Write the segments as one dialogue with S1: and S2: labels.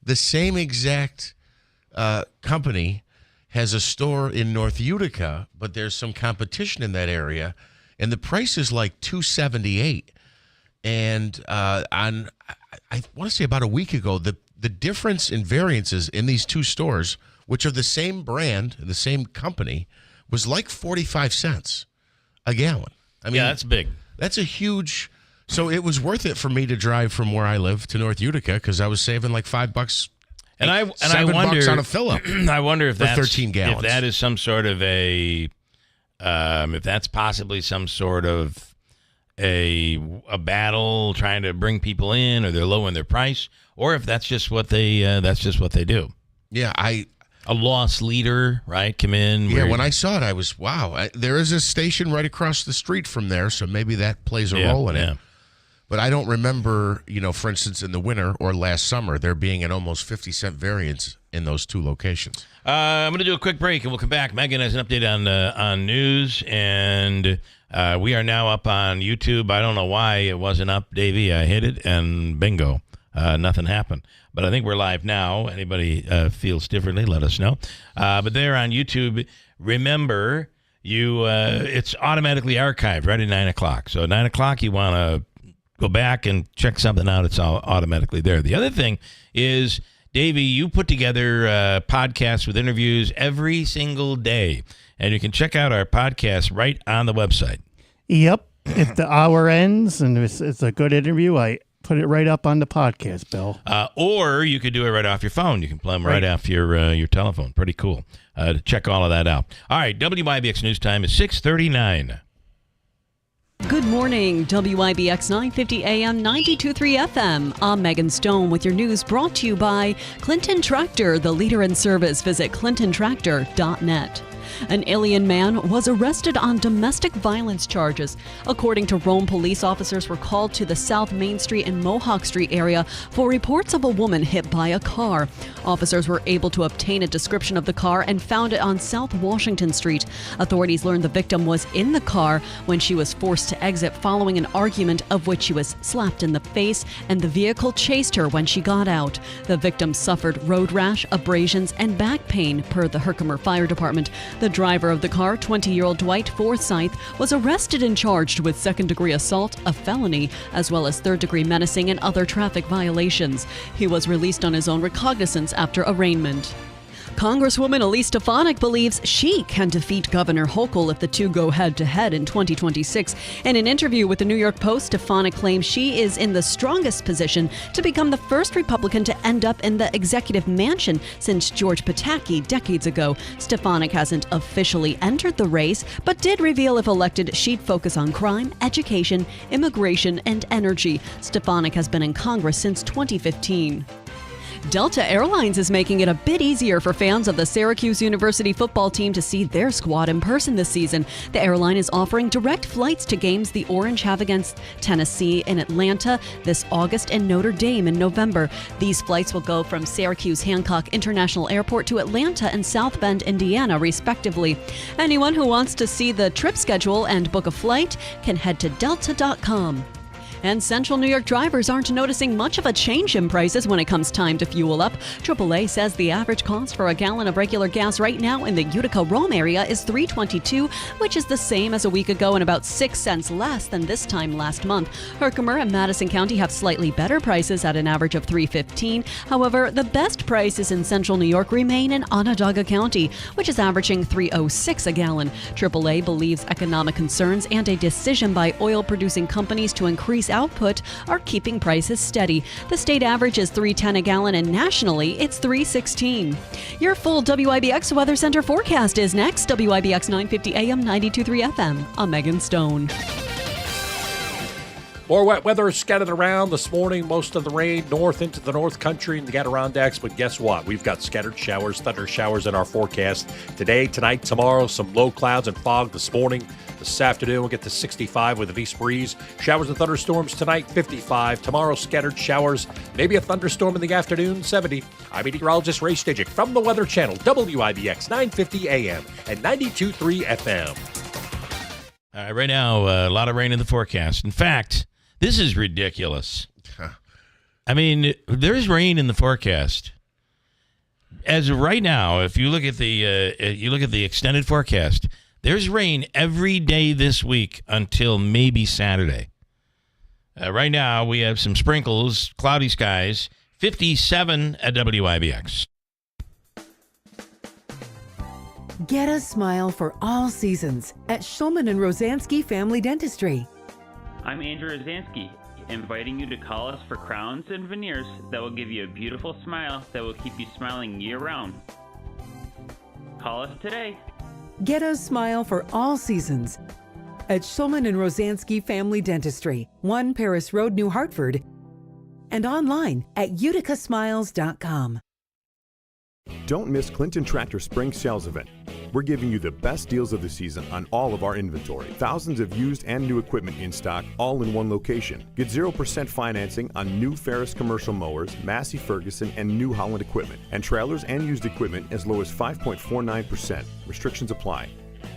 S1: The same exact company has a store in North Utica, but there's some competition in that area, and the price is like $278. And I want to say about a week ago, the difference in variances in these two stores, which are the same brand, the same company, was like 45 cents a gallon. I mean,
S2: yeah, that's big.
S1: That's a huge. So it was worth it for me to drive from where I live to North Utica because I was saving like $5.
S2: And I wonder
S1: $7 on a fill-up.
S2: I wonder if that's
S1: 13 gallons.
S2: If that is some sort of if that's possibly some sort of a battle trying to bring people in, or they're lowering their price, or if that's just what they do.
S1: Yeah,
S2: a loss leader, right? Come in.
S1: Yeah, when I saw it, I was wow. There is a station right across the street from there, so maybe that plays a role in it. But I don't remember, for instance, in the winter or last summer, there being an almost 50-cent variance in those two locations.
S2: I'm going to do a quick break, and we'll come back. Megan has an update on news, and we are now up on YouTube. I don't know why it wasn't up, Davey. I hit it, and bingo, nothing happened. But I think we're live now. Anybody feels differently, let us know. But there on YouTube, remember, it's automatically archived right at 9 o'clock. So at 9 o'clock, you want to go back and check something out. It's all automatically there. The other thing is, Davey, you put together podcasts with interviews every single day, and you can check out our podcast right on the website.
S3: Yep. If the hour ends and it's a good interview, I put it right up on the podcast, Bill.
S2: Or you could do it right off your phone. You can play them right off your telephone. Pretty cool. Check all of that out. All right, WIBX News Time is 6:39.
S4: Good morning, WIBX 950 AM, 92.3 FM. I'm Megan Stone with your news brought to you by Clinton Tractor, the leader in service. Visit clintontractor.net. An alien man was arrested on domestic violence charges. According to Rome, police officers were called to the South Main Street and Mohawk Street area for reports of a woman hit by a car. Officers were able to obtain a description of the car and found it on South Washington Street. Authorities learned the victim was in the car when she was forced to exit following an argument of which she was slapped in the face, and the vehicle chased her when she got out. The victim suffered road rash, abrasions, and back pain, per the Herkimer Fire Department. The driver of the car, 20-year-old Dwight Forsyth, was arrested and charged with second-degree assault, a felony, as well as third-degree menacing and other traffic violations. He was released on his own recognizance after arraignment. Congresswoman Elise Stefanik believes she can defeat Governor Hochul if the two go head-to-head in 2026. In an interview with the New York Post, Stefanik claims she is in the strongest position to become the first Republican to end up in the executive mansion since George Pataki decades ago. Stefanik hasn't officially entered the race, but did reveal if elected she'd focus on crime, education, immigration, and energy. Stefanik has been in Congress since 2015. Delta Airlines is making it a bit easier for fans of the Syracuse University football team to see their squad in person this season. The airline is offering direct flights to games the Orange have against Tennessee in Atlanta this August and Notre Dame in November. These flights will go from Syracuse Hancock International Airport to Atlanta and South Bend, Indiana, respectively. Anyone who wants to see the trip schedule and book a flight can head to delta.com. And Central New York drivers aren't noticing much of a change in prices when it comes time to fuel up. AAA says the average cost for a gallon of regular gas right now in the Utica-Rome area is $3.22, which is the same as a week ago and about 6 cents less than this time last month. Herkimer and Madison County have slightly better prices at an average of $3.15. However, the best prices in Central New York remain in Onondaga County, which is averaging $3.06 a gallon. AAA believes economic concerns and a decision by oil-producing companies to increase output are keeping prices steady. The state average is $3.10 a gallon, and nationally it's $3.16. Your full WIBX Weather Center forecast is next. WIBX 950 AM, 92.3 FM. I'm Megan Stone.
S5: More wet weather scattered around this morning. Most of the rain north into the North Country and the Adirondacks. But guess what? We've got scattered showers, thunder showers in our forecast. Today, tonight, tomorrow, some low clouds and fog this morning. This afternoon, we'll get to 65 with a east breeze. Showers and thunderstorms tonight, 55. Tomorrow, scattered showers. Maybe a thunderstorm in the afternoon, 70. I'm meteorologist Ray Stidgick from the Weather Channel, WIBX 950 AM and 92.3 FM.
S2: All right, right now, a lot of rain in the forecast. In fact, this is ridiculous. I mean, there's rain in the forecast. As of right now, if you look at the extended forecast, there's rain every day this week until maybe Saturday. Right now, we have some sprinkles, cloudy skies, 57 at WIBX.
S6: Get a smile for all seasons at Shulman and Rosansky Family Dentistry.
S7: I'm Andrew Rosansky, inviting you to call us for crowns and veneers that will give you a beautiful smile that will keep you smiling year-round. Call us today.
S6: Get a smile for all seasons at Shulman and Rosansky Family Dentistry, 1 Paris Road, New Hartford, and online at uticasmiles.com.
S8: Don't miss Clinton Tractor Spring Sales Event. We're giving you the best deals of the season on all of our inventory. Thousands of used and new equipment in stock, all in one location. Get 0% financing on new Ferris commercial mowers, Massey Ferguson, and New Holland equipment. And trailers and used equipment as low as 5.49%. Restrictions apply.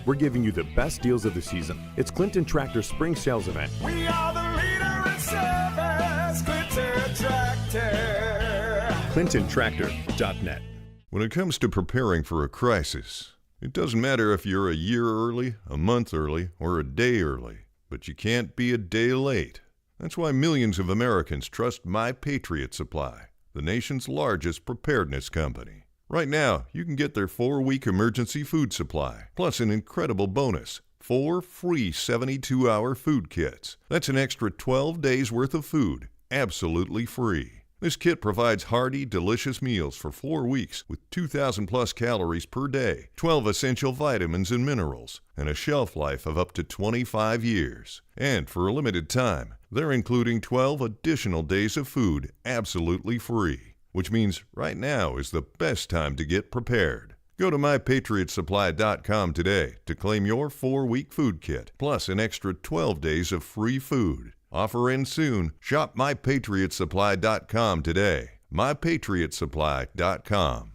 S8: We're giving you the best deals of the season. It's Clinton Tractor Spring Sales Event.
S9: We are the leader in service, Clinton Tractor.
S8: ClintonTractor.net.
S10: When it comes to preparing for a crisis, it doesn't matter if you're a year early, a month early, or a day early, but you can't be a day late. That's why millions of Americans trust My Patriot Supply, the nation's largest preparedness company. Right now, you can get their 4-week emergency food supply, plus an incredible bonus, 4 free 72-hour food kits. That's an extra 12 days worth of food, absolutely free. This kit provides hearty, delicious meals for 4 weeks with 2,000 plus calories per day, 12 essential vitamins and minerals, and a shelf life of up to 25 years. And for a limited time, they're including 12 additional days of food absolutely free, which means right now is the best time to get prepared. Go to MyPatriotSupply.com today to claim your 4-week food kit, plus an extra 12 days of free food. Offer ends soon. Shop MyPatriotSupply.com today. MyPatriotSupply.com.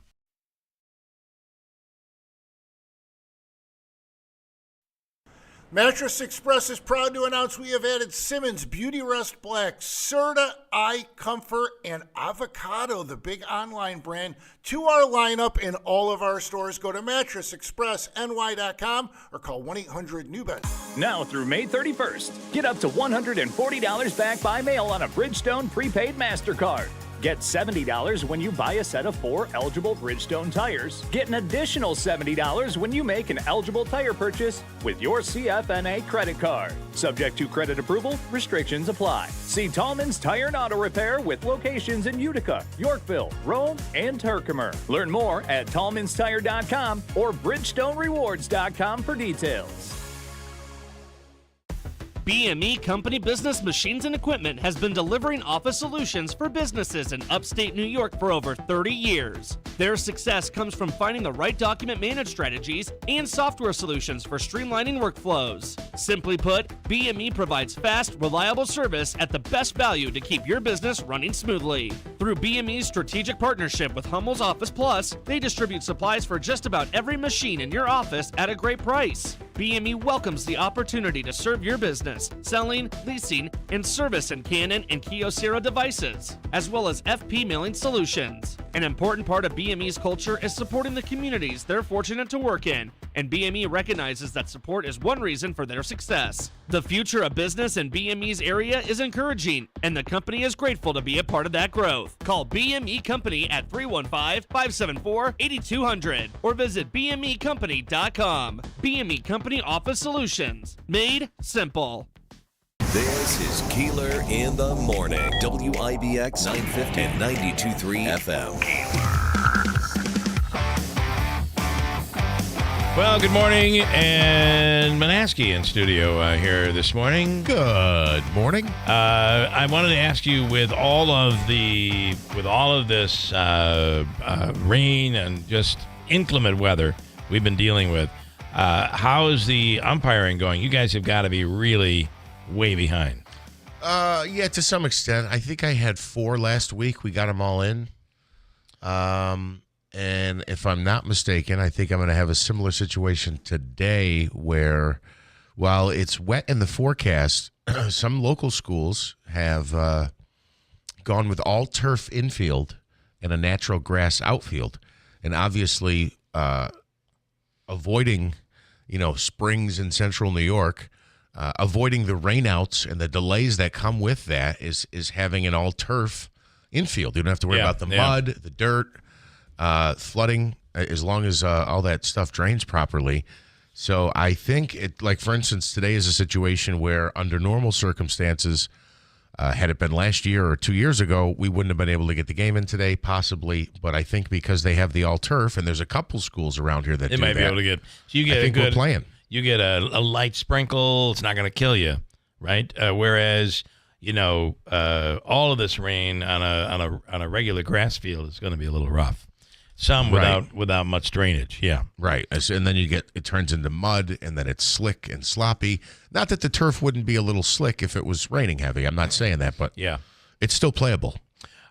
S11: Mattress Express is proud to announce we have added Simmons Beauty Rest Black, Serta Eye Comfort, and Avocado, the big online brand, to our lineup in all of our stores. Go to MattressExpressNY.com or call 1-800-NEW-BED.
S12: Now through May 31st, get up to $140 back by mail on a Bridgestone prepaid MasterCard. Get $70 when you buy a set of 4 eligible Bridgestone tires. Get an additional $70 when you make an eligible tire purchase with your CFNA credit card. Subject to credit approval, restrictions apply. See Tallman's Tire and Auto Repair with locations in Utica, Yorkville, Rome, and Herkimer. Learn more at tallmanstire.com or bridgestonerewards.com for details.
S13: BME Company Business Machines and Equipment has been delivering office solutions for businesses in upstate New York for over 30 years. Their success comes from finding the right document management strategies and software solutions for streamlining workflows. Simply put, BME provides fast, reliable service at the best value to keep your business running smoothly. Through BME's strategic partnership with Hummel's Office Plus, they distribute supplies for just about every machine in your office at a great price. BME welcomes the opportunity to serve your business, selling, leasing, and servicing Canon and Kyocera devices, as well as FP mailing solutions. An important part of BME's culture is supporting the communities they're fortunate to work in, and BME recognizes that support is one reason for their success. The future of business in BME's area is encouraging, and the company is grateful to be a part of that growth. Call BME Company at 315-574-8200 or visit BMEcompany.com. BME Company Office Solutions. Made simple.
S14: This is Keeler in the Morning. WIBX 950 and 92.3 FM.
S2: Well, good morning, and Manaski in studio here this morning.
S1: Good morning.
S2: I wanted to ask you, with all of this rain and just inclement weather we've been dealing with, how is the umpiring going? You guys have got to be really way behind.
S1: Yeah, to some extent. I think I had 4 last week. We got them all in. And if I'm not mistaken, I think I'm going to have a similar situation today where, while it's wet in the forecast, some local schools have gone with all turf infield and a natural grass outfield, and obviously avoiding, springs in central New York, avoiding the rainouts and the delays that come with that is having an all turf infield. You don't have to worry about the mud, the dirt, flooding, as long as all that stuff drains properly. So I think for instance, today is a situation where under normal circumstances, had it been last year or 2 years ago, we wouldn't have been able to get the game in today, possibly. But I think because they have the all turf, and there's a couple schools around here that
S2: they
S1: do
S2: might
S1: that,
S2: be able to get. So you get
S1: I think we're playing.
S2: You get a light sprinkle. It's not going to kill you, right? Whereas all of this rain on a regular grass field is going to be a little rough. Some without much drainage, yeah.
S1: Right, and then it turns into mud, and then it's slick and sloppy. Not that the turf wouldn't be a little slick if it was raining heavy. I'm not saying that, but
S2: yeah,
S1: it's still playable.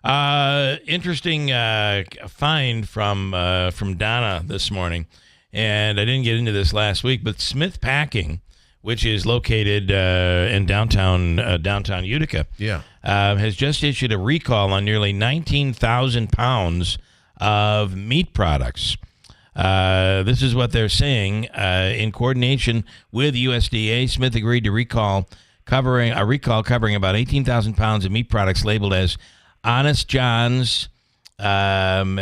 S2: Interesting find from Donna this morning, and I didn't get into this last week, but Smith Packing, which is located in downtown Utica, has just issued a recall on nearly 19,000 pounds of meat products. This is what they're saying. In coordination with USDA, Smith agreed to recall covering about 18,000 pounds of meat products labeled as Honest John's, AS,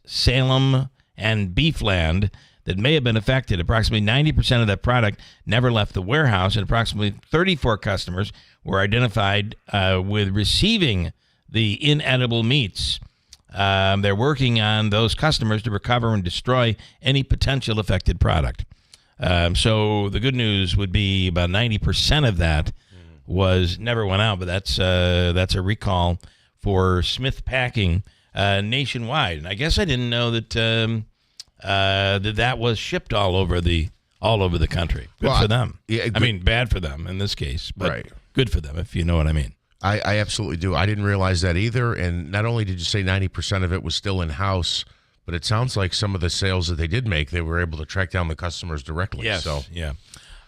S2: Salem, and Beefland that may have been affected. Approximately 90% of that product never left the warehouse, and approximately 34 customers were identified with receiving the inedible meats. They're working on those customers to recover and destroy any potential affected product. So the good news would be about 90% of that never went out, but that's a recall for Smith Packing nationwide. And I guess I didn't know that that was shipped all over the country. Good for them. I mean, bad for them in this case, but good for them, if you know what I mean.
S1: I absolutely do. I didn't realize that either. And not only did you say 90% of it was still in-house, but it sounds like some of the sales that they did make, they were able to track down the customers directly.
S2: Yes,
S1: so,
S2: yeah.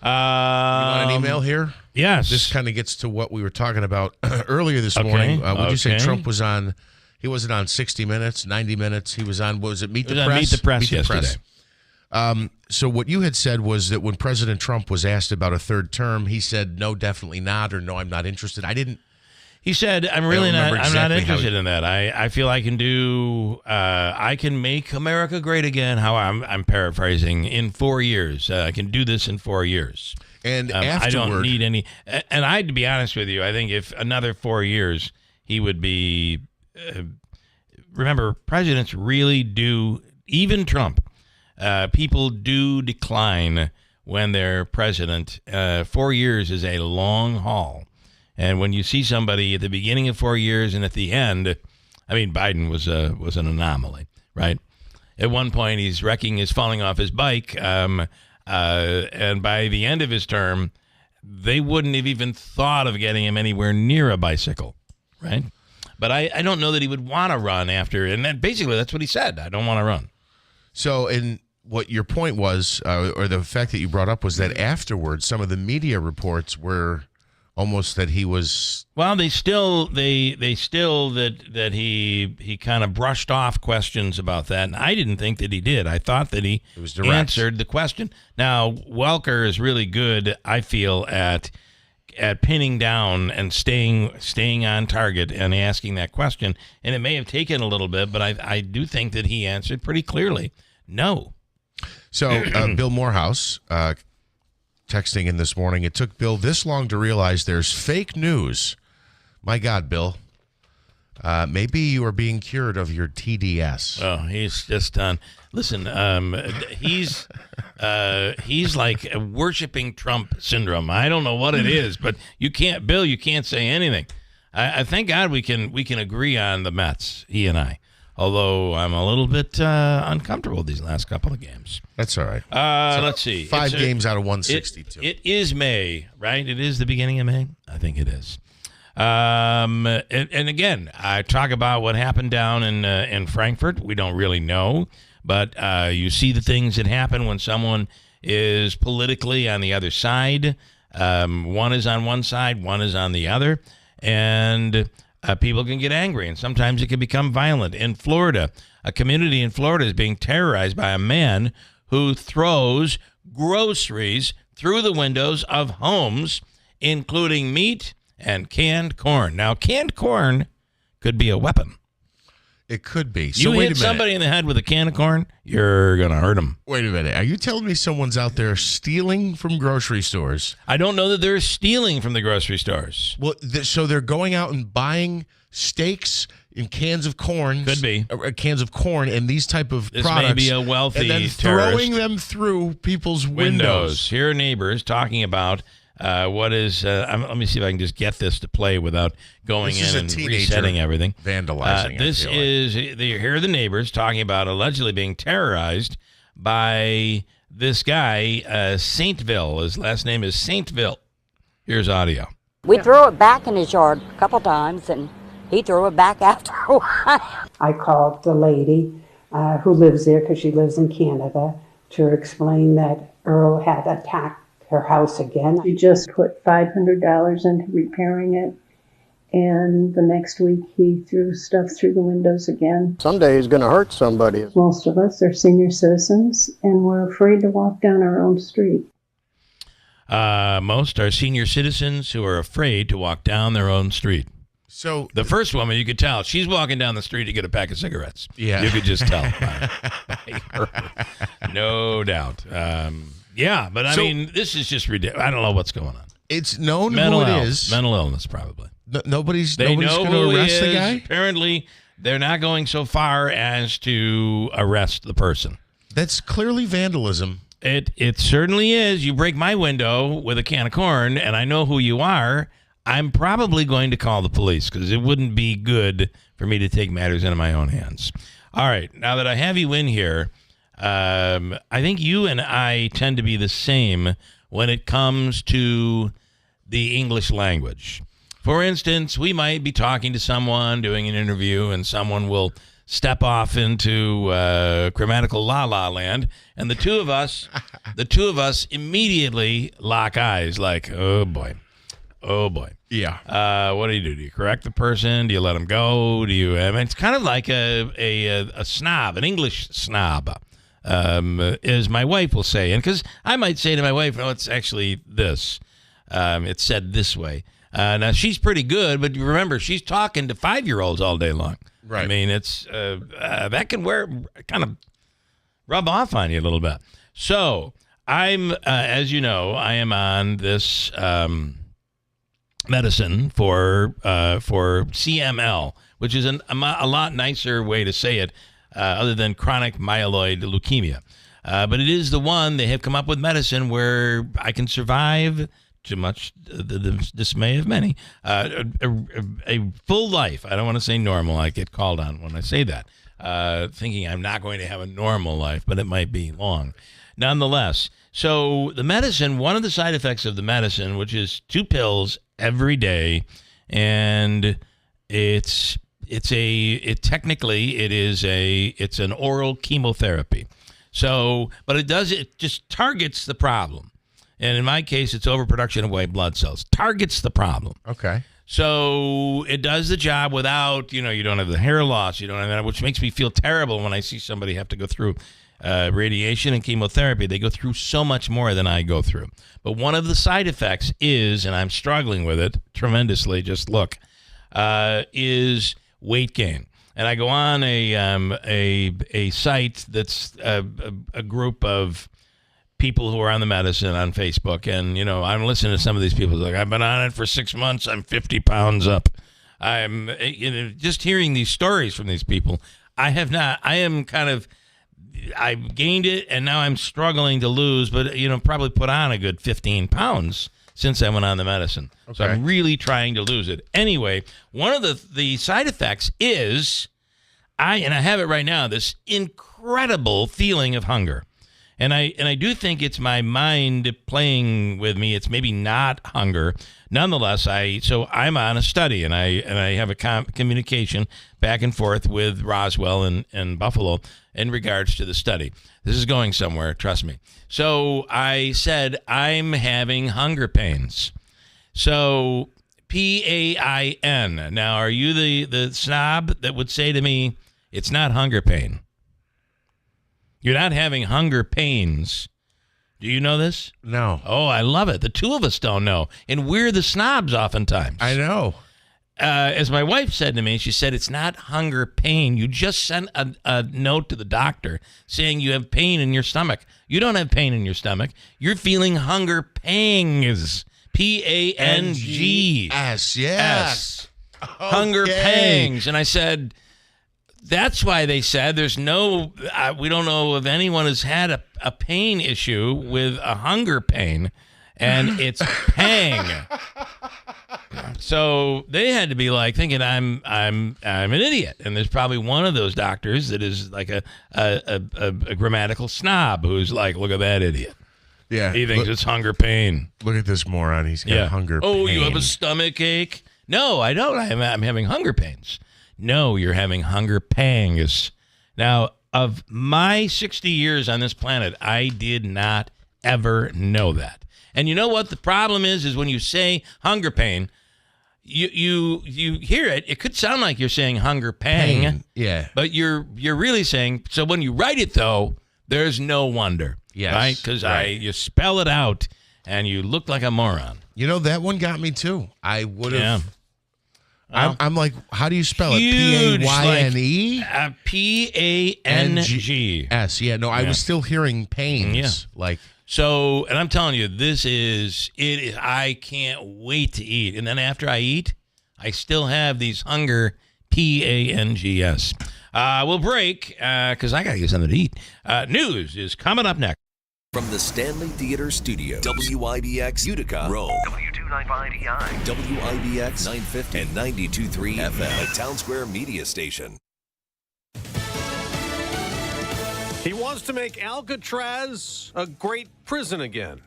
S1: You want an email here?
S2: Yes.
S1: This kind of gets to what we were talking about earlier this morning. Would you say Trump was on, he wasn't on 60 Minutes, 90 Minutes. He was on, what was it, Meet the Press?
S2: Meet the Press yesterday.
S1: So what you had said was that when President Trump was asked about a third term, he said, no, definitely not, or no, I'm not interested.
S2: He said, I'm not interested in that. I feel I can I can make America great again. How I'm paraphrasing, in 4 years. I can do this in 4 years.
S1: And
S2: I don't need any. And to be honest with you, I think if another 4 years, he would be. Remember, presidents really do, even Trump, people do decline when they're president. 4 years is a long haul. And when you see somebody at the beginning of 4 years and at the end, I mean, Biden was an anomaly, right? At one point, he's falling off his bike, and by the end of his term, they wouldn't have even thought of getting him anywhere near a bicycle, right? But I don't know that he would want to run after, and basically that's what he said. I don't want to run.
S1: So, and what your point was, or the fact that you brought up was that afterwards, some of the media reports were almost that he was.
S2: Well, they still that he kind of brushed off questions about that, and I didn't think that he did. I thought that he answered the question. Now, Welker is really good, I feel, at pinning down and staying on target and asking that question. And it may have taken a little bit, but I do think that he answered pretty clearly. No.
S1: So Bill Morehouse texting in this morning, it took Bill this long to realize there's fake news. My God, Bill. Maybe you are being cured of your TDS.
S2: Oh, he's just done. Listen, he's like worshiping Trump syndrome. I don't know what it is, but you can't say anything. I thank God we can agree on the Mets, he and I. Although I'm a little bit uncomfortable these last couple of games.
S1: That's all right.
S2: Let's see.
S1: 5 games out of 162.
S2: It is May, right? It is the beginning of May? I think it is. And again, I talk about what happened down in Frankfurt. We don't really know, but you see the things that happen when someone is politically on the other side. One is on one side, one is on the other. and people can get angry, and sometimes it can become violent. In Florida, a community in Florida is being terrorized by a man who throws groceries through the windows of homes, including meat and canned corn. Now, canned corn could be a weapon.
S1: It could be. So
S2: You
S1: wait
S2: hit
S1: a minute.
S2: somebody in the head with a can of corn, you're going to hurt them.
S1: Wait a minute. Are you telling me someone's out there stealing from grocery stores?
S2: I don't know that they're stealing from the grocery stores.
S1: Well, so they're going out and buying steaks in cans of corn.
S2: Could be.
S1: Cans of corn and these type of
S2: This
S1: products.
S2: may be a wealthy
S1: and then
S2: terrorist.
S1: throwing them through people's windows.
S2: Here are neighbors talking about what is, let me see if I can just get this to play without going
S1: This is
S2: in
S1: a
S2: and
S1: teenager
S2: resetting everything.
S1: vandalizing, I
S2: This
S1: feel like.
S2: is, here are the neighbors talking about allegedly being terrorized by this guy, Saintville. His last name is Saintville. Here's audio.
S15: We threw it back in his yard a couple times, and he threw it back after a while.
S16: I called the lady who lives there, because she lives in Canada, to explain that Earl had attacked her house again. She just put $500 into repairing it, and the next week he threw stuff through the windows again.
S17: Someday he's going to hurt somebody.
S16: Most of us are senior citizens, and we're afraid to walk down our own street.
S2: Most are senior citizens who are afraid to walk down their own street.
S1: So
S2: the first woman, you could tell she's walking down the street to get a pack of cigarettes.
S1: Yeah.
S2: You could just tell by her. No doubt. Yeah, but I mean, this is just ridiculous. I don't know what's going on.
S1: It's known
S2: Mental
S1: who it
S2: health,
S1: is.
S2: Mental illness, probably.
S1: Nobody's
S2: They
S1: going
S2: know
S1: to
S2: who he
S1: arrest the
S2: is.
S1: guy?
S2: Apparently, they're not going so far as to arrest the person.
S1: That's clearly vandalism.
S2: It certainly is. You break my window with a can of corn, and I know who you are, I'm probably going to call the police, because it wouldn't be good for me to take matters into my own hands. All right, now that I have you in here, I think you and I tend to be the same when it comes to the English language. For instance, we might be talking to someone, doing an interview, and someone will step off into grammatical la-la land, and the two of us immediately lock eyes like, oh boy.
S1: Yeah.
S2: What do? Do you correct the person? Do you let them go? Do you? I mean, it's kind of like a snob, an English snob, as my wife will say. And because I might say to my wife, "No, it's actually this. It's said this way." Now she's pretty good, but remember, she's talking to 5-year-olds all day long.
S1: Right.
S2: I mean, it's that can kind of rub off on you a little bit. So I'm, as you know, I am on this. Medicine for CML, which is a lot nicer way to say it, other than chronic myeloid leukemia. But it is the one they have come up with medicine where I can survive, to much the dismay of many, a full life. I don't want to say normal. I get called on when I say that, thinking I'm not going to have a normal life, but it might be long. Nonetheless, so the medicine, one of the side effects of the medicine, which is 2 pills every day, and it's an oral chemotherapy. So, but it just targets the problem. And in my case, it's overproduction of white blood cells. Targets the problem.
S1: Okay.
S2: So it does the job without, you don't have the hair loss, you don't have that, which makes me feel terrible when I see somebody have to go through radiation and chemotherapy. They go through so much more than I go through. But one of the side effects is, and I'm struggling with it tremendously, just look, is weight gain. And I go on a site that's a group of people who are on the medicine on Facebook, and I'm listening to some of these people like, I've been on it for 6 months, I'm 50 pounds up. I'm just hearing these stories from these people. I've gained it, and now I'm struggling to lose, but probably put on a good 15 pounds since I went on the medicine. Okay. So I'm really trying to lose it. Anyway, one of the side effects is I have it right now, this incredible feeling of hunger. And I do think it's my mind playing with me. It's maybe not hunger. Nonetheless, I'm on a study, and I have a communication back and forth with Roswell and Buffalo in regards to the study. This is going somewhere, trust me. So I said, I'm having hunger pains. So Pain. Now, are you the snob that would say to me, it's not hunger pain? You're not having hunger pains. Do you know this?
S1: No.
S2: Oh, I love it. The two of us don't know. And we're the snobs oftentimes.
S1: I know.
S2: As my wife said to me, she said, it's not hunger pain. You just sent a note to the doctor saying you have pain in your stomach. You don't have pain in your stomach. You're feeling hunger pangs. P-A-N-G-S.
S1: Yes.
S2: Hunger pangs. And I said, that's why they said there's no, we don't know if anyone has had a pain issue with a hunger pain, and it's pang. So they had to be like thinking I'm an idiot, and there's probably one of those doctors that is like a grammatical snob who's like, look at that idiot.
S1: Yeah,
S2: he thinks it's hunger pain.
S1: Look at this moron. He's got hunger pain.
S2: Oh, you have a stomach ache? No, I don't. I'm having hunger pains. No, you're having hunger pangs. Now, of my 60 years on this planet, I did not ever know that. And you know what the problem is when you say hunger pain, you hear it. It could sound like you're saying hunger pang.
S1: Yeah.
S2: But you're really saying, so when you write it, though, there's no wonder.
S1: Yes.
S2: Right? Because
S1: right.
S2: you spell it out, and you look like a moron.
S1: You know, that one got me, too. I would have...
S2: Yeah.
S1: I'm like, how do you spell it?
S2: Huge,
S1: P-A-Y-N-E?
S2: P-A-N-G-S.
S1: Yeah, no, I was still hearing pains.
S2: Yeah.
S1: Like,
S2: so, and I'm telling you, it is, I can't wait to eat. And then after I eat, I still have these hunger, P-A-N-G-S. We'll break, because I got to get something to eat. News is coming up next.
S14: From the Stanley Theater Studio, WIBX Utica, Rome. W295EI. WIBX 950 and 92.3 FM, a Town Square media station.
S18: He wants to make Alcatraz a great prison again.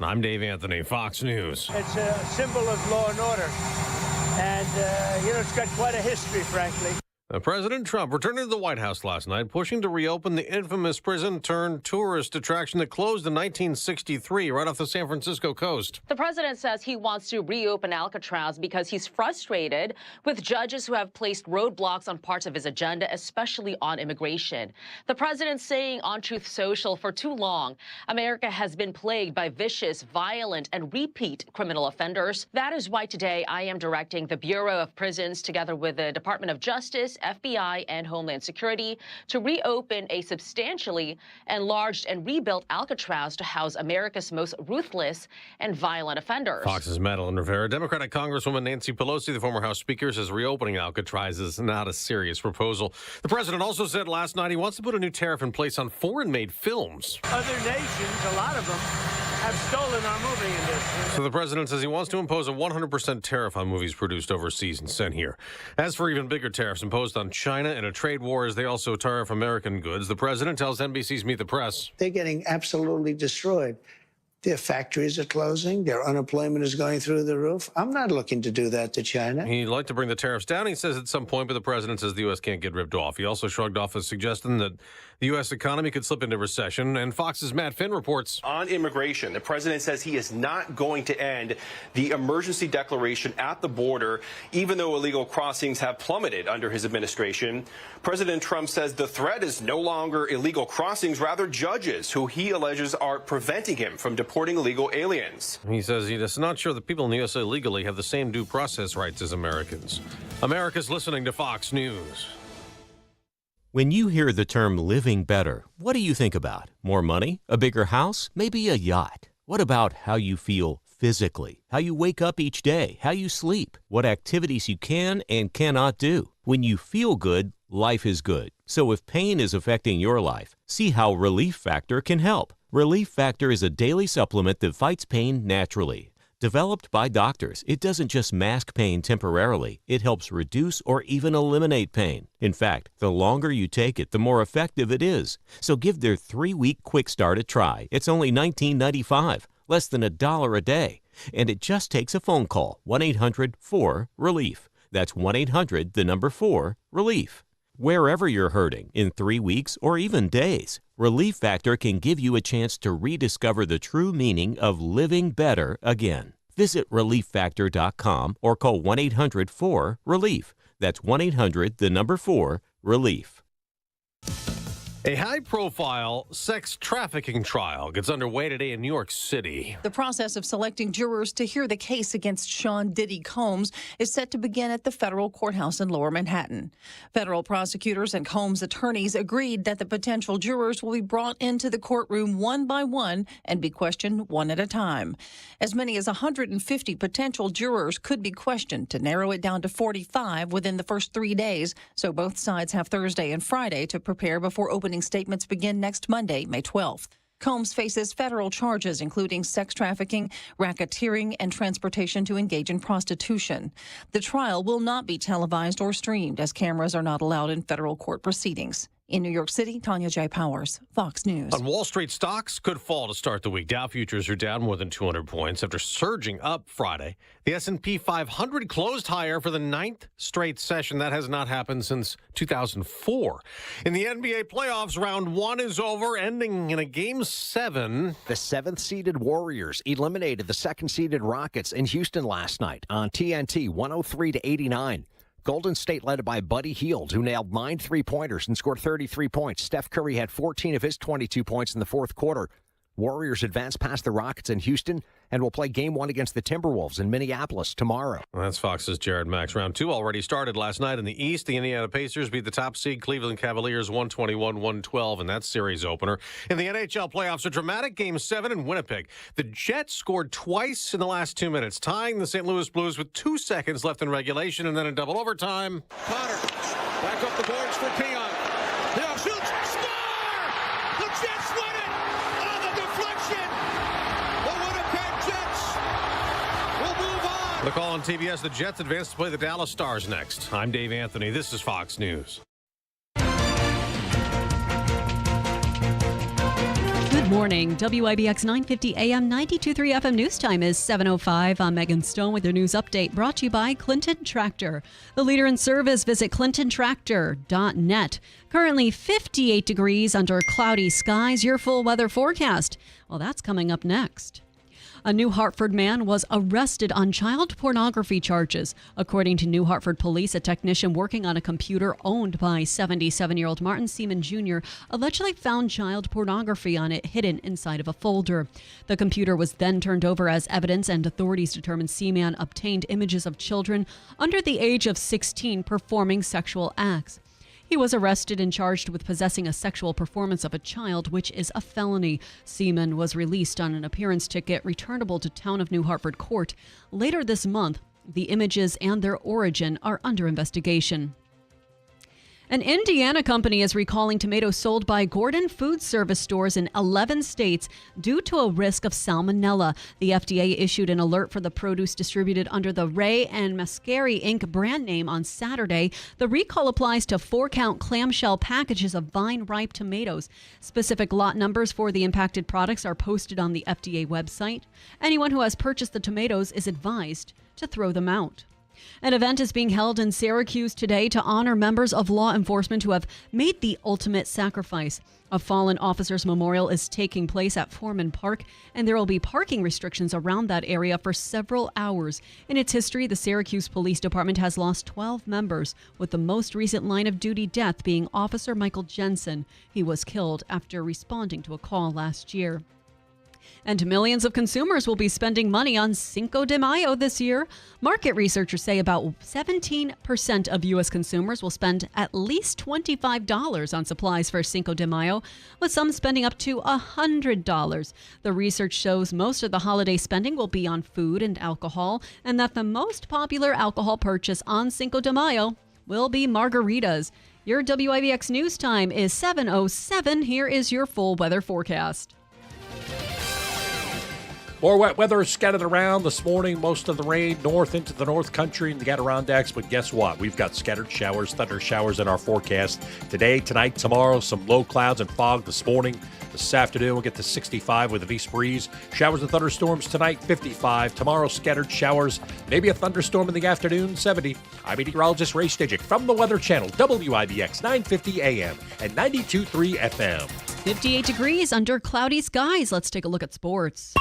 S18: I'm Dave Anthony, Fox News.
S19: It's a symbol of law and order. And, it's got quite a history, frankly.
S18: President Trump returned to the White House last night, pushing to reopen the infamous prison-turned-tourist attraction that closed in 1963 right off the San Francisco coast.
S20: The president says he wants to reopen Alcatraz because he's frustrated with judges who have placed roadblocks on parts of his agenda, especially on immigration. The president saying on Truth Social, for too long, America has been plagued by vicious, violent, and repeat criminal offenders. That is why today I am directing the Bureau of Prisons together with the Department of Justice, FBI, and Homeland Security to reopen a substantially enlarged and rebuilt Alcatraz to house America's most ruthless and violent offenders.
S18: Fox's Madeline Rivera. Democratic Congresswoman Nancy Pelosi, the former House Speaker, says reopening Alcatraz is not a serious proposal. The president also said last night he wants to put a new tariff in place on foreign-made films.
S19: Other nations, a lot of them, have stolen our movie industry.
S18: So the president says he wants to impose a 100% tariff on movies produced overseas and sent here. As for even bigger tariffs imposed on China in a trade war as they also tariff American goods, the president tells NBC's Meet the Press.
S21: They're getting absolutely destroyed. Their factories are closing. Their unemployment is going through the roof. I'm not looking to do that to China.
S18: He'd like to bring the tariffs down, he says, at some point, but the president says the U.S. can't get ripped off. He also shrugged off a suggestion that the U.S. economy could slip into recession. And Fox's Matt Finn reports.
S22: On immigration, the president says he is not going to end the emergency declaration at the border, even though illegal crossings have plummeted under his administration. President Trump says the threat is no longer illegal crossings, rather judges who he alleges are preventing him from deporting illegal aliens.
S18: He says he's not sure that people in the U.S. illegally have the same due process rights as Americans. America's listening to Fox News.
S23: When you hear the term living better, what do you think about? More money? A bigger house? Maybe a yacht? What about how you feel physically? How you wake up each day? How you sleep? What activities you can and cannot do? When you feel good, life is good. So if pain is affecting your life, see how Relief Factor can help. Relief Factor is a daily supplement that fights pain naturally. Developed by doctors, it doesn't just mask pain temporarily, it helps reduce or even eliminate pain. In fact, the longer you take it, the more effective it is. So give their 3-week quick start a try. It's only $19.95, less than $1 a day. And it just takes a phone call, 1-800-4-RELIEF. That's 1-800-4-RELIEF. Wherever you're hurting, in 3 weeks or even days, Relief Factor can give you a chance to rediscover the true meaning of living better again. Visit relieffactor.com or call 1-800-4-RELIEF. That's 1-800-4-RELIEF.
S18: A high-profile sex trafficking trial gets underway today in New York City.
S3: The process of selecting jurors to hear the case against Sean Diddy Combs is set to begin at the federal courthouse in Lower Manhattan. Federal prosecutors and Combs' attorneys agreed that the potential jurors will be brought into the courtroom one by one and be questioned one at a time. As many as 150 potential jurors could be questioned to narrow it down to 45 within the first 3 days, so both sides have Thursday and Friday to prepare before opening statements begin next Monday, May 12th. Combs faces federal charges including sex trafficking, racketeering, and transportation to engage in prostitution. The trial will not be televised or streamed as cameras are not allowed in federal court proceedings. In New York City, Tanya J. Powers, Fox News.
S18: On Wall Street, stocks could fall to start the week. Dow futures are down more than 200 points after surging up Friday. The S&P 500 closed higher for the 9th straight session. That has not happened since 2004. In the NBA playoffs, round 1 is over, ending in a Game 7.
S4: The 7th-seeded Warriors eliminated the 2nd-seeded Rockets in Houston last night on TNT, 103-89. Golden State led by Buddy Hield, who nailed 9 3-pointers and scored 33 points. Steph Curry had 14 of his 22 points in the fourth quarter. Warriors advance past the Rockets in Houston and will play Game 1 against the Timberwolves in Minneapolis tomorrow.
S18: Well, that's Fox's Jared Max. Round 2 already started last night in the East. The Indiana Pacers beat the top seed Cleveland Cavaliers 121-112 in that series opener. In the NHL playoffs, a dramatic Game 7 in Winnipeg. The Jets scored twice in the last 2 minutes, tying the St. Louis Blues with 2 seconds left in regulation, and then in double overtime.
S9: Connor, back up the boards for Keon. The offshoots, score! The Jets win it! On the deflection! The Winnipeg Jets will move on!
S18: The call on TBS, the Jets advance to play the Dallas Stars next. I'm Dave Anthony. This is Fox News.
S5: Good morning. WIBX 950 AM 92.3 FM news time is 7:05. I'm Megan Stone with your news update brought to you by Clinton Tractor. The leader in service. Visit clintontractor.net. Currently 58 degrees under cloudy skies. Your full weather forecast. Well, that's coming up next. A New Hartford man was arrested on child pornography charges. According to New Hartford police, a technician working on a computer owned by 77-year-old Martin Seaman Jr. allegedly found child pornography on it hidden inside of a folder. The computer was then turned over as evidence, and authorities determined Seaman obtained images of children under the age of 16 performing sexual acts. He was arrested and charged with possessing a sexual performance of a child, which is a felony. Seaman was released on an appearance ticket returnable to Town of New Hartford Court. Later this month, the images and their origin are under investigation. An Indiana company is recalling tomatoes sold by Gordon Food Service stores in 11 states due to a risk of salmonella. The FDA issued an alert for the produce distributed under the Ray and Mascari Inc. brand name on Saturday. The recall applies to 4-count clamshell packages of vine-ripe tomatoes. Specific lot numbers for the impacted products are posted on the FDA website. Anyone who has purchased the tomatoes is advised to throw them out. An event is being held in Syracuse today to honor members of law enforcement who have made the ultimate sacrifice. A fallen officer's memorial is taking place at Foreman Park, and there will be parking restrictions around that area for several hours. In its history, the Syracuse Police Department has lost 12 members, with the most recent line of duty death being Officer Michael Jensen. He was killed after responding to a call last year. And millions of consumers will be spending money on Cinco de Mayo this year. Market researchers say about 17% of U.S. consumers will spend at least $25 on supplies for Cinco de Mayo, with some spending up to $100. The research shows most of the holiday spending will be on food and alcohol, and that the most popular alcohol purchase on Cinco de Mayo will be margaritas. Your WIBX news time is 7:07. Here is your full weather forecast.
S24: More wet weather scattered around this morning. Most of the rain north into the North Country and the Adirondacks. But guess what? We've got scattered showers, thunder showers in our forecast. Today, tonight, tomorrow, some low clouds and fog this morning. This afternoon, we'll get to 65 with an east breeze. Showers and thunderstorms tonight, 55. Tomorrow, scattered showers. Maybe a thunderstorm in the afternoon, 70. I'm meteorologist Ray Stijic from the Weather Channel, WIBX 950 AM and 92.3 FM.
S5: 58 degrees under cloudy skies. Let's take a look at sports.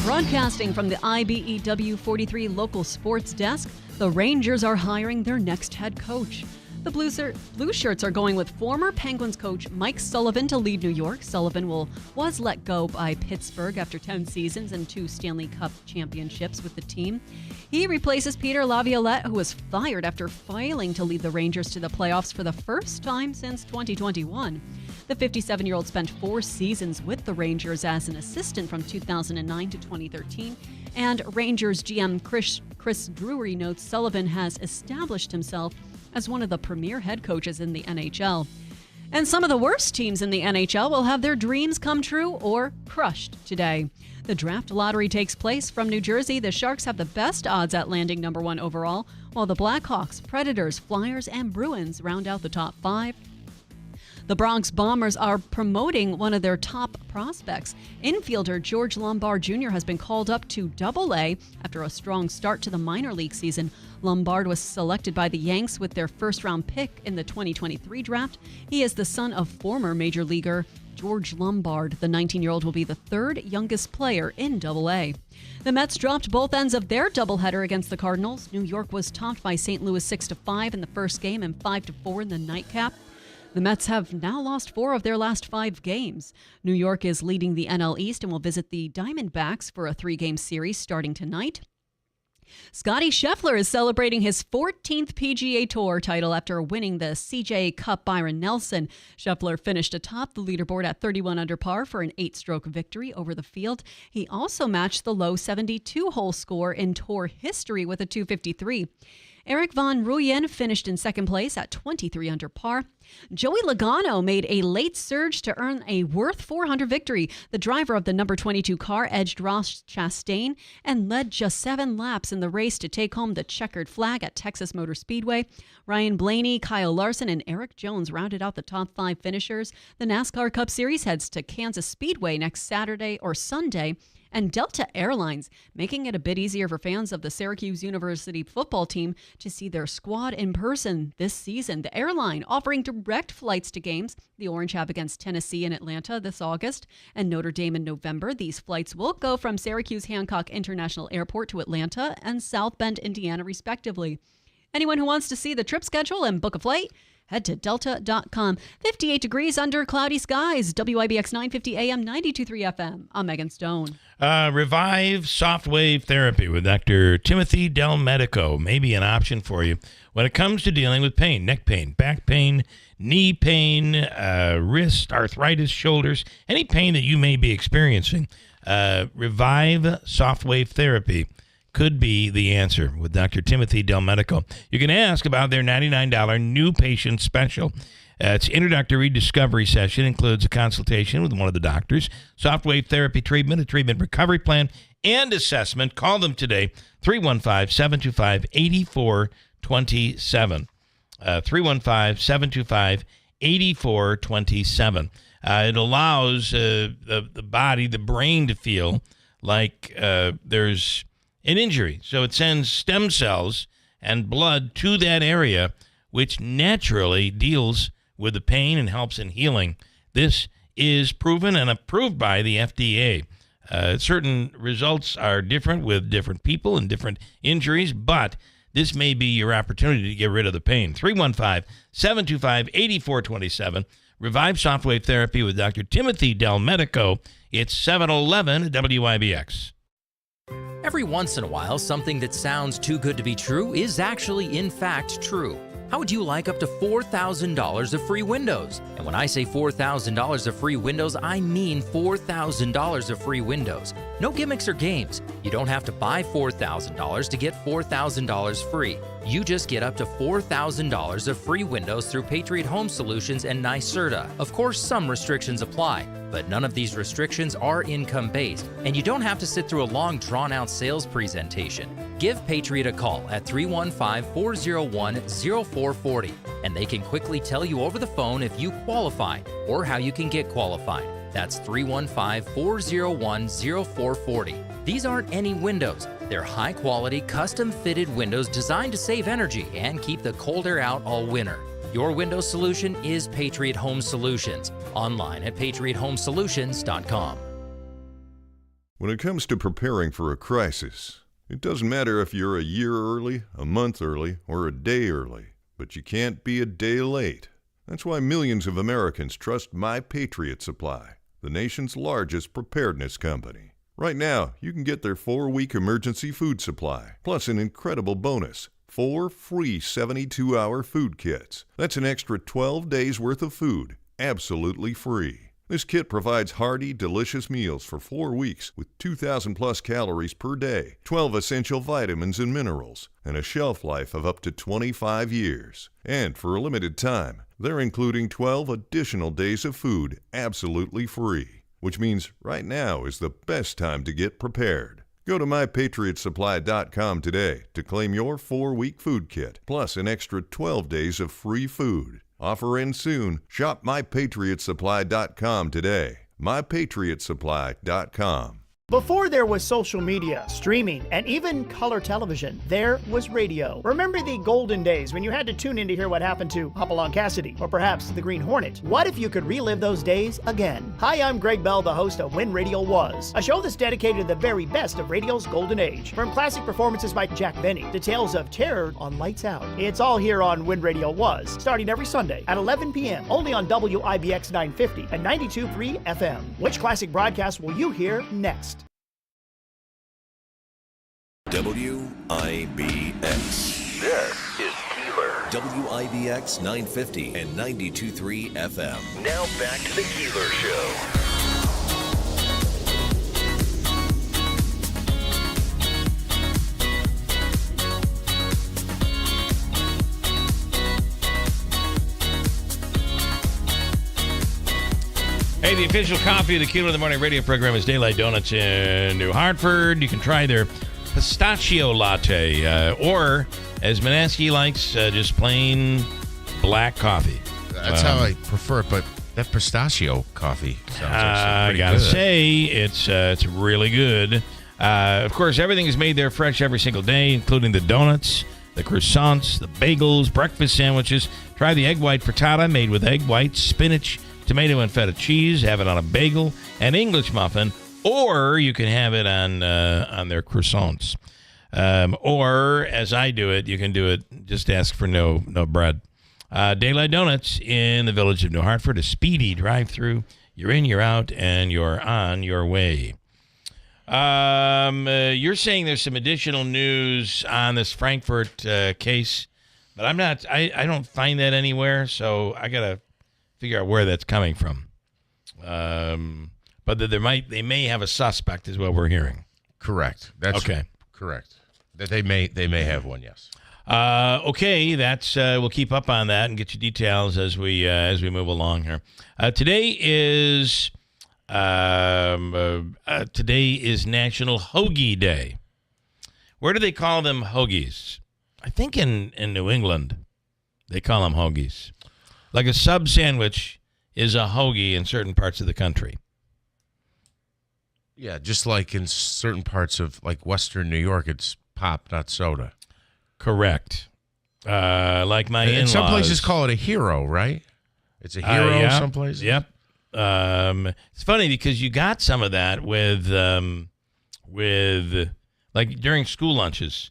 S5: Broadcasting from the IBEW 43 local sports desk, the Rangers are hiring their next head coach. The Blue Shirts are going with former Penguins coach Mike Sullivan to lead New York. Sullivan was let go by Pittsburgh after 10 seasons and 2 Stanley Cup championships with the team. He replaces Peter Laviolette, who was fired after failing to lead the Rangers to the playoffs for the first time since 2021. The 57-year-old spent 4 seasons with the Rangers as an assistant from 2009 to 2013. And Rangers GM Chris Drury notes Sullivan has established himself as one of the premier head coaches in the NHL. And some of the worst teams in the NHL will have their dreams come true or crushed today. The draft lottery takes place from New Jersey. The Sharks have the best odds at landing number 1 overall, while the Blackhawks, Predators, Flyers, and Bruins round out the top 5. The Bronx Bombers are promoting one of their top prospects. Infielder George Lombard Jr. has been called up to Double-A after a strong start to the minor league season. Lombard was selected by the Yanks with their first-round pick in the 2023 draft. He is the son of former major leaguer George Lombard. The 19-year-old will be the 3rd youngest player in Double-A. The Mets dropped both ends of their doubleheader against the Cardinals. New York was topped by St. Louis 6-5 in the first game and 5-4 in the nightcap. The Mets have now lost 4 of their last 5 games. New York is leading the NL East and will visit the Diamondbacks for a 3-game series starting tonight. Scottie Scheffler is celebrating his 14th PGA Tour title after winning the CJ Cup Byron Nelson. Scheffler finished atop the leaderboard at 31 under par for an 8-stroke victory over the field. He also matched the low 72-hole score in Tour history with a 253. Eric Van Rooyen finished in second place at 23 under par. Joey Logano made a late surge to earn a worth 400 victory. The driver of the number 22 car edged Ross Chastain and led just 7 laps in the race to take home the checkered flag at Texas Motor Speedway. Ryan Blaney, Kyle Larson, and Eric Jones rounded out the top 5 finishers. The NASCAR Cup Series heads to Kansas Speedway next Saturday or Sunday. And Delta Airlines, making it a bit easier for fans of the Syracuse University football team to see their squad in person this season. The airline offering direct flights to games. The Orange have against Tennessee and Atlanta this August and Notre Dame in November. These flights will go from Syracuse Hancock International Airport to Atlanta and South Bend, Indiana, respectively. Anyone who wants to see the trip schedule and book a flight, head to delta.com. 58 degrees under cloudy skies. WIBX 950 AM, 92.3 FM. I'm Megan Stone.
S2: Revive soft wave therapy with Dr. Timothy Del Medico may be an option for you when it comes to dealing with pain, neck pain, back pain, knee pain, wrist, arthritis, shoulders, any pain that you may be experiencing. Revive soft wave therapy could be the answer with Dr. Timothy Del Medico. You can ask about their $99 new patient special. It's introductory discovery session, includes a consultation with one of the doctors, soft wave therapy treatment, a treatment recovery plan, and assessment. Call them today, 315-725-8427. 315-725-8427. It allows the body, the brain to feel like there's an injury. So it sends stem cells and blood to that area, which naturally deals with the pain and helps in healing. This is proven and approved by the FDA. Certain results are different with different people and different injuries, but this may be your opportunity to get rid of the pain. 315-725-8427. Revive Softwave Therapy with Dr. Timothy Del Medico. It's 711 WIBX.
S6: Every once in a while, something that sounds too good to be true is actually, in fact, true. How would you like up to $4,000 of free windows? And when I say $4,000 of free windows, I mean $4,000 of free windows. No gimmicks or games. You don't have to buy $4,000 to get $4,000 free. You just get up to $4,000 of free windows through Patriot Home Solutions and NYSERDA. Of course, some restrictions apply, but none of these restrictions are income-based, and you don't have to sit through a long, drawn-out sales presentation. Give Patriot a call at 315-401-0440, and they can quickly tell you over the phone if you qualify or how you can get qualified. That's 315-401-0440. These aren't any windows. They're high-quality, custom-fitted windows designed to save energy and keep the cold air out all winter. Your window solution is Patriot Home Solutions. Online at patriothomesolutions.com.
S7: When it comes to preparing for a crisis, it doesn't matter if you're a year early, a month early, or a day early, but you can't be a day late. That's why millions of Americans trust My Patriot Supply, the nation's largest preparedness company. Right now, you can get their 4-week emergency food supply, plus an incredible bonus, 4 free 72-hour food kits. That's an extra 12 days worth of food, absolutely free. This kit provides hearty, delicious meals for 4 weeks with 2,000 plus calories per day, 12 essential vitamins and minerals, and a shelf life of up to 25 years. And for a limited time, they're including 12 additional days of food absolutely free, which means right now is the best time to get prepared. Go to MyPatriotSupply.com today to claim your 4-week food kit, plus an extra 12 days of free food. Offer ends soon. Shop MyPatriotSupply.com today. MyPatriotSupply.com.
S8: Before there was social media, streaming, and even color television, there was radio. Remember the golden days when you had to tune in to hear what happened to Hopalong Cassidy, or perhaps the Green Hornet? What if you could relive those days again? Hi, I'm Greg Bell, the host of When Radio Was, a show that's dedicated to the very best of radio's golden age. From classic performances by Jack Benny to tales of terror on Lights Out. It's all here on When Radio Was, starting every Sunday at 11 p.m., only on WIBX 950 and 92.3 FM. Which classic broadcast will you hear next?
S14: WIBX. This is Keeler. WIBX 950 and 92.3 FM. Now back to the Keeler Show.
S2: Hey, the official coffee of the Keeler in the Morning radio program is Daylight Donuts in New Hartford. You can try their pistachio latte, or, as Manaski likes, just plain black coffee.
S1: That's how I prefer it, but that pistachio coffee sounds
S2: I
S1: pretty
S2: gotta
S1: good.
S2: say, it's really good. Of course, everything is made there fresh every single day, including the donuts, the croissants, the bagels, breakfast sandwiches. Try the egg white frittata made with egg whites, spinach, tomato, and feta cheese. Have it on a bagel, an English muffin, or you can have it on their croissants. Or, as I do it, you can do it, just ask for no bread. Daylight Donuts in the village of New Hartford, a speedy drive-through. You're in, you're out, and you're on your way. You're saying there's some additional news on this Frankfurt case, but I don't find that anywhere, so I got to figure out where that's coming from. But that they may have a suspect is what we're hearing.
S1: Correct. That's
S2: okay.
S1: Correct. That they may have one. Yes.
S2: Okay. That's we'll keep up on that and get you details as we move along here. Today is National Hoagie Day. Where do they call them hoagies? I think in New England they call them hoagies. Like a sub sandwich is a hoagie in certain parts of the country.
S1: Yeah, just like in certain parts of like Western New York, it's pop, not soda.
S2: Correct. Like my in-laws.
S1: And some places call it a hero, right? It's a hero
S2: yeah.
S1: some places.
S2: Yep. It's funny because you got some of that with like during school lunches.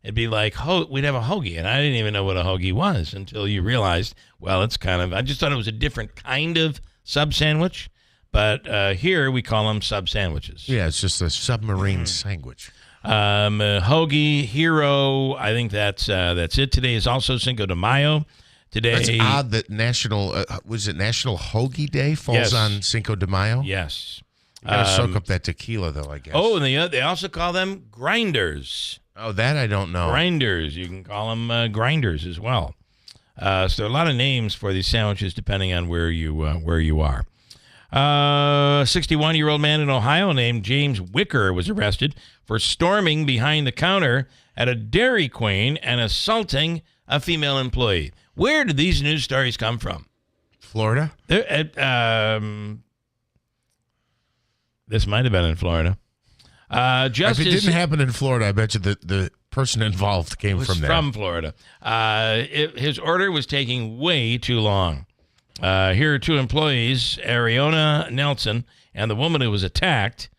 S2: It'd be like, we'd have a hoagie, and I didn't even know what a hoagie was until you realized, well, it's I just thought it was a different kind of sub sandwich. But here we call them sub sandwiches.
S1: Yeah, it's just a submarine sandwich.
S2: Hoagie, hero, I think that's it. Today is also Cinco de Mayo. Today,
S1: That's odd that National Hoagie Day falls on Cinco de Mayo.
S2: Yes.
S1: You gotta soak up that tequila, though, I guess.
S2: Oh, and they also call them grinders.
S1: Oh, that I don't know.
S2: Grinders. You can call them grinders as well. So there are a lot of names for these sandwiches depending on where you are. 61-year-old man in Ohio named James Wicker was arrested for storming behind the counter at a Dairy Queen and assaulting a female employee. Where did these news stories come from?
S1: Florida?
S2: This might have been in Florida.
S1: If it didn't happen in Florida, I bet you the person involved came from there.
S2: From Florida. His order was taking way too long. Here are two employees, Ariona Nelson and the woman who was attacked,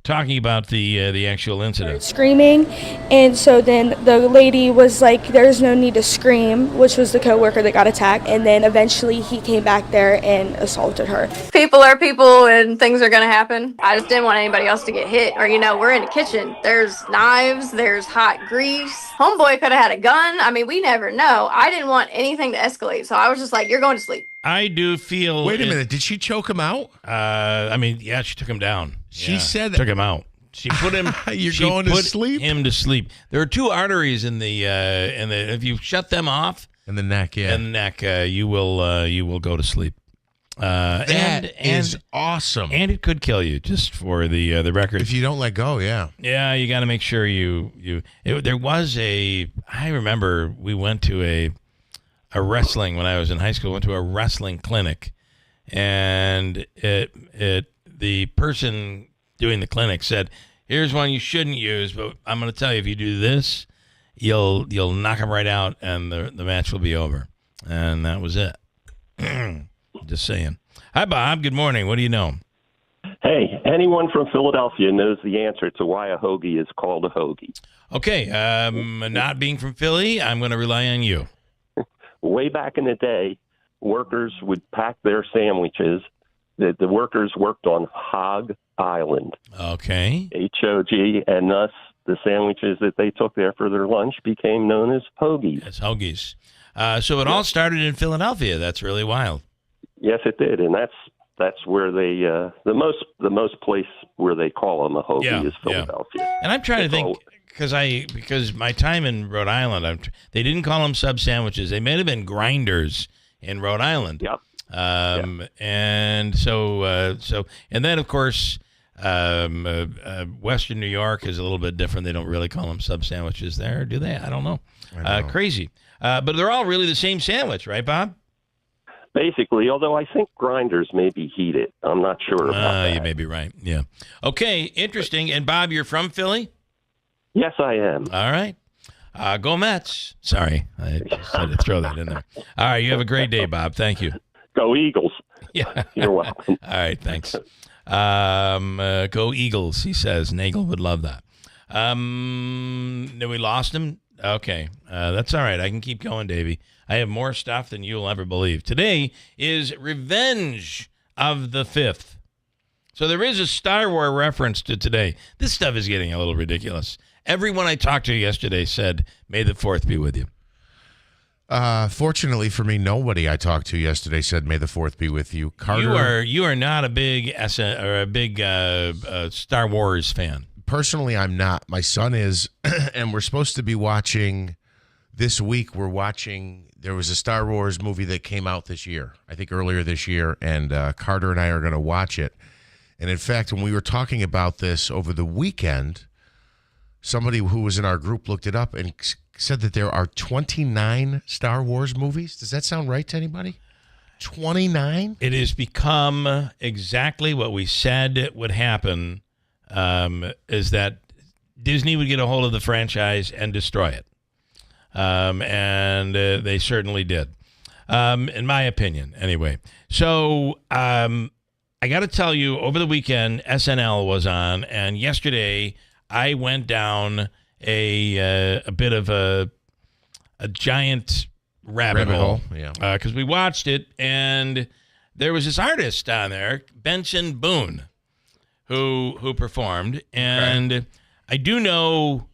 S2: talking about the actual incident.
S10: Screaming, and so then the lady was like, there's no need to scream, which was the coworker that got attacked, and then eventually he came back there and assaulted her.
S11: People are people and things are gonna happen. I just didn't want anybody else to get hit, or we're in the kitchen. There's knives, there's hot grease. Homeboy could have had a gun. I mean, we never know. I didn't want anything to escalate, so I was just like, you're going to sleep.
S2: I do feel...
S1: Wait a minute. Did she choke him out?
S2: Yeah, she took him down.
S1: She said...
S2: Took him out. She put him...
S1: You're going to sleep?
S2: Him to sleep. There are two arteries in the... if you shut them off...
S1: In the neck, yeah.
S2: In the neck, you will go to sleep.
S1: That is awesome.
S2: And it could kill you, just for the record.
S1: If you don't let go, yeah.
S2: Yeah, you got to make sure there was I remember we went to a wrestling, when I was in high school, went to a wrestling clinic, and the person doing the clinic said, here's one you shouldn't use, but I'm going to tell you, if you do this, you'll knock him right out, and the match will be over. And that was it. Just saying. Hi, Bob. Good morning. What do you know?
S12: Hey, anyone from Philadelphia knows the answer to why a hoagie is called a hoagie.
S2: Okay. Not being from Philly, I'm going to rely on you.
S12: Way back in the day, workers would pack their sandwiches. The workers worked on Hog Island.
S2: Okay.
S12: H-O-G, and thus the sandwiches that they took there for their lunch became known as hoagies.
S2: That's hoagies. So it all started in Philadelphia. That's really wild.
S12: Yes, it did, and that's where they the most place where they call them a hoagie is Philadelphia.
S2: Yeah. And I'm trying to think because my time in Rhode Island, they didn't call them sub sandwiches. They may have been grinders in Rhode Island.
S12: Yep.
S2: And so and then of course Western New York is a little bit different. They don't really call them sub sandwiches there, do they? I don't know. Crazy. But they're all really the same sandwich, right, Bob?
S12: Basically, although I think grinders may be heated. I'm not sure about that.
S2: You may be right. Yeah. Okay, interesting. And Bob, you're from Philly?
S12: Yes, I am.
S2: All right. Go Mets. Sorry, I just had to throw that in there. All right, you have a great day, Bob. Thank you.
S12: Go Eagles.
S2: Yeah.
S12: You're welcome.
S2: All right, thanks. Go Eagles, he says. Nagel would love that. We lost him? Okay, that's all right. I can keep going, Davey. I have more stuff than you'll ever believe. Today is Revenge of the 5th. So there is a Star Wars reference to today. This stuff is getting a little ridiculous. Everyone I talked to yesterday said, may the 4th be with you.
S1: Fortunately for me, nobody I talked to yesterday said, may the 4th be with you. Carter,
S2: You are not a big Star Wars fan.
S1: Personally, I'm not. My son is, and we're supposed to be watching this week. There was a Star Wars movie that came out this year, I think earlier this year, and Carter and I are going to watch it. And in fact, when we were talking about this over the weekend, somebody who was in our group looked it up and said that there are 29 Star Wars movies. Does that sound right to anybody? 29?
S2: It has become exactly what we said would happen, is that Disney would get a hold of the franchise and destroy it. And they certainly did, in my opinion, anyway. So I got to tell you, over the weekend, SNL was on, and yesterday I went down a bit of a giant rabbit hole.
S1: Yeah.
S2: Because we watched it, and there was this artist on there, Benson Boone, who performed, and I do know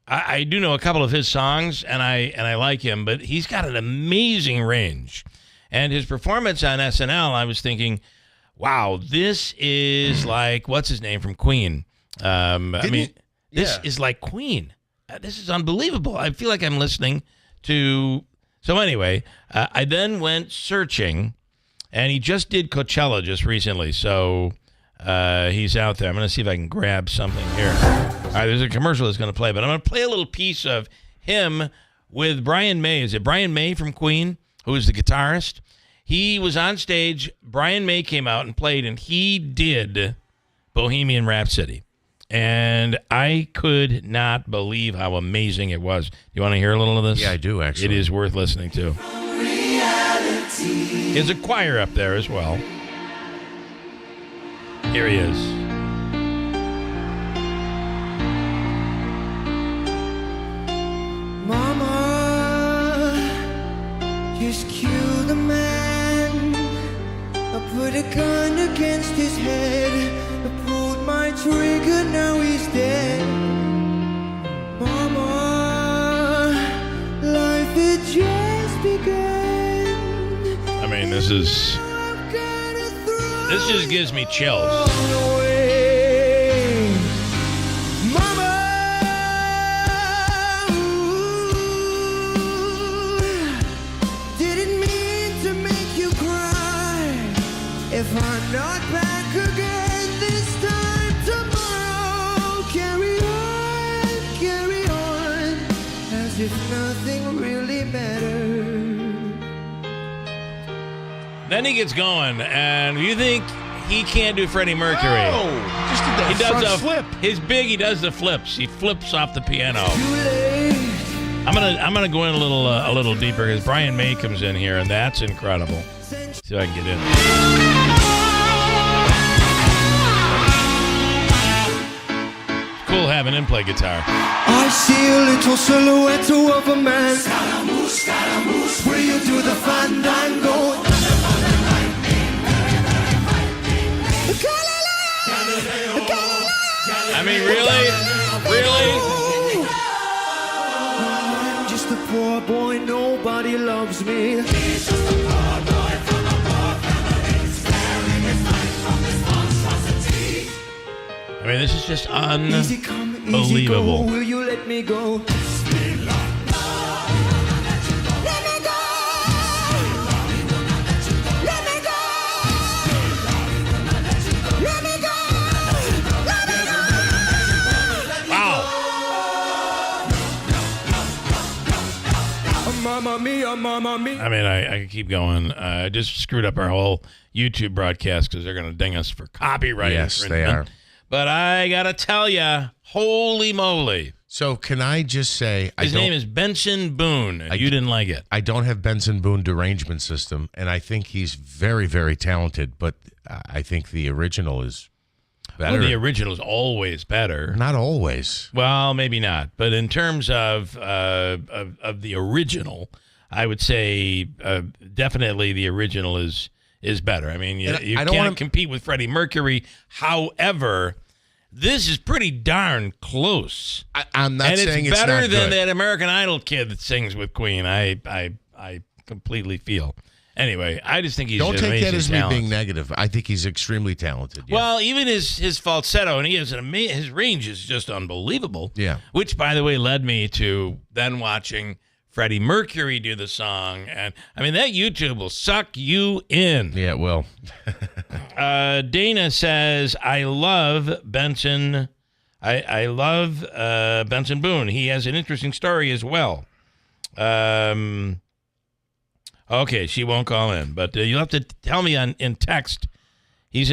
S2: a couple of his songs, and I like him, but he's got an amazing range. And his performance on SNL, I was thinking, wow, this is like, what's his name from Queen? This is like Queen. This is unbelievable. I feel like I'm listening to... So anyway, I then went searching, and he just did Coachella just recently, so he's out there. I'm going to see if I can grab something here. All right, there's a commercial that's going to play, but I'm going to play a little piece of him with Brian May. Is it Brian May from Queen, who is the guitarist? He was on stage. Brian May came out and played, and he did Bohemian Rhapsody. And I could not believe how amazing it was. You want to hear a little of this?
S1: Yeah, I do, actually.
S2: It is worth listening to. There's a choir up there as well. Here he is.
S13: just killed a man. I put a gun against his head. I pulled my trigger, now he's dead. Mama, life had just begun.
S2: I mean, this just gives me chills.
S13: If I'm not back again this time tomorrow, carry on, as if nothing really mattered.
S2: Then he gets going, and you think he can't do Freddie Mercury?
S1: Oh, just did that
S2: He does
S1: front flip.
S2: He does the flips. He flips off the piano. I'm gonna go in a little deeper because Brian May comes in here, and that's incredible. See if I can get in. Cool having him play guitar.
S13: I see a little silhouette of a man. Scaramouche, Scaramouche, will you do the fandango?
S2: I mean, really?
S13: I'm just a poor boy, nobody loves me.
S9: He's just a poor boy from a poor family, sparing his life from this monstrosity.
S2: I mean, this is just
S13: Easy come, easy go,
S2: unbelievable.
S13: will you let me go? Mamma mia, mamma mia.
S2: I mean, I could keep going. I just screwed up our whole YouTube broadcast because they're going to ding us for copyright
S1: Yes, they
S2: infringement.
S1: are.
S2: But I got to tell you, holy moly.
S1: So can I just say...
S2: His name is Benson Boone, and you didn't like it.
S1: I don't have Benson Boone derangement system, and I think he's very, very talented, but I think the original is better.
S2: Well, the original is always better.
S1: Not always.
S2: Well, maybe not. But in terms of the original, I would say definitely the original is better. I mean, you can't compete with Freddie Mercury. However, this is pretty darn close.
S1: I'm not saying it's
S2: better
S1: not
S2: than
S1: good.
S2: that American Idol kid that sings with Queen. I completely feel. Anyway, I just think he's
S1: Don't take that as
S2: talent.
S1: me being negative. I think he's extremely talented. Yeah.
S2: Well, even his falsetto, and he has his range is just unbelievable.
S1: Yeah.
S2: Which, by the way, led me to then watching Freddie Mercury do the song, and I mean that YouTube will suck you in.
S1: Yeah, it will.
S2: Dana says, "I love Benson. I love Benson Boone. He has an interesting story as well." Okay, she won't call in, but you'll have to tell me in text. He's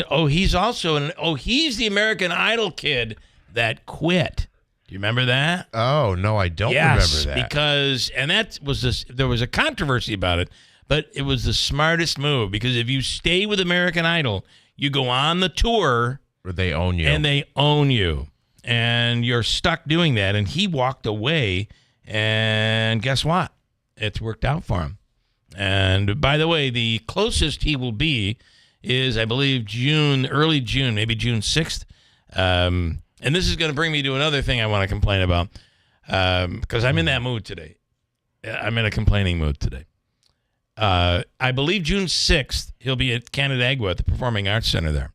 S2: also he's the American Idol kid that quit. Do you remember that?
S1: Oh no, I don't remember that.
S2: Because there was a controversy about it, but it was the smartest move because if you stay with American Idol, you go on the tour,
S1: they own you,
S2: and you're stuck doing that. And he walked away, and guess what? It's worked out for him. And by the way, the closest he will be is, I believe, early June, maybe June 6th. And this is going to bring me to another thing I want to complain about because I'm in that mood today. I'm in a complaining mood today. I believe June 6th, he'll be at Canandaigua at the Performing Arts Center there.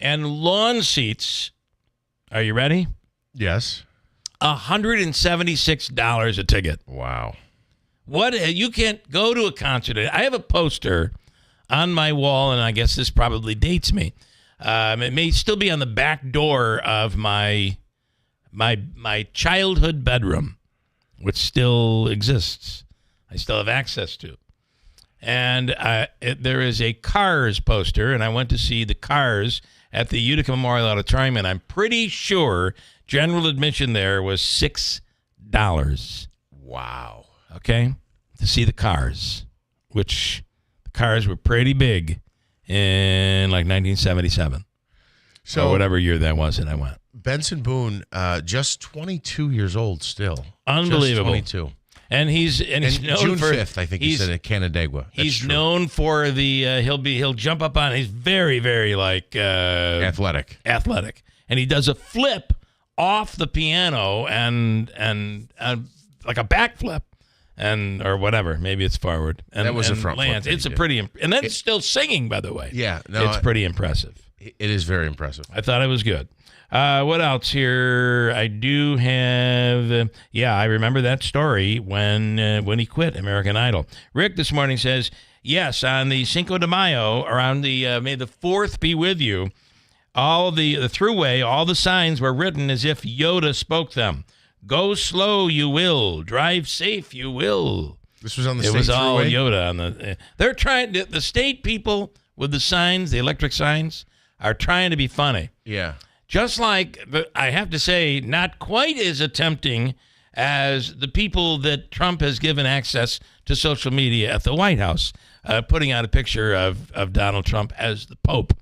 S2: And lawn seats, are you ready?
S1: Yes.
S2: $176 a ticket.
S1: Wow.
S2: What? You can't go to a concert. I have a poster on my wall, and I guess this probably dates me. It may still be on the back door of my childhood bedroom, which still exists. I still have access to. And there is a Cars poster, and I went to see the Cars at the Utica Memorial Auditorium, and I'm pretty sure general admission there was $6.
S1: Wow.
S2: Okay, to see the Cars, which the Cars were pretty big in like 1977.
S1: So
S2: or whatever year that was that I went.
S1: Benson Boone, just 22 years old still.
S2: Unbelievable.
S1: Just 22.
S2: And he's known
S1: June
S2: for
S1: 5th, I think he said, at Canandaigua.
S2: He's known for the he'll jump up on. He's very, very like
S1: athletic,
S2: and he does a flip off the piano and like a backflip. Or whatever, maybe it's forward. And
S1: that was
S2: and
S1: a front
S2: lands.
S1: flip.
S2: It's a pretty, and then it's still singing, by the way.
S1: Yeah, no,
S2: it's pretty impressive.
S1: It is very impressive.
S2: I thought it was good. What else here? I do have. I remember that story when he quit American Idol. Rick this morning says, yes, on the Cinco de Mayo, around the May the 4th be with you. All the throughway, all the signs were written as if Yoda spoke them. Go slow, you will. Drive safe, you will.
S1: This was on the
S2: state
S1: throughway? It was
S2: all Yoda on the. They're trying. The state people with the signs, the electric signs, are trying to be funny.
S1: Yeah.
S2: Just like, but I have to say, not quite as attempting as the people that Trump has given access to social media at the White House, putting out a picture of Donald Trump as the Pope.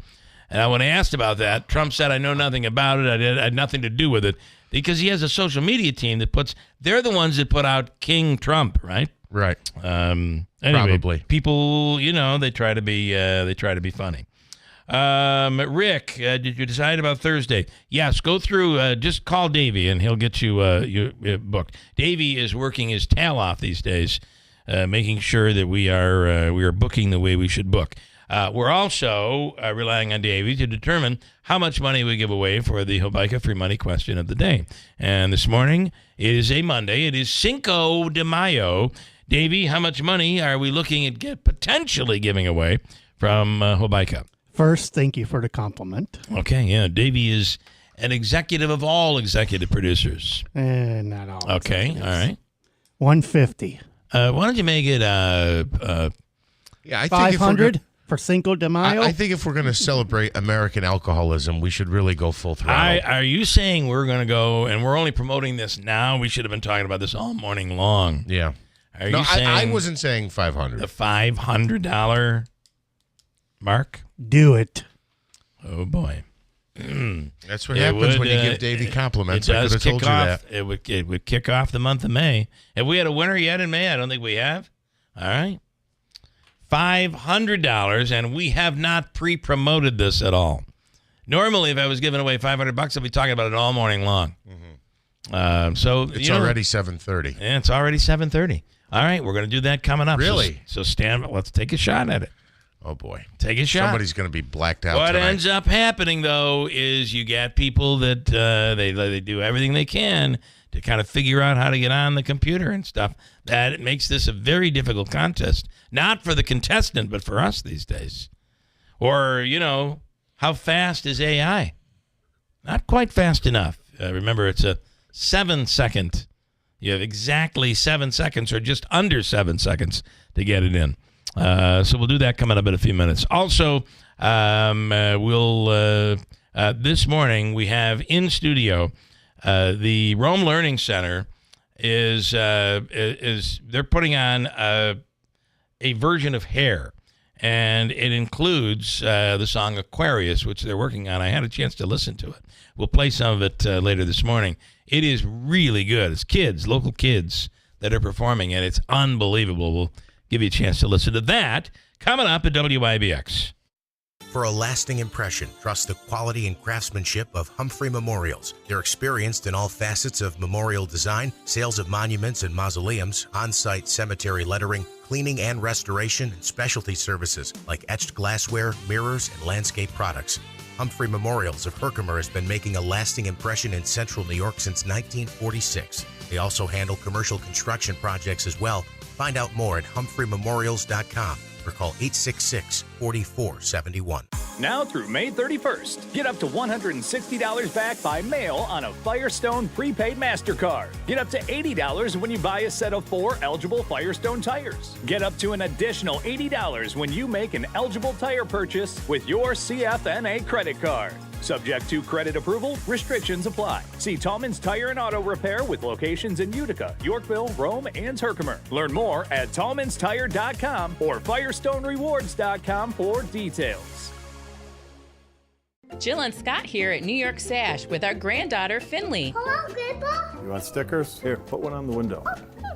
S2: And when I asked about that, Trump said, I know nothing about it. I had nothing to do with it. Because he has a social media team that they're the ones that put out King Trump, right?
S1: Right.
S2: Anyway,
S1: Probably.
S2: People, they try to be funny. Rick, did you decide about Thursday? Yes, go through, just call Davey and he'll get you booked. Davey is working his tail off these days, making sure that we are booking the way we should book. We're also relying on Davey to determine how much money we give away for the Hobica Free Money Question of the Day. And this morning, it is a Monday. It is Cinco de Mayo. Davey, how much money are we looking at potentially giving away from Hobica?
S15: First, thank you for the compliment.
S2: Okay, yeah. Davey is an executive of all executive producers.
S15: Not all.
S2: Okay, all right.
S15: 150.
S2: Why don't you make it
S1: I think
S15: 500 for Cinco de Mayo?
S1: I think if we're going to celebrate American alcoholism, we should really go full throttle.
S2: Are you saying we're going to go, and we're only promoting this now? We should have been talking about this all morning long.
S1: Yeah.
S2: Are you saying
S1: I wasn't saying 500.
S2: The $500 mark?
S15: Do it.
S2: Oh, boy.
S1: That's what happens when you give Davey compliments.
S2: It
S1: I
S2: does
S1: could have told
S2: kick
S1: you
S2: off.
S1: that.
S2: It would kick off the month of May. Have we had a winner yet in May? I don't think we have. All right. $500, and we have not pre-promoted this at all. Normally, if I was giving away $500, I'd be talking about it all morning long. Mm-hmm. So
S1: it's already 7:30.
S2: Yeah, it's already 7:30. All right, we're going to do that coming up.
S1: Really?
S2: So stand. Let's take a shot at it.
S1: Oh boy,
S2: take a shot.
S1: Somebody's going to be blacked out.
S2: What
S1: tonight.
S2: ends up happening though is you get people that they do everything they can to kind of figure out how to get on the computer and stuff. That it makes this a very difficult contest, not for the contestant, but for us these days. Or, how fast is AI? Not quite fast enough. Remember, it's a 7-second. You have exactly 7 seconds or just under 7 seconds to get it in. So we'll do that coming up in a few minutes. Also, this morning we have in studio the Rome Learning Center is they're putting on a version of Hair, and it includes the song Aquarius, which they're working on. I had a chance to listen to it. We'll play some of it later this morning. It is really good. It's kids, local kids that are performing, and it's unbelievable. We'll give you a chance to listen to that coming up at WIBX.
S16: For a lasting impression, trust the quality and craftsmanship of Humphrey Memorials. They're experienced in all facets of memorial design, sales of monuments and mausoleums, on-site cemetery lettering, cleaning and restoration, and specialty services like etched glassware, mirrors, and landscape products. Humphrey Memorials of Herkimer has been making a lasting impression in central New York since 1946. They also handle commercial construction projects as well. Find out more at humphreymemorials.com or call 866-4471.
S17: Now through May 31st, get up to $160 back by mail on a Firestone prepaid MasterCard. Get up to $80 when you buy a set of 4 eligible Firestone tires. Get up to an additional $80 when you make an eligible tire purchase with your CFNA credit card. Subject to credit approval, restrictions apply. See Tallman's Tire and Auto Repair with locations in Utica, Yorkville, Rome, and Herkimer. Learn more at tallmanstire.com or firestonerewards.com for details.
S20: Jill and Scott here at New York Sash with our granddaughter, Finley.
S25: Hello, Grandpa.
S26: You want stickers? Here, put one on the window.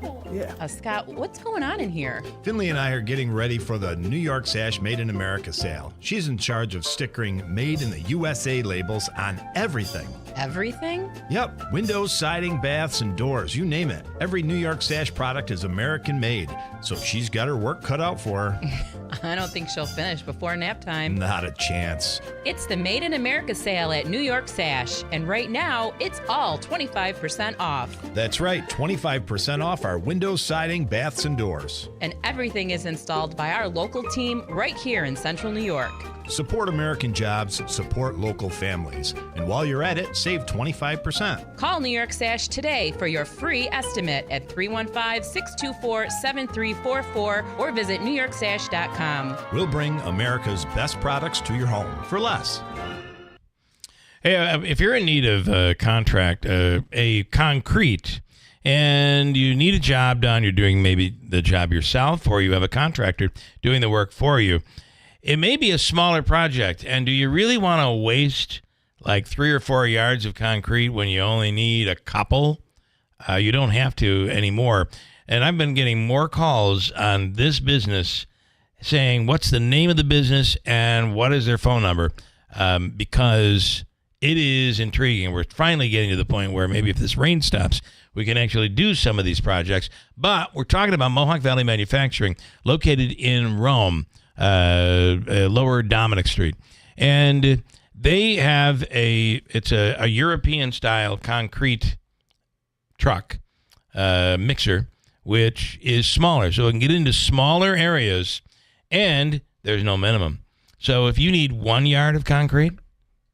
S25: Oh,
S15: Yeah.
S20: Scott, what's going on in here?
S19: Finley and I are getting ready for the New York Sash Made in America sale. She's in charge of stickering Made in the USA labels on everything.
S20: Everything?
S19: Yep, windows, siding, baths, and doors, you name it. Every New York Sash product is American made, so she's got her work cut out for her.
S20: I don't think she'll finish before nap time.
S19: Not a chance.
S20: It's the Made in America sale at New York Sash, and right now, it's all 25% off.
S19: That's right, 25% off our windows, siding, baths, and doors.
S20: And everything is installed by our local team right here in Central New York.
S19: Support American jobs, support local families. And while you're at it, save 25%.
S20: Call New York Sash today for your free estimate at 315-624-7344 or visit newyorksash.com.
S19: We'll bring America's best products to your home for less.
S2: Hey, if you're in need of a contract, a concrete, and you need a job done, you're doing maybe the job yourself, or you have a contractor doing the work for you, it may be a smaller project. And do you really want to waste like 3 or 4 yards of concrete when you only need a couple? You don't have to anymore. And I've been getting more calls on this business saying, what's the name of the business and what is their phone number? Because it is intriguing. We're finally getting to the point where maybe if this rain stops, we can actually do some of these projects. But we're talking about Mohawk Valley Manufacturing, located in Rome, Lower Dominic Street. And they have a European-style concrete truck mixer, which is smaller. So it can get into smaller areas, and there's no minimum. So if you need 1 yard of concrete,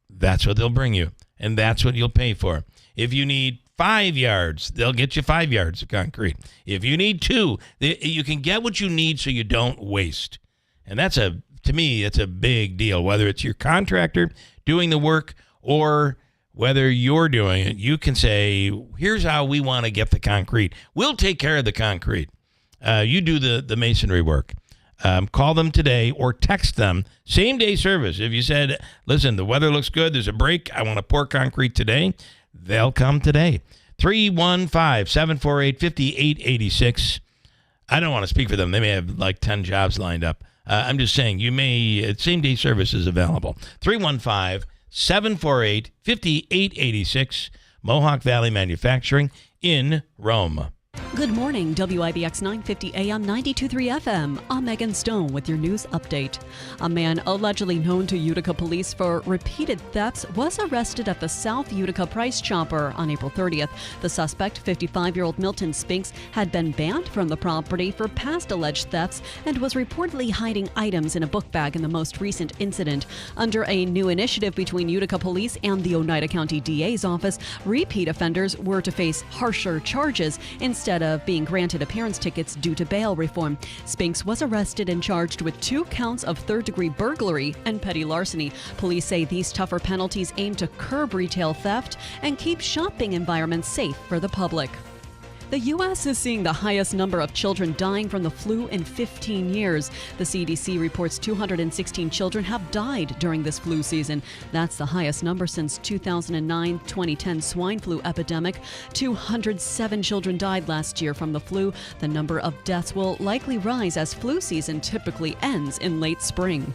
S2: that's what they'll bring you, and that's what you'll pay for. If you need 5 yards, they'll get you 5 yards of concrete. If you need 2, you can get what you need so you don't waste. And to me, it's a big deal. Whether it's your contractor doing the work or whether you're doing it, you can say, here's how we want to get the concrete. We'll take care of the concrete. You do the masonry work. Call them today or text them. Same-day service. If you said, listen, the weather looks good, there's a break, I want to pour concrete today, they'll come today. 315-748-5886. I don't want to speak for them. They may have like 10 jobs lined up. I'm just saying, same-day service is available. 315-748-5886. Mohawk Valley Manufacturing in Rome.
S5: Good morning, WIBX 950 AM 92.3 FM. I'm Megan Stone with your news update. A man allegedly known to Utica police for repeated thefts was arrested at the South Utica Price Chopper on April 30th. The suspect, 55-year-old Milton Spinks, had been banned from the property for past alleged thefts and was reportedly hiding items in a book bag in the most recent incident. Under a new initiative between Utica police and the Oneida County DA's office, repeat offenders were to face harsher charges instead of being granted appearance tickets due to bail reform. Spinks was arrested and charged with 2 counts of third-degree burglary and petty larceny. Police say these tougher penalties aim to curb retail theft and keep shopping environments safe for the public. The U.S. is seeing the highest number of children dying from the flu in 15 years. The CDC reports 216 children have died during this flu season. That's the highest number since 2009-2010 swine flu epidemic. 207 children died last year from the flu. The number of deaths will likely rise as flu season typically ends in late spring.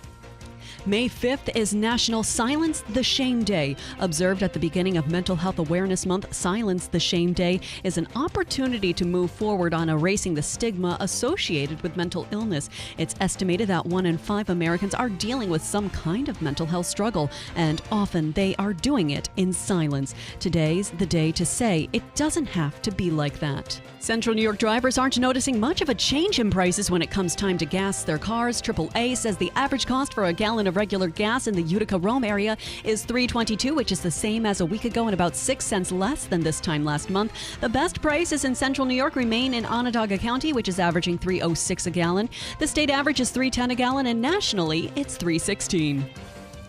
S5: May 5th is National Silence the Shame Day. Observed at the beginning of Mental Health Awareness Month, Silence the Shame Day is an opportunity to move forward on erasing the stigma associated with mental illness. It's estimated that 1 in 5 Americans are dealing with some kind of mental health struggle, and often they are doing it in silence. Today's the day to say it doesn't have to be like that. Central New York drivers aren't noticing much of a change in prices when it comes time to gas their cars. AAA says the average cost for a gallon of regular gas in the Utica-Rome area is $3.22, which is the same as a week ago and about 6 cents less than this time last month. The best prices in Central New York remain in Onondaga County, which is averaging $3.06 a gallon. The state average is $3.10 a gallon, and nationally, it's $3.16.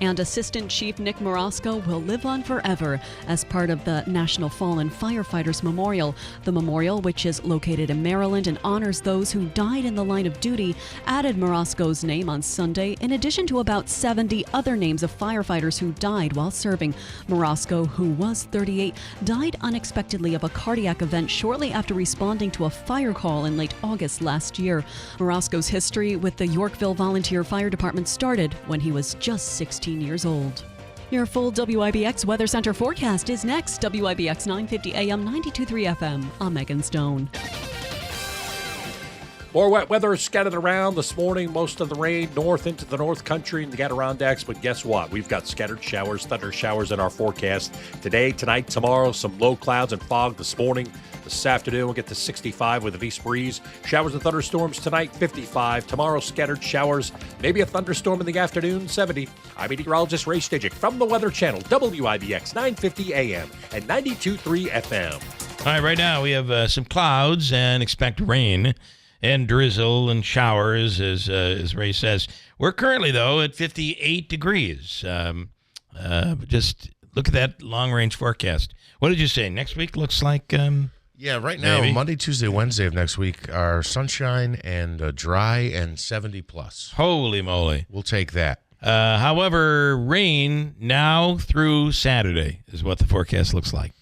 S5: And Assistant Chief Nick Morosco will live on forever as part of the National Fallen Firefighters Memorial. The memorial, which is located in Maryland and honors those who died in the line of duty, added Morosco's name on Sunday, in addition to about 70 other names of firefighters who died while serving. Morosco, who was 38, died unexpectedly of a cardiac event shortly after responding to a fire call in late August last year. Morosco's history with the Yorkville Volunteer Fire Department started when he was just 16 years old. Your full WIBX Weather Center forecast is next. WIBX 950 AM, 92.3 FM. I'm Megan Stone.
S24: More wet weather scattered around this morning. Most of the rain north into the North Country and the Adirondacks. But guess what? We've got scattered showers, thunder showers in our forecast. Today, tonight, tomorrow, some low clouds and fog this morning. This afternoon, we'll get to 65 with an east breeze. Showers and thunderstorms tonight, 55. Tomorrow, scattered showers. Maybe a thunderstorm in the afternoon, 70. I'm meteorologist Ray Stijic from the Weather Channel, WIBX 950 AM and 92.3 FM.
S2: All right now we have some clouds and expect rain and drizzle and showers, as Ray says. We're currently, though, at 58 degrees. Just look at that long-range forecast. What did you say? Next week looks like...
S1: Yeah, right now,
S2: maybe?
S1: Monday, Tuesday, Wednesday of next week are sunshine and dry and 70+.
S2: Holy moly.
S1: We'll take that.
S2: However, rain now through Saturday is what the forecast looks like.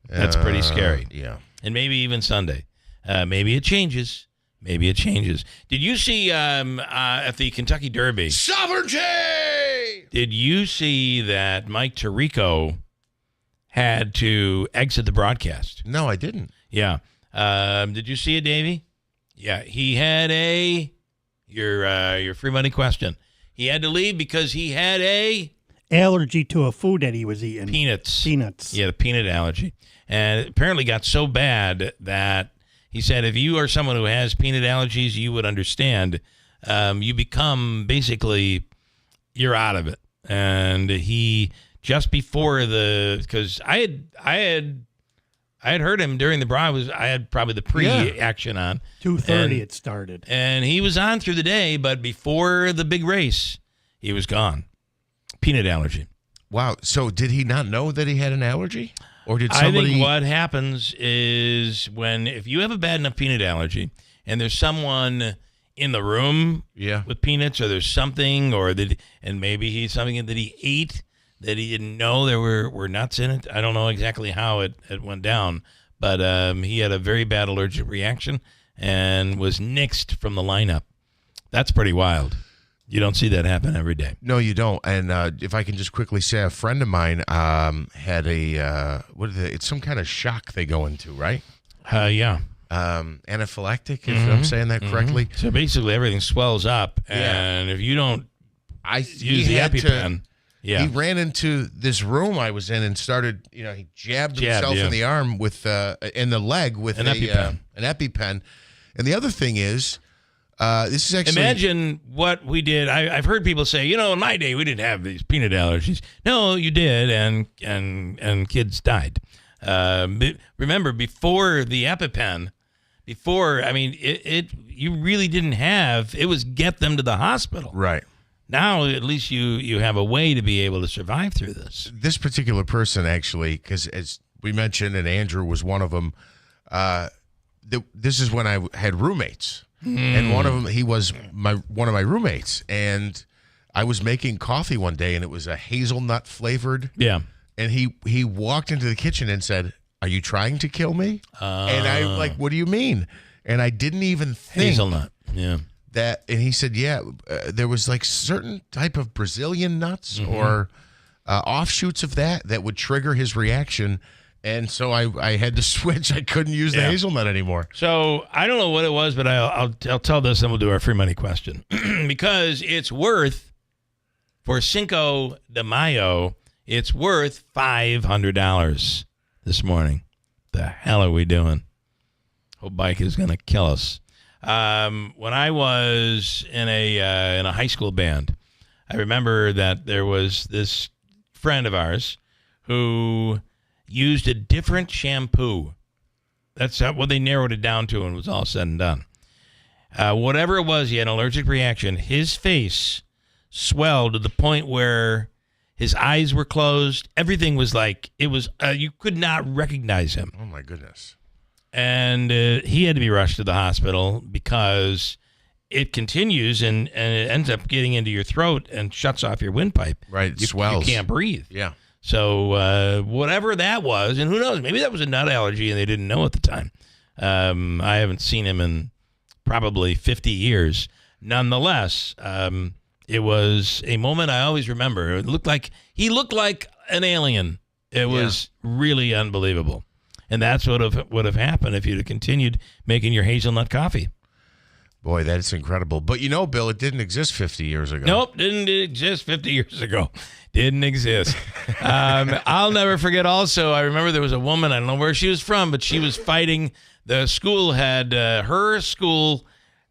S2: That's pretty scary.
S1: Yeah.
S2: And maybe even Sunday. Maybe it changes. Maybe it changes. Did you see at the Kentucky Derby?
S1: Sovereignty!
S2: Did you see that Mike Tirico had to exit the broadcast?
S1: No, I didn't.
S2: Yeah. Did you see it, Davey? Yeah. He had your free money question. He had to leave because he had a
S15: allergy to a food that he was eating.
S2: Peanuts.
S15: Peanuts.
S2: Yeah, a peanut allergy. And it apparently got so bad that he said if you are someone who has peanut allergies, you would understand. You become basically, you're out of it. And he, just before because I had heard him during the broad. I had probably the pre-action on.
S15: 2:30 it started.
S2: And he was on through the day, but before the big race, he was gone. Peanut allergy.
S1: Wow. So did he not know that he had an allergy? Or did somebody...
S2: I think what happens is if you have a bad enough peanut allergy and there's someone in the room with peanuts, or there's something, and maybe he's something that he ate that he didn't know there were nuts in it. I don't know exactly how it went down, but he had a very bad allergic reaction and was nixed from the lineup. That's pretty wild. You don't see that happen every day.
S1: No, you don't. And if I can just quickly say, a friend of mine had it's some kind of shock they go into, right?
S2: Yeah.
S1: Anaphylactic, if I'm saying that correctly.
S2: Mm-hmm. So basically everything swells up, and if you don't use the EpiPen...
S1: He ran into this room I was in and started, he jabbed himself in the arm in the leg with an EpiPen. And the other thing is, this is actually... Imagine
S2: what we did. I've heard people say, in my day, we didn't have these peanut allergies. No, you did, and kids died. Remember, before the EpiPen, you really didn't have... It was get them to the hospital.
S1: Right.
S2: Now, at least you have a way to be able to survive through this.
S1: This particular person, actually, because as we mentioned, and Andrew was one of them, this is when I had roommates. And one of them, he was one of my roommates. And I was making coffee one day, and it was a hazelnut flavored.
S2: Yeah.
S1: And he walked into the kitchen and said, "Are you trying to kill me?" And I'm like, "What do you mean?" And I didn't even think.
S2: Hazelnut, yeah.
S1: And he said, there was like certain type of Brazilian nuts or offshoots of that would trigger his reaction. And so I had to switch. I couldn't use the hazelnut anymore.
S2: So I don't know what it was, but I'll tell this, and we'll do our free money question. Because it's worth, for Cinco de Mayo, it's worth $500 this morning. The hell are we doing? Hope bike is going to kill us. When I was in a high school band, I remember that there was this friend of ours who used a different shampoo. That's what they narrowed it down to, and it was all said and done. Whatever it was, he had an allergic reaction. His face swelled to the point where His eyes were closed. Everything was like, it was, you could not recognize him.
S1: Oh, my goodness.
S2: And he had to be rushed to the hospital because it continues and it ends up getting into your throat and shuts off your windpipe.
S1: Right, it swells.
S2: You can't breathe.
S1: Yeah.
S2: So whatever that was, and who knows, maybe that was a nut allergy and they didn't know at the time. I haven't seen him in probably 50 years. Nonetheless, it was a moment I always remember. He looked like an alien. It was really unbelievable. And that's what would have happened if you'd have continued making your hazelnut coffee.
S1: Boy, that's incredible. But Bill, it didn't exist 50 years ago.
S2: Nope, didn't exist 50 years ago. Didn't exist. I'll never forget also, I remember there was a woman, I don't know where she was from, but she was fighting. The school had her school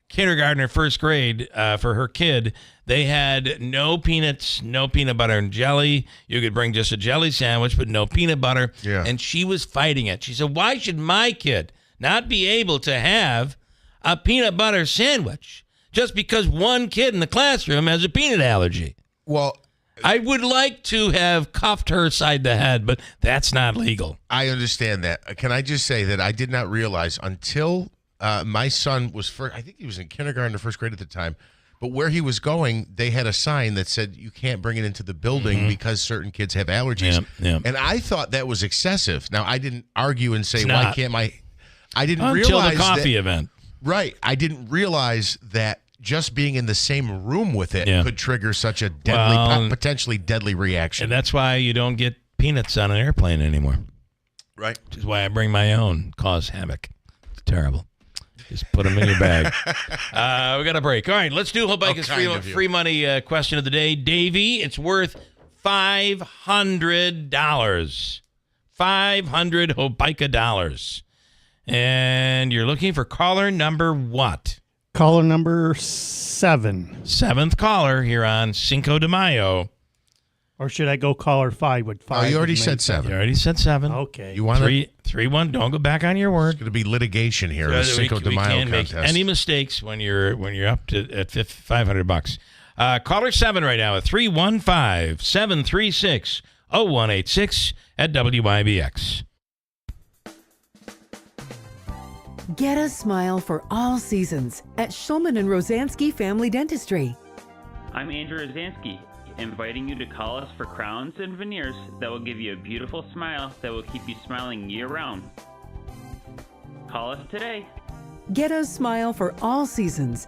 S2: kindergarten or first grade for her kid. They had no peanuts, no peanut butter and jelly. You could bring just a jelly sandwich, but no peanut butter.
S1: Yeah.
S2: And she was fighting it. She said, why should my kid not be able to have a peanut butter sandwich just because one kid in the classroom has a peanut allergy?
S1: Well,
S2: I would like to have cuffed her side the head, but that's not legal.
S1: I understand that. Can I just say that I did not realize until my son was I think he was in kindergarten or first grade at the time, but where he was going, they had a sign that said you can't bring it into the building because certain kids have allergies.
S2: Yeah.
S1: And I thought that was excessive. Now, I didn't argue and say,
S2: It's
S1: why
S2: not.
S1: can't I didn't
S2: Until
S1: realize
S2: the coffee
S1: that,
S2: event.
S1: Right. I didn't realize that just being in the same room with it could trigger such a deadly, potentially deadly reaction.
S2: And that's why you don't get peanuts on an airplane anymore.
S1: Right.
S2: Which is why I bring my own, cause havoc. It's terrible. Just put them in your bag. We got a break. All right, let's do Hobica's free money question of the day. Davey, it's worth $500. $500 Hobica dollars. And you're looking for caller number what?
S15: Caller number 7.
S2: Seventh caller here on Cinco de Mayo.
S15: Or should I go caller 5 with 5?
S1: Oh, you already said 7.
S2: You already said 7.
S15: Okay.
S1: You want
S2: 3-1. Don't go back on your word.
S1: It's going to be litigation here. A Cinco de
S2: we
S1: Mayo
S2: can't
S1: contest.
S2: make any mistakes when you're up to at $500. Caller 7 right now at 315-736-0186 at WIBX.
S3: Get a smile for all seasons at Shulman and Rosansky Family Dentistry.
S21: I'm Andrew Rosansky, inviting you to call us for crowns and veneers that will give you a beautiful smile that will keep you smiling year-round. Call us today.
S3: Get a smile for all seasons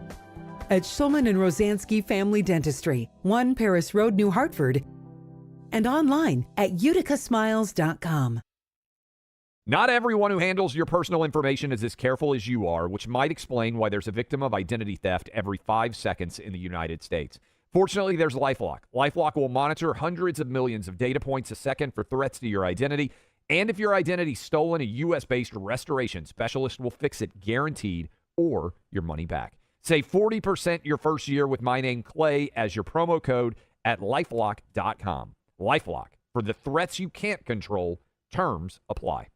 S3: at Shulman and Rosansky Family Dentistry, 1 Paris Road, New Hartford, and online at uticasmiles.com.
S22: Not everyone who handles your personal information is as careful as you are, which might explain why there's a victim of identity theft every 5 seconds in the United States. Fortunately, there's LifeLock. LifeLock will monitor hundreds of millions of data points a second for threats to your identity. And if your identity's stolen, a U.S.-based restoration specialist will fix it guaranteed or your money back. Save 40% your first year with my name, Clay, as your promo code at LifeLock.com. LifeLock. For the threats you can't control, terms apply.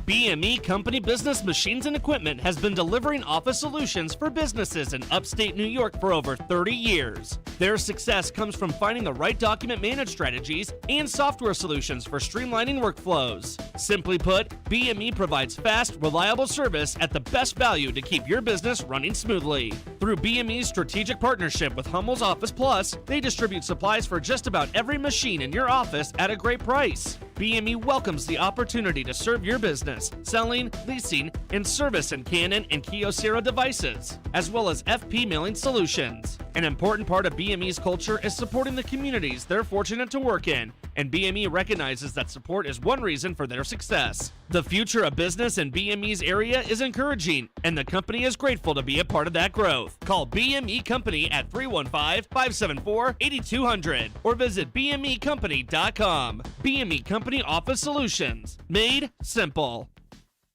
S23: BME Company Business Machines and Equipment has been delivering office solutions for businesses in upstate New York for over 30 years. Their success comes from finding the right document management strategies and software solutions for streamlining workflows. Simply put, BME provides fast, reliable service at the best value to keep your business running smoothly. Through BME's strategic partnership with Hummel's Office Plus, they distribute supplies for just about every machine in your office at a great price. BME welcomes the opportunity to serve your business, selling, leasing, and service in Canon and Kyocera devices, as well as FP mailing solutions. An important part of BME's culture is supporting the communities they're fortunate to work in, and BME recognizes that support is one reason for their success. The future of business in BME's area is encouraging, and the company is grateful to be a part of that growth. Call BME Company at 315-574-8200 or visit BMEcompany.com. BME Company Office Solutions. Made simple.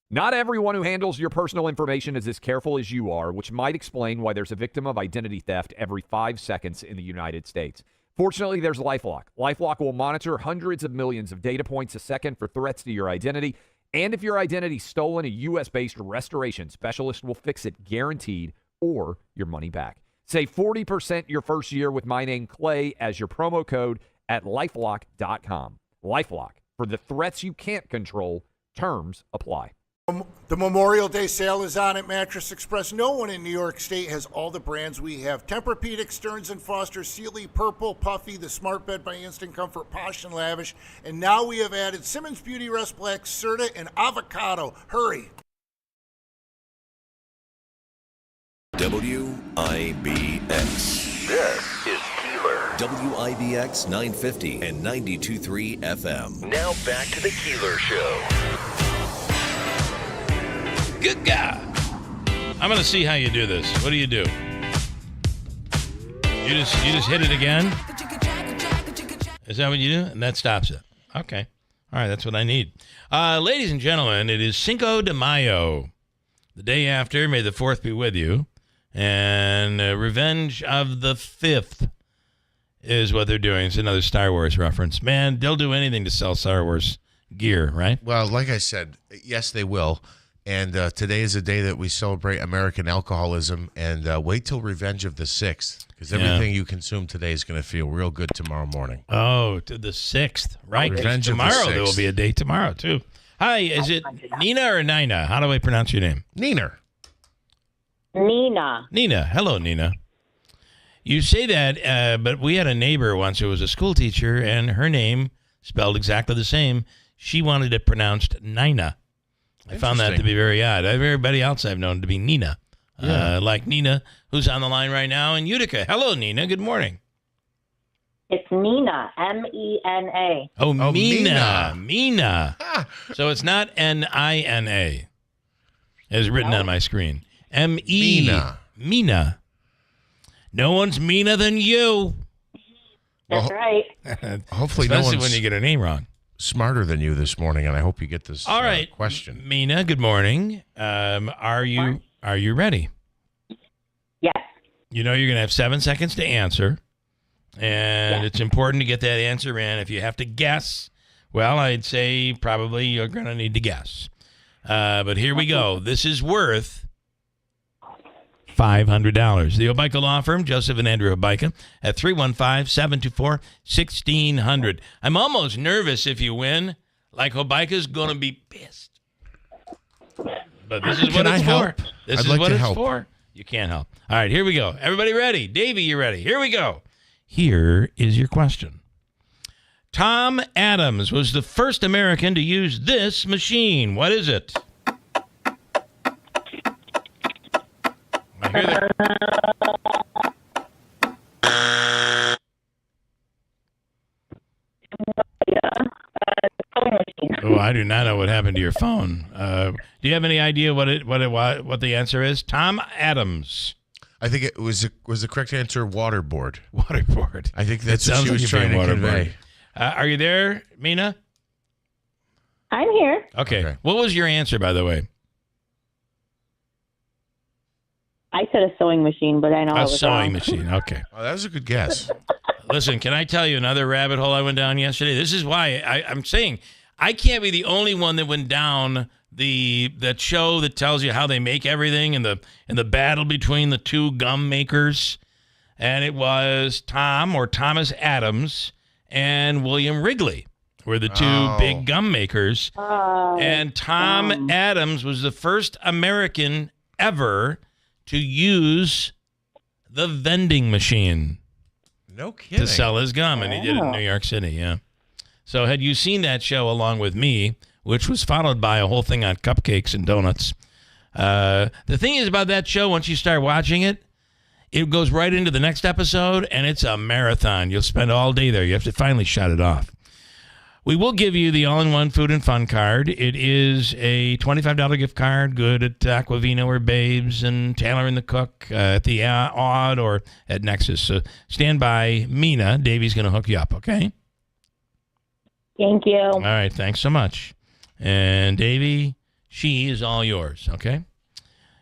S22: Not everyone who handles your personal information is as careful as you are, which might explain why there's a victim of identity theft every 5 seconds in the United States. Fortunately, there's LifeLock. LifeLock will monitor hundreds of millions of data points a second for threats to your identity. And if your identity's stolen, a U.S.-based restoration specialist will fix it guaranteed or your money back. Save 40% your first year with my name, Clay, as your promo code at LifeLock.com. LifeLock, for the threats you can't control. Terms apply.
S4: The Memorial Day sale is on at Mattress Express. No one in New York State has all the brands we have. Tempur-Pedic, Stearns & Foster, Sealy, Purple, Puffy, the Smart Bed by Instant Comfort, Posh and Lavish. And now we have added Simmons Beauty Rest Black, Serta, and Avocado. Hurry.
S14: WIBX. This is Keeler. WIBX 950 and 92.3 FM. Now back to the Keeler Show.
S2: Good guy. I'm going to see how you do this. What do? You just hit it again? Is that what you do? And that stops it. Okay. All right, that's what I need. Ladies and gentlemen, it is Cinco de Mayo. The day after, may the 4th be with you. And Revenge of the 5th is what they're doing. It's another Star Wars reference. Man, they'll do anything to sell Star Wars gear, right?
S1: Well, like I said, yes, they will. And today is a day that we celebrate American alcoholism. And wait till Revenge of the 6th, because everything you consume today is going to feel real good tomorrow morning.
S2: Oh, to the 6th, right?
S1: Revenge of the
S2: tomorrow
S1: 6th.
S2: There will be a day tomorrow too. Hi, is it Nina or Nina? How do I pronounce your name?
S1: Nina.
S6: Nina.
S2: Nina. Hello, Nina. You say that, but we had a neighbor once who was a school teacher, and her name spelled exactly the same. She wanted it pronounced Nina. I found that to be very odd. Everybody else I've known to be Nina.
S1: Yeah.
S2: Like Nina, who's on the line right now in Utica. Hello, Nina. Good morning.
S6: It's Nina, M-E-N-A.
S2: Oh,
S1: Mina.
S2: Mina. So it's not N-I-N-A, as written on my screen. M-E.
S1: Mina.
S2: Mina. No one's meaner than you.
S6: That's right.
S1: Hopefully no
S2: Especially
S1: one's
S2: when you get a name wrong.
S1: smarter than you this morning, and I hope you get this
S2: All right.
S1: question.
S2: Mina, good morning. Are you ready?
S6: Yes.
S2: You know you're going to have 7 seconds to answer, and it's important to get that answer in. If you have to guess, well, I'd say probably you're going to need to guess. But here we go. This is worth $500. The Obica Law Firm, Joseph and Andrew Obica, at 315-724-1600. I'm almost nervous if you win. Like Obica's going to be pissed. But this is what it's for. This is what it's for. You can't help. All right, here we go. Everybody ready? Davey, you ready? Here we go. Here is your question. Tom Adams was the first American to use this machine. What is it? I hear that. Oh, I do not know what happened to your phone. Do you have any idea what the answer is? Tom Adams.
S1: I think it was the correct answer. Waterboard.
S2: Waterboard.
S1: I think that's
S2: It
S1: what
S2: sounds
S1: she
S2: like
S1: was
S2: you're
S1: trying to
S2: being
S1: convey.
S2: Are you there, Mina?
S6: I'm here.
S2: Okay. What was your answer, by the way?
S6: I said a sewing machine, but I know
S2: A
S6: it was
S2: sewing
S6: wrong.
S2: machine. Okay.
S1: Oh, that was a good guess.
S2: Listen, can I tell you another rabbit hole I went down yesterday? This is why I'm saying I can't be the only one that went down that show that tells you how they make everything and the battle between the two gum makers. And it was Thomas Adams and William Wrigley were the two big gum makers. And Tom Adams was the first American ever to use the vending machine.
S1: No kidding.
S2: To sell his gum, and he did it in New York City, yeah. So had you seen that show along with me, which was followed by a whole thing on cupcakes and donuts, the thing is about that show, once you start watching it, it goes right into the next episode, and it's a marathon. You'll spend all day there. You have to finally shut it off. We will give you the all-in-one food and fun card. It is a $25 gift card, good at Aquavino or Babes and Taylor and the Cook, at the Odd or at Nexus. So stand by, Mina. Davey's going to hook you up, okay?
S6: Thank you.
S2: All right, thanks so much. And Davey, she is all yours, okay?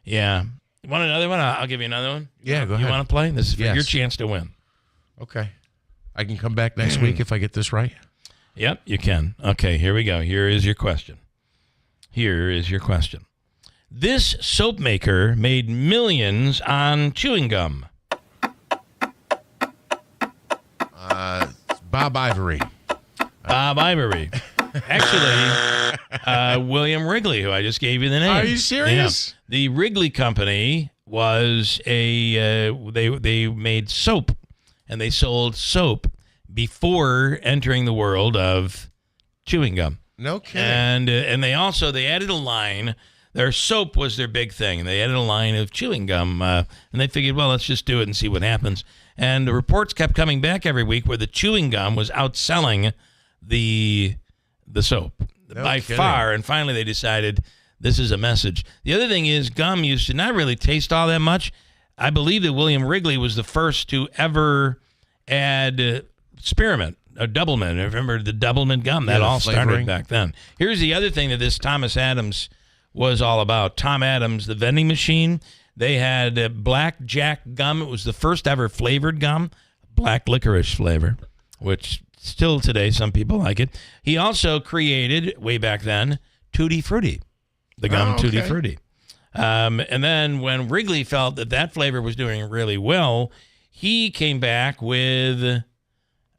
S2: Yeah. You want another one? I'll give you another one.
S1: Yeah, go ahead.
S2: You want to play? This is your chance to win.
S1: Okay. I can come back next week if I get this right.
S2: Yep, you can. Okay, here we go. Here is your question. This soap maker made millions on chewing gum.
S1: Bob Bob Ivory.
S2: Bob Ivory. Actually, William Wrigley, who I just gave you the name.
S1: Are you serious?
S2: Yeah. The Wrigley Company was they made soap, and they sold soap before entering the world of chewing gum.
S1: No kidding.
S2: And they added a line. Their soap was their big thing. They added a line of chewing gum, and they figured, well, let's just do it and see what happens. And the reports kept coming back every week where the chewing gum was outselling the soap by far. And finally, they decided this is a message. The other thing is, gum used to not really taste all that much. I believe that William Wrigley was the first to ever add spearmint. Or Doublemint. Remember the Doublemint gum? That all started back then. Here's the other thing that this Thomas Adams was all about. Tom Adams, the vending machine, they had Black Jack gum. It was the first ever flavored gum, black licorice flavor, which still today some people like it. He also created, way back then, Tutti Frutti, the gum Tutti Frutti. And then when Wrigley felt that flavor was doing really well, he came back with...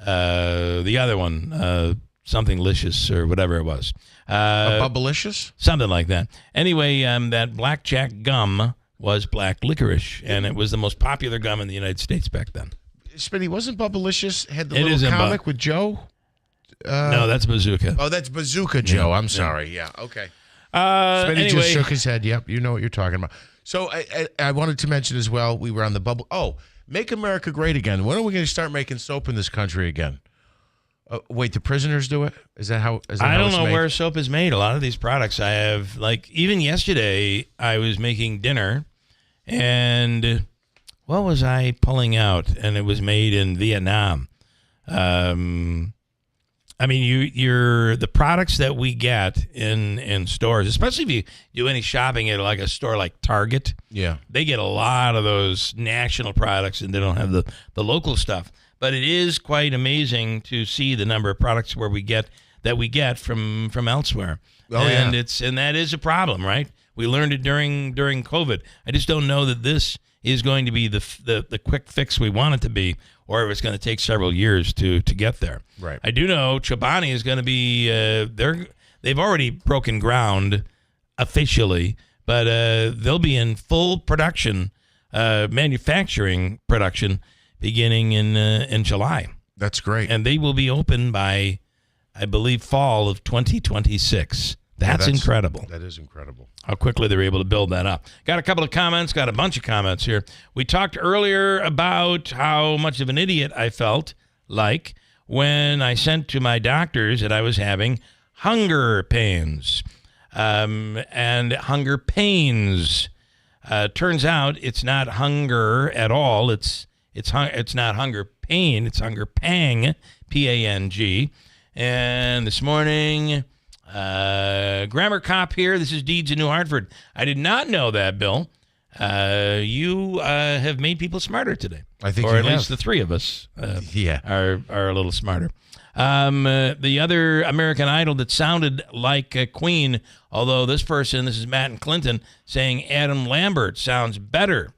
S2: the other one, something licious or whatever it was.
S1: A Bubblicious?
S2: Something like that. Anyway, that blackjack gum was black licorice, and it was the most popular gum in the United States back then.
S1: Spinny, wasn't Bubblicious had the little comic with Joe?
S2: No, that's Bazooka.
S1: Oh, that's Bazooka Joe. I'm sorry. Yeah, okay. Spinny just shook his head. Yep, you know what you're talking about. So I wanted to mention as well, we were on the bubble. Oh, Make America Great Again. When are we going to start making soap in this country again? Wait, the prisoners do it? Is that how?
S2: I don't know where soap is made. A lot of these products I have, like even yesterday, I was making dinner, and what was I pulling out? And it was made in Vietnam. I mean, you're the products that we get in stores, especially if you do any shopping at like a store like Target.
S1: Yeah, they
S2: get a lot of those national products, and they don't have the local stuff. But it is quite amazing to see the number of products where we get from elsewhere.
S1: Oh,
S2: and
S1: yeah.
S2: that is a problem, right? We learned it during COVID. I just don't know that this is going to be the quick fix we want it to be, or if it's going to take several years to get there.
S1: Right.
S2: I do know Chobani is going to be they've already broken ground officially, but they'll be in full production, manufacturing production beginning in July.
S1: That's great.
S2: And they will be open by, I believe, fall of 2026. That's incredible.
S1: That is incredible.
S2: How quickly they're able to build that up. Got a couple of comments, got a bunch of comments here. We talked earlier about how much of an idiot I felt like when I sent to my doctors that I was having hunger pains and hunger pains. Turns out it's not hunger at all. It's not hunger pain. It's hunger pang, P-A-N-G. And this morning... Grammar Cop here. This is Deeds in New Hartford. I did not know that, Bill. You have made people smarter today.
S1: I think
S2: or
S1: you
S2: at
S1: have.
S2: least the three of us
S1: yeah.
S2: are a little smarter. The other American Idol that sounded like a Queen, although this is Matt and Clinton, saying Adam Lambert sounds better.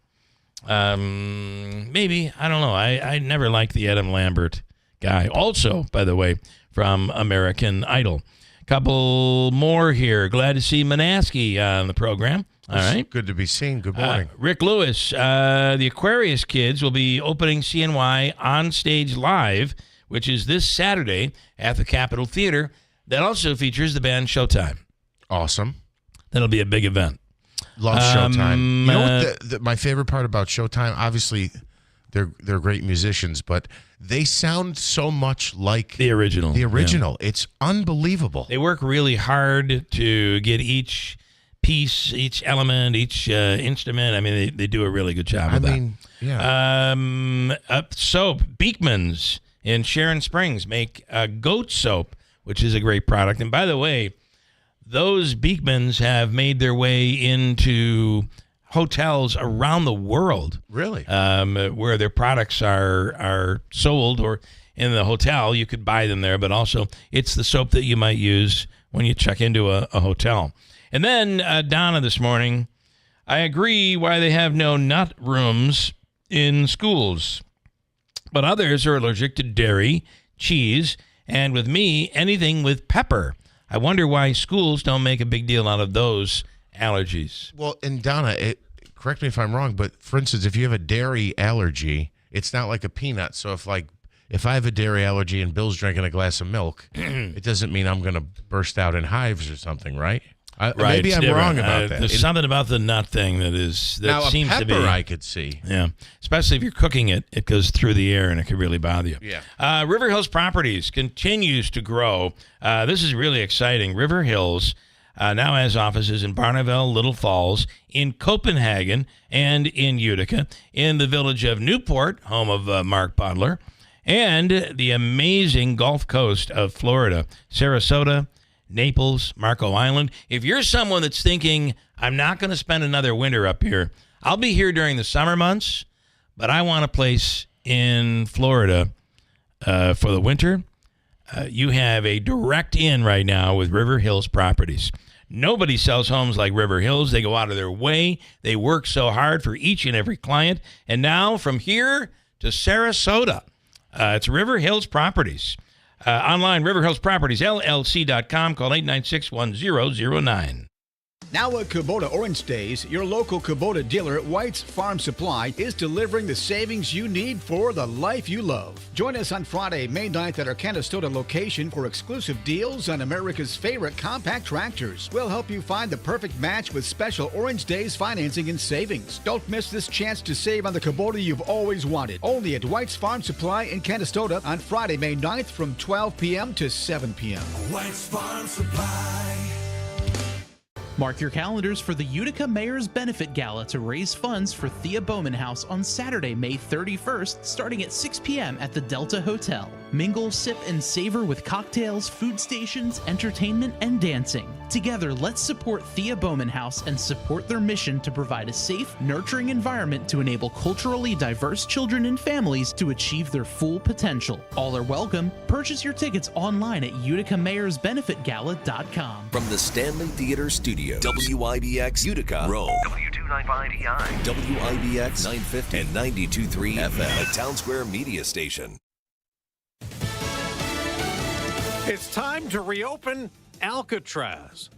S2: Maybe. I don't know. I never liked the Adam Lambert guy. Also, by the way, from American Idol. Couple more here. Glad to see Manaski on the program. All right.
S1: Good to be seen. Good morning.
S2: Rick Lewis, the Aquarius Kids will be opening CNY on stage live, which is this Saturday at the Capitol Theater. That also features the band Showtime.
S1: Awesome.
S2: That'll be a big event.
S1: Love Showtime. You know what my favorite part about Showtime? Obviously, they're great musicians, but they sound so much like
S2: the original.
S1: Yeah. It's unbelievable.
S2: They work really hard to get each piece, each element, each instrument. I mean, they do a really good job of that.
S1: Yeah.
S2: Soap, Beekman's in Sharon Springs make goat soap, which is a great product. And by the way, those Beekman's have made their way into hotels around the world.
S1: Really?
S2: Where their products are sold, or in the hotel, you could buy them there, but also it's the soap that you might use when you check into a hotel. And then Donna this morning, I agree why they have no nut rooms in schools, but others are allergic to dairy, cheese, and with me, anything with pepper. I wonder why schools don't make a big deal out of those allergies.
S1: Well, and Donna, correct me if I'm wrong, but for instance, if you have a dairy allergy, it's not like a peanut. So if I have a dairy allergy and Bill's drinking a glass of milk, it doesn't mean I'm going to burst out in hives or something, right?
S2: Right,
S1: maybe I'm wrong about that.
S2: There's something about the nut thing that
S1: now,
S2: seems
S1: a pepper
S2: to be.
S1: I could see.
S2: Yeah, especially if you're cooking it, it goes through the air and it could really bother you.
S1: Yeah.
S2: River Hills Properties continues to grow. This is really exciting. River Hills now has offices in Barneveld, Little Falls, in Copenhagen, and in Utica, in the village of Newport, home of Mark Bodler, and the amazing Gulf Coast of Florida, Sarasota, Naples, Marco Island. If you're someone that's thinking, I'm not going to spend another winter up here, I'll be here during the summer months, but I want a place in Florida for the winter, you have a direct in right now with River Hills Properties. Nobody sells homes like River Hills. They go out of their way. They work so hard for each and every client. And now from here to Sarasota, it's River Hills Properties. Online, riverhillspropertiesllc.com. Call 896-1009.
S7: Now at Kubota Orange Days, your local Kubota dealer at White's Farm Supply is delivering the savings you need for the life you love. Join us on Friday, May 9th at our Canastota location for exclusive deals on America's favorite compact tractors. We'll help you find the perfect match with special Orange Days financing and savings. Don't miss this chance to save on the Kubota you've always wanted. Only at White's Farm Supply in Canastota on Friday, May 9th from 12 p.m. to 7 p.m.
S13: White's Farm Supply.
S8: Mark your calendars for the Utica Mayor's Benefit Gala to raise funds for Thea Bowman House on Saturday, May 31st, starting at 6 p.m. at the Delta Hotel. Mingle, sip, and savor with cocktails, food stations, entertainment, and dancing. Together, let's support Thea Bowman House and support their mission to provide a safe, nurturing environment to enable culturally diverse children and families to achieve their full potential. All are welcome. Purchase your tickets online at uticamayorsbenefitgala.com.
S14: From the Stanley Theater Studio, WIBX Utica, Rome, W295EI, WIBX 950 and 92.3 FM, a Town Square media station.
S24: It's time to reopen Alcatraz.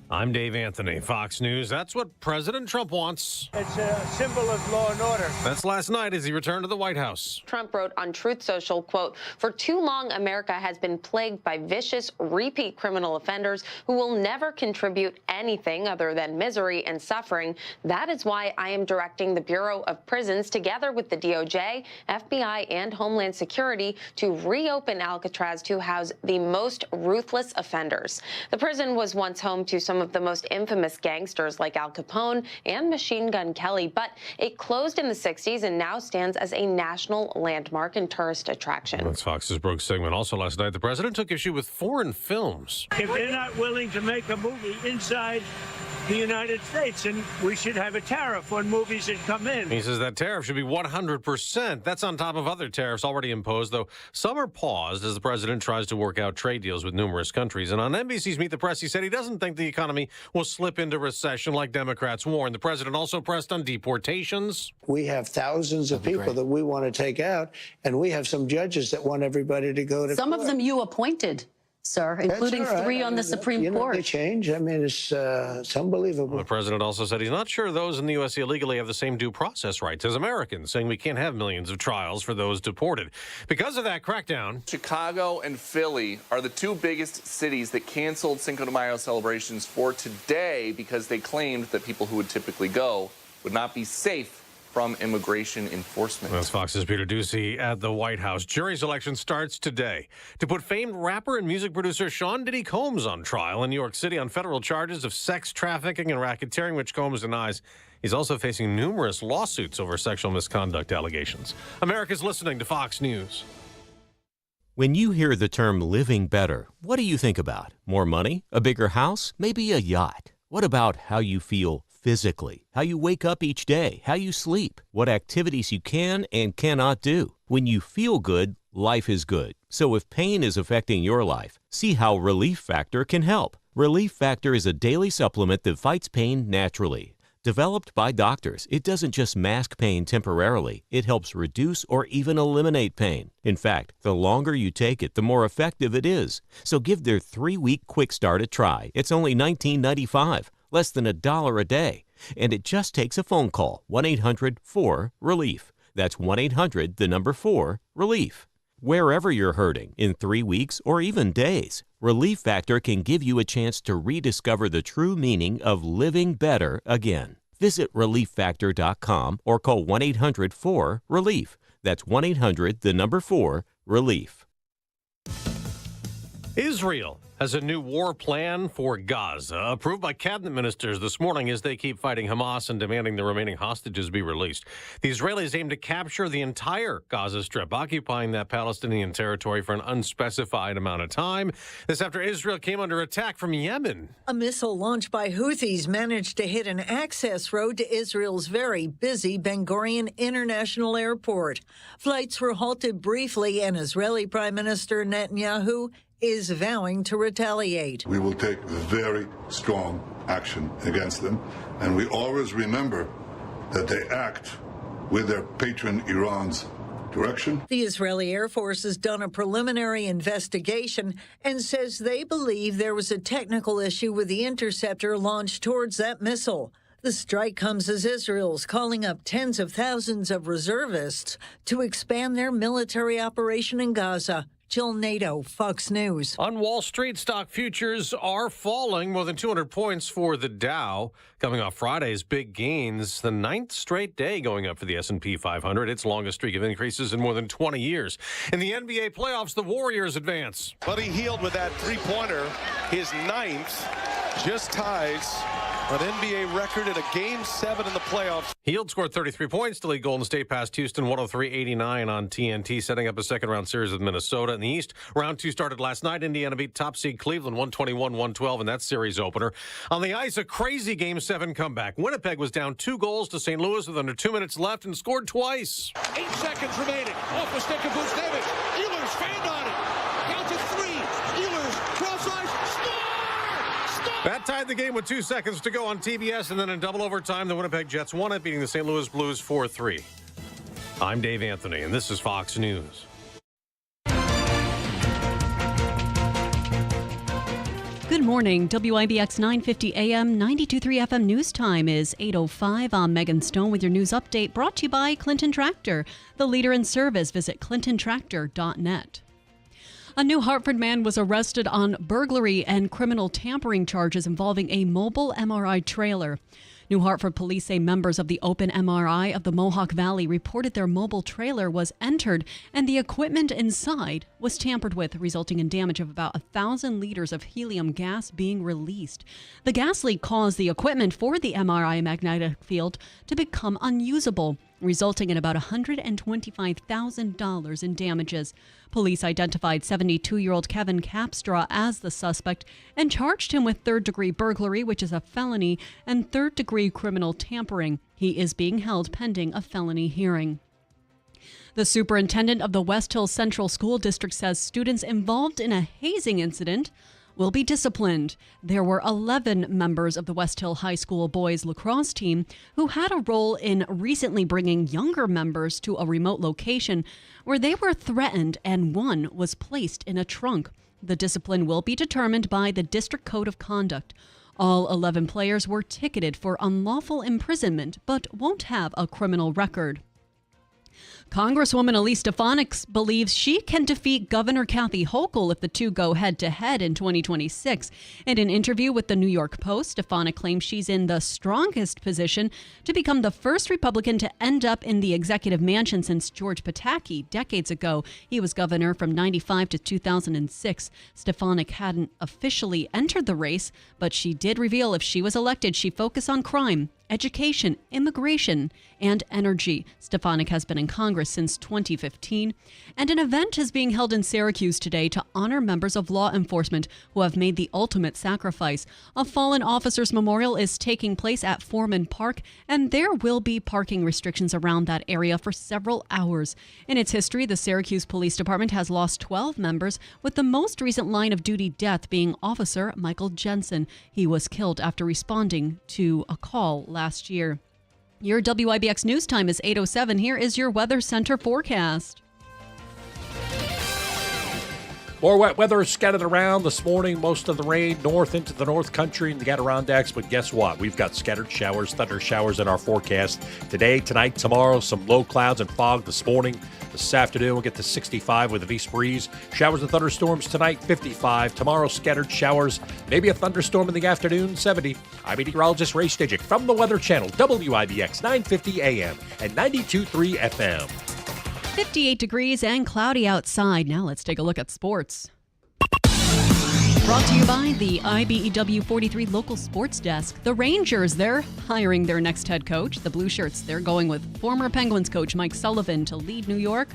S24: I'm Dave Anthony, Fox News. That's what President Trump wants.
S10: It's a symbol of law and order.
S24: That's last night as he returned to the White House.
S18: Trump wrote on Truth Social, quote, "For too long, America has been plagued by vicious, repeat criminal offenders who will never contribute anything other than misery and suffering. That is why I am directing the Bureau of Prisons, together with the DOJ, FBI, and Homeland Security, to reopen Alcatraz to house the most ruthless offenders." The prison was once home to some of the most infamous gangsters like Al Capone and Machine Gun Kelly, but it closed in the 60s and now stands as a national landmark and tourist attraction.
S24: That's Fox's Brooks segment. Also last night, the president took issue with foreign films.
S10: If they're not willing to make a movie inside the United States, and we should have a tariff on movies that come in.
S24: He says that tariff should be 100%. That's on top of other tariffs already imposed, though some are paused as the president tries to work out trade deals with numerous countries. And on NBC's Meet the Press, he said he doesn't think the economy will slip into recession like Democrats warned. The president also pressed on deportations.
S25: We have thousands of people that we want to take out, and we have some judges that want everybody to go to
S26: Some
S25: court.
S26: of them you appointed, sir, including
S25: That's all right.
S26: 3 on the Supreme Court.
S25: They change. I mean, it's unbelievable.
S24: The president also said he's not sure those in the U.S. illegally have the same due process rights as Americans, saying we can't have millions of trials for those deported. Because of that crackdown,
S27: Chicago and Philly are the two biggest cities that canceled Cinco de Mayo celebrations for today because they claimed that people who would typically go would not be safe from immigration enforcement.
S24: That's Fox's Peter Ducey at the White House. Jury selection starts today to put famed rapper and music producer Sean Diddy Combs on trial in New York City on federal charges of sex trafficking and racketeering, which Combs denies. He's also facing numerous lawsuits over sexual misconduct allegations. America's listening to Fox News.
S28: When you hear the term living better, what do you think about? More money? A bigger house? Maybe a yacht? What about how you feel physically, how you wake up each day, how you sleep, what activities you can and cannot do? When you feel good, life is good. So if pain is affecting your life, see how Relief Factor can help. Relief Factor is a daily supplement that fights pain naturally. Developed by doctors, it doesn't just mask pain temporarily, it helps reduce or even eliminate pain. In fact, the longer you take it, the more effective it is. So give their 3-week quick start a try. It's only $19.95, less than $1 a day. And it just takes a phone call, 1-800-4-RELIEF. That's 1-800-4-RELIEF. Wherever you're hurting, in 3 weeks or even days, Relief Factor can give you a chance to rediscover the true meaning of living better again. Visit ReliefFactor.com or call 1-800-4-RELIEF. That's 1-800-4-RELIEF.
S24: Israel has a new war plan for Gaza, approved by cabinet ministers this morning as they keep fighting Hamas and demanding the remaining hostages be released. The Israelis aim to capture the entire Gaza Strip, occupying that Palestinian territory for an unspecified amount of time. This after Israel came under attack from Yemen.
S5: A missile launched by Houthis managed to hit an access road to Israel's very busy Ben Gurion International Airport. Flights were halted briefly, and Israeli Prime Minister Netanyahu is vowing to retaliate.
S9: We will take very strong action against them, and we always remember that they act with their patron Iran's direction.
S5: The Israeli Air Force has done a preliminary investigation and says they believe there was a technical issue with the interceptor launched towards that missile. The strike comes as Israel's calling up tens of thousands of reservists to expand their military operation in Gaza. Jill Nato, Fox News.
S24: On Wall Street, stock futures are falling more than 200 points for the Dow. Coming off Friday's big gains, the 9th straight day going up for the S&P 500, its longest streak of increases in more than 20 years. In the NBA playoffs, the Warriors advance.
S11: Buddy Hield with that three-pointer, his 9th, just ties an NBA record in a Game 7 in the playoffs.
S24: Hield scored 33 points to lead Golden State past Houston 103-89 on TNT, setting up a second-round series with Minnesota. In the East, round 2 started last night. Indiana beat top seed Cleveland 121-112 in that series opener. On the ice, a crazy Game 7 comeback. Winnipeg was down 2 goals to St. Louis with under 2 minutes left and scored twice.
S12: 8 seconds remaining. Off the stick of Buchnevich. Ehlers fanned on it. Counts at 3. Ehlers, cross ice, score!
S24: That tied the game with 2 seconds to go on TBS, and then in double overtime, the Winnipeg Jets won it, beating the St. Louis Blues 4-3. I'm Dave Anthony, and this is Fox News.
S16: Good morning. WIBX 950 AM, 92.3 FM news time is 8:05. I'm Megan Stone with your news update, brought to you by Clinton Tractor, the leader in service. Visit clintontractor.net. A New Hartford man was arrested on burglary and criminal tampering charges involving a mobile MRI trailer. New Hartford police say members of the Open MRI of the Mohawk Valley reported their mobile trailer was entered and the equipment inside was tampered with, resulting in damage of about 1,000 liters of helium gas being released. The gas leak caused the equipment for the MRI magnetic field to become unusable, resulting in about $125,000 in damages. Police identified 72-year-old Kevin Capstraw as the suspect and charged him with third-degree burglary, which is a felony, and third-degree criminal tampering. He is being held pending a felony hearing. The superintendent of the West Hill Central School District says students involved in a hazing incident will be disciplined. There were 11 members of the West Hill High School boys lacrosse team who had a role in recently bringing younger members to a remote location where they were threatened and one was placed in a trunk. The discipline will be determined by the District Code of Conduct. All 11 players were ticketed for unlawful imprisonment but won't have a criminal record. Congresswoman Elise Stefanik believes she can defeat Governor Kathy Hochul if the two go head-to-head in 2026. In an interview with the New York Post, Stefanik claims she's in the strongest position to become the first Republican to end up in the executive mansion since George Pataki decades ago. He was governor from 1995 to 2006. Stefanik hadn't officially entered the race, but she did reveal if she was elected, she'd focus on crime, education, immigration, and energy. Stefanik has been in Congress since 2015, and an event is being held in Syracuse today to honor members of law enforcement who have made the ultimate sacrifice. A fallen officer's memorial is taking place at Foreman Park, and there will be parking restrictions around that area for several hours. In its history, the Syracuse Police Department has lost 12 members, with the most recent line of duty death being Officer Michael Jensen. He was killed after responding to a call last year. Your WIBX news time is 8:07. Here is your Weather Center forecast.
S24: More wet weather scattered around this morning. Most of the rain north into the North Country and the Adirondacks. But guess what? We've got scattered showers, thunder showers in our forecast. Today, tonight, tomorrow, some low clouds and fog this morning. This afternoon, we'll get to 65 with an east breeze. Showers and thunderstorms tonight, 55. Tomorrow, scattered showers. Maybe a thunderstorm in the afternoon, 70. I'm meteorologist Ray Stijic from the Weather Channel, WIBX 950 AM and 92.3 FM.
S16: 58 degrees and cloudy outside. Now let's take a look at sports. Brought to you by the IBEW 43 local sports desk. The Rangers, they're hiring their next head coach. The Blue Shirts, they're going with former Penguins coach Mike Sullivan to lead New York.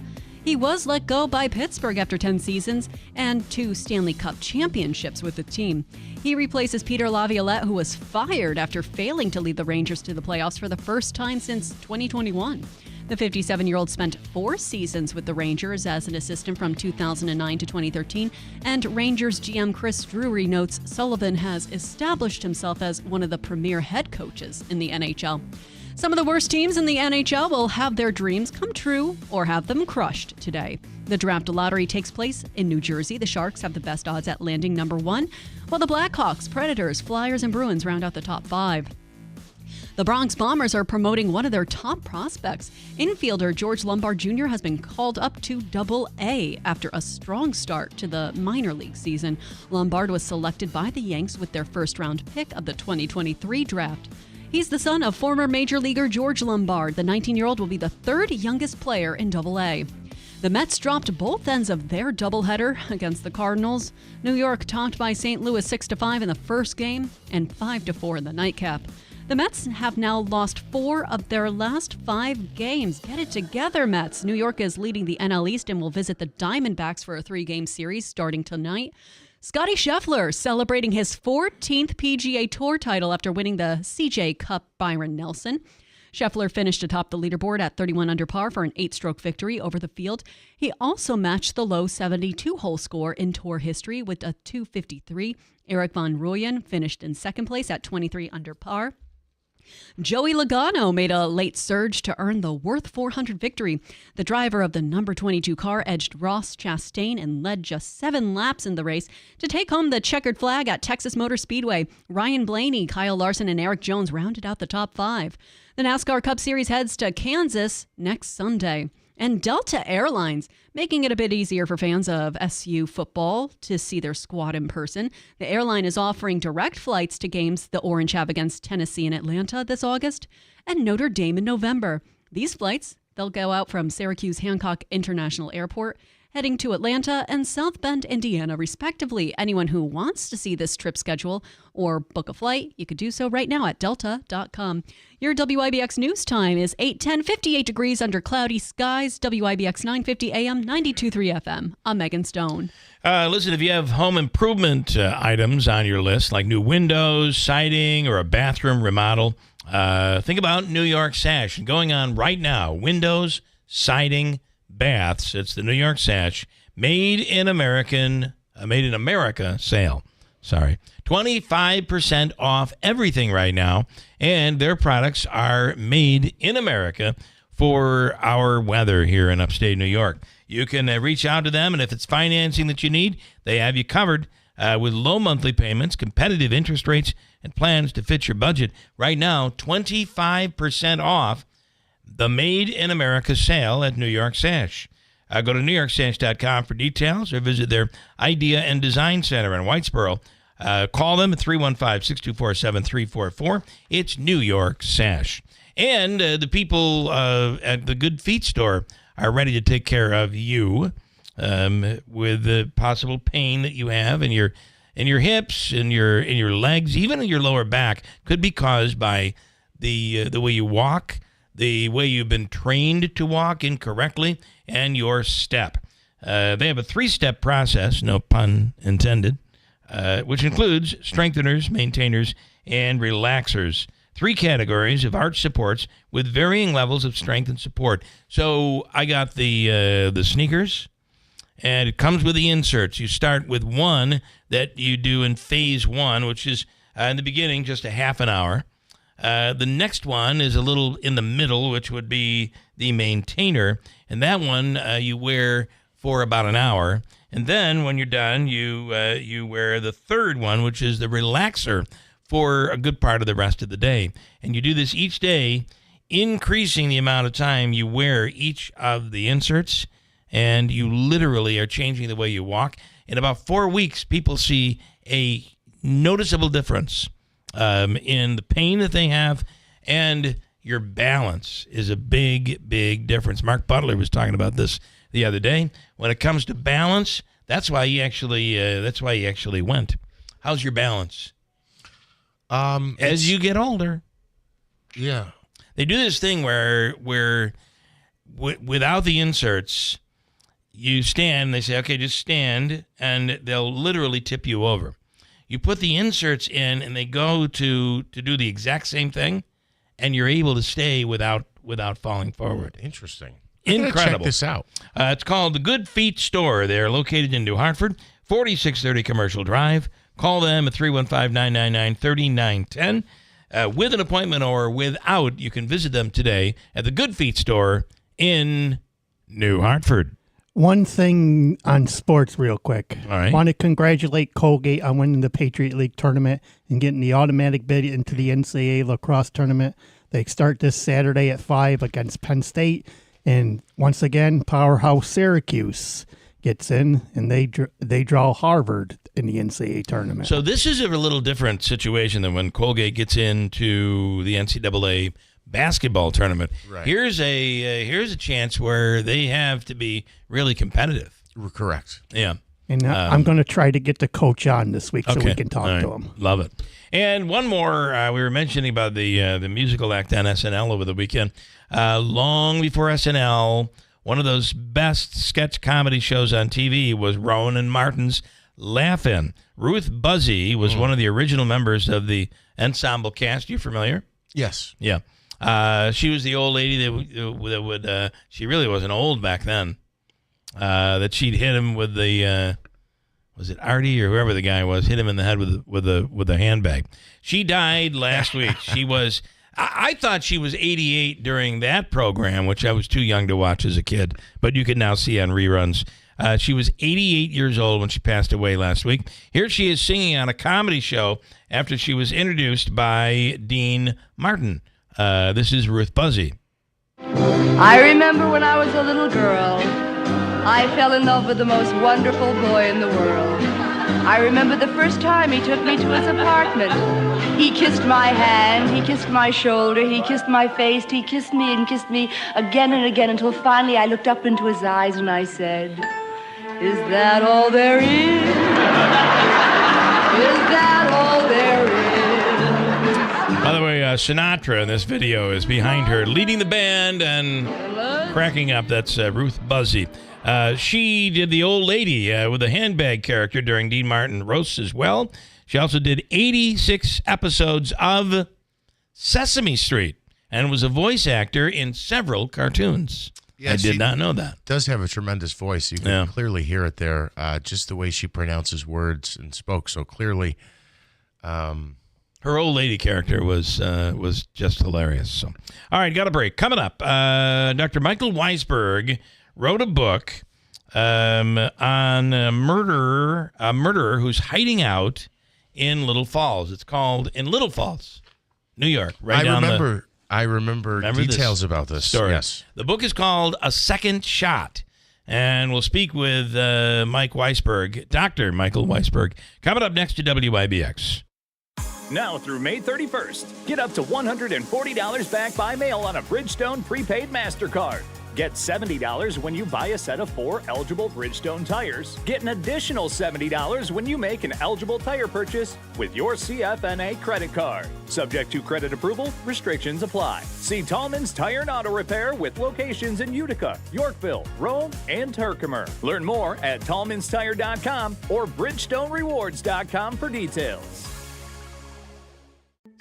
S16: He was let go by Pittsburgh after 10 seasons and 2 Stanley Cup championships with the team. He replaces Peter Laviolette, who was fired after failing to lead the Rangers to the playoffs for the first time since 2021. The 57-year-old spent 4 seasons with the Rangers as an assistant from 2009 to 2013, and Rangers GM Chris Drury notes Sullivan has established himself as one of the premier head coaches in the NHL. Some of the worst teams in the NHL will have their dreams come true or have them crushed today. The draft lottery takes place in New Jersey. The Sharks have the best odds at landing number 1, while the Blackhawks, Predators, Flyers, and Bruins round out the top 5. The Bronx Bombers are promoting one of their top prospects. Infielder George Lombard Jr. has been called up to Double-A after a strong start to the minor league season. Lombard was selected by the Yanks with their first-round pick of the 2023 draft. He's the son of former major leaguer George Lombard. The 19-year-old will be the 3rd youngest player in Double-A. The Mets dropped both ends of their doubleheader against the Cardinals. New York topped by St. Louis 6-5 in the first game and 5-4 in the nightcap. The Mets have now lost 4 of their last 5 games. Get it together, Mets. New York is leading the NL East and will visit the Diamondbacks for a 3-game series starting tonight. Scottie Scheffler celebrating his 14th PGA Tour title after winning the CJ Cup Byron Nelson. Scheffler finished atop the leaderboard at 31 under par for an 8-stroke victory over the field. He also matched the low 72-hole score in tour history with a 253. Eric Van Rooyen finished in second place at 23 under par. Joey Logano made a late surge to earn the Worth 400 victory. The driver of the number 22 car edged Ross Chastain and led just 7 laps in the race to take home the checkered flag at Texas Motor Speedway. Ryan Blaney, Kyle Larson, and Eric Jones rounded out the top 5. The NASCAR Cup Series heads to Kansas next Sunday. And Delta Airlines, making it a bit easier for fans of SU football to see their squad in person. The airline is offering direct flights to games the Orange have against Tennessee and Atlanta this August and Notre Dame in November. These flights, they'll go out from Syracuse Hancock International Airport, heading to Atlanta and South Bend, Indiana, respectively. Anyone who wants to see this trip schedule or book a flight, you could do so right now at delta.com. Your WIBX news time is 8:10, 58 degrees under cloudy skies. WIBX 950 AM, 92.3 FM. I'm Megan Stone.
S2: Listen, if you have home improvement items on your list, like new windows, siding, or a bathroom remodel, think about New York Sash. Going on right now, windows, siding, baths. It's the New York Sash Made in America sale. 25% off everything right now, and their products are made in America for our weather here in upstate New York. You can reach out to them, and if it's financing that you need, they have you covered with low monthly payments, competitive interest rates, and plans to fit your budget. Right now, 25% off the Made in America sale at New York Sash. Go to NewYorkSash.com for details or visit their Idea and Design Center in Whitesboro. Call them at 315-624-7344. It's New York Sash. And the people at the Good Feet store are ready to take care of you with the possible pain that you have in your hips, in your legs, even in your lower back. Could be caused by the way you walk, the way you've been trained to walk incorrectly, and your step. They have a 3-step process, no pun intended, which includes strengtheners, maintainers, and relaxers. 3 categories of arch supports with varying levels of strength and support. So I got the sneakers, and it comes with the inserts. You start with one that you do in phase 1, which is in the beginning just a half an hour. The next one is a little in the middle, which would be the maintainer. And that one you wear for about an hour. And then when you're done, you wear the third one, which is the relaxer, for a good part of the rest of the day. And you do this each day, increasing the amount of time you wear each of the inserts. And you literally are changing the way you walk. In about 4 weeks, people see a noticeable difference in the pain that they have, and your balance is a big, big difference. Mark Butler was talking about this the other day. When it comes to balance, that's why he actually went. How's your balance? As you get older.
S1: Yeah.
S2: They do this thing where without the inserts, you stand, they say, okay, just stand, and they'll literally tip you over. You put the inserts in, and they go to do the exact same thing, and you're able to stay without falling forward.
S1: Interesting.
S2: Incredible.
S1: Check this out.
S2: It's called the Good Feet Store. They're located in New Hartford, 4630 Commercial Drive. Call them at 315-999-3910. With an appointment or without, you can visit them today at the Good Feet Store in New Hartford.
S3: One thing on sports real quick.
S2: All right.
S3: Want to congratulate Colgate on winning the Patriot League tournament and getting the automatic bid into the NCAA lacrosse tournament. They start this Saturday at 5 against Penn State. And once again, powerhouse Syracuse gets in, and they draw Harvard in the NCAA tournament.
S2: So this is a little different situation than when Colgate gets into the NCAA basketball tournament.
S1: Right.
S2: Here's a chance where they have to be really competitive.
S1: Correct.
S2: Yeah.
S3: And I'm going to try to get the coach on this week so we can talk
S2: All right.
S3: to him.
S2: Love it. And one more, we were mentioning about the musical act on SNL over the weekend. Long before SNL, one of those best sketch comedy shows on TV was Rowan and Martin's Laugh-In. Ruth Buzzy was one of the original members of the ensemble cast. You familiar?
S1: Yes.
S2: Yeah. She was the old lady that would she really wasn't old back then, that she'd hit him with the, was it Artie or whoever the guy was, hit him in the head with a handbag. She died last week. She was, I thought she was 88 during that program, which I was too young to watch as a kid, but you can now see on reruns. She was 88 years old when she passed away last week. Here she is singing on a comedy show after she was introduced by Dean Martin. This is Ruth Buzzy.
S15: I remember when I was a little girl, I fell in love with the most wonderful boy in the world. I remember the first time he took me to his apartment. He kissed my hand, he kissed my shoulder, he kissed my face, he kissed me and kissed me again and again until finally I looked up into his eyes and I said, "Is that all there is? Is that all there is?"
S2: By the way, Sinatra in this video is behind her, leading the band and cracking up. That's Ruth Buzzy. She did the old lady with a handbag character during Dean Martin roasts as well. She also did 86 episodes of Sesame Street and was a voice actor in several cartoons.
S1: Yeah,
S2: I did not know that.
S1: Does have a tremendous voice. You can clearly hear it there, just the way she pronounces words and spoke so clearly.
S2: Her old lady character was just hilarious. So, all right, got a break. Coming up, Dr. Michael Weisberg wrote a book on a murderer who's hiding out in Little Falls. It's called In Little Falls, New York. Right
S1: I remember details about this
S2: story.
S1: Yes.
S2: The book is called A Second Shot. And we'll speak with Mike Weisberg, Dr. Michael Weisberg, coming up next to WIBX.
S17: Now through May 31st, get up to $140 back by mail on a Bridgestone prepaid MasterCard. Get $70 when you buy a set of 4 eligible Bridgestone tires. Get an additional $70 when you make an eligible tire purchase with your CFNA credit card. Subject to credit approval, restrictions apply. See Tallman's Tire and Auto Repair with locations in Utica, Yorkville, Rome, and Herkimer. Learn more at tallmanstire.com or bridgestonerewards.com for details.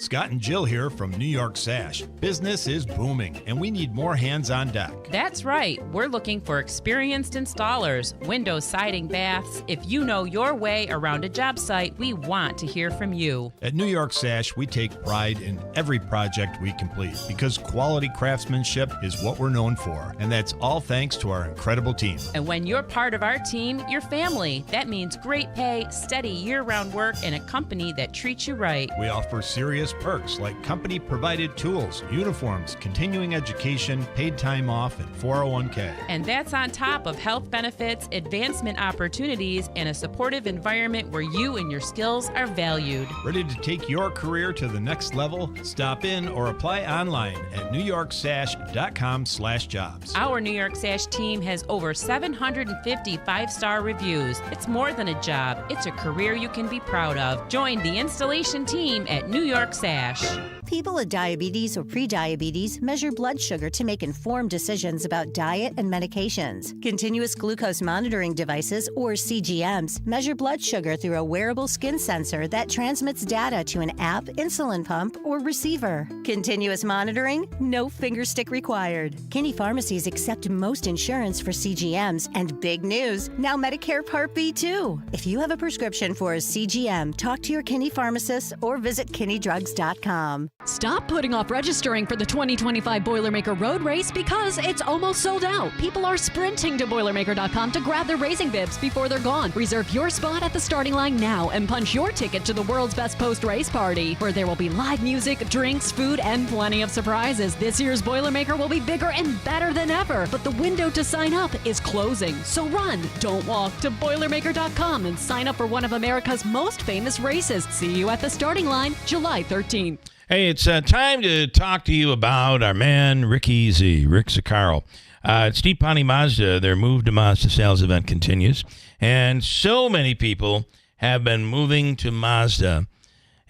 S4: Scott and Jill here from New York Sash. Business is booming, and we need more hands on deck.
S6: That's right. We're looking for experienced installers, windows, siding, baths. If you know your way around a job site, we want to hear from you.
S4: At New York Sash, we take pride in every project we complete because quality craftsmanship is what we're known for, and that's all thanks to our incredible team.
S6: And when you're part of our team, you're family. That means great pay, steady year-round work, and a company that treats you right.
S4: We offer serious perks like company-provided tools, uniforms, continuing education, paid time off, and 401k.
S6: And that's on top of health benefits, advancement opportunities, and a supportive environment where you and your skills are valued.
S4: Ready to take your career to the next level? Stop in or apply online at newyorksash.com/jobs.
S6: Our New York Sash team has over 750 five-star reviews. It's more than a job. It's a career you can be proud of. Join the installation team at New York Sash.
S7: People with diabetes or prediabetes measure blood sugar to make informed decisions about diet and medications. Continuous glucose monitoring devices, or CGMs, measure blood sugar through a wearable skin sensor that transmits data to an app, insulin pump, or receiver. Continuous monitoring? No finger stick required. Kinney Pharmacies accept most insurance for CGMs, and big news, now Medicare Part B too. If you have a prescription for a CGM, talk to your Kinney pharmacist or visit KinneyDrugs.com.
S16: Stop putting off registering for the 2025 Boilermaker Road Race because it's almost sold out. People are sprinting to Boilermaker.com to grab their racing bibs before they're gone. Reserve your spot at the starting line now and punch your ticket to the world's best post-race party, where there will be live music, drinks, food, and plenty of surprises. This year's Boilermaker will be bigger and better than ever, but the window to sign up is closing. So run, don't walk, to Boilermaker.com and sign up for one of America's most famous races. See you at the starting line July 13th.
S2: Hey, it's time to talk to you about our man, Rick Zaccaro. At Steve Pawnee Mazda, their Move to Mazda sales event continues, and so many people have been moving to Mazda.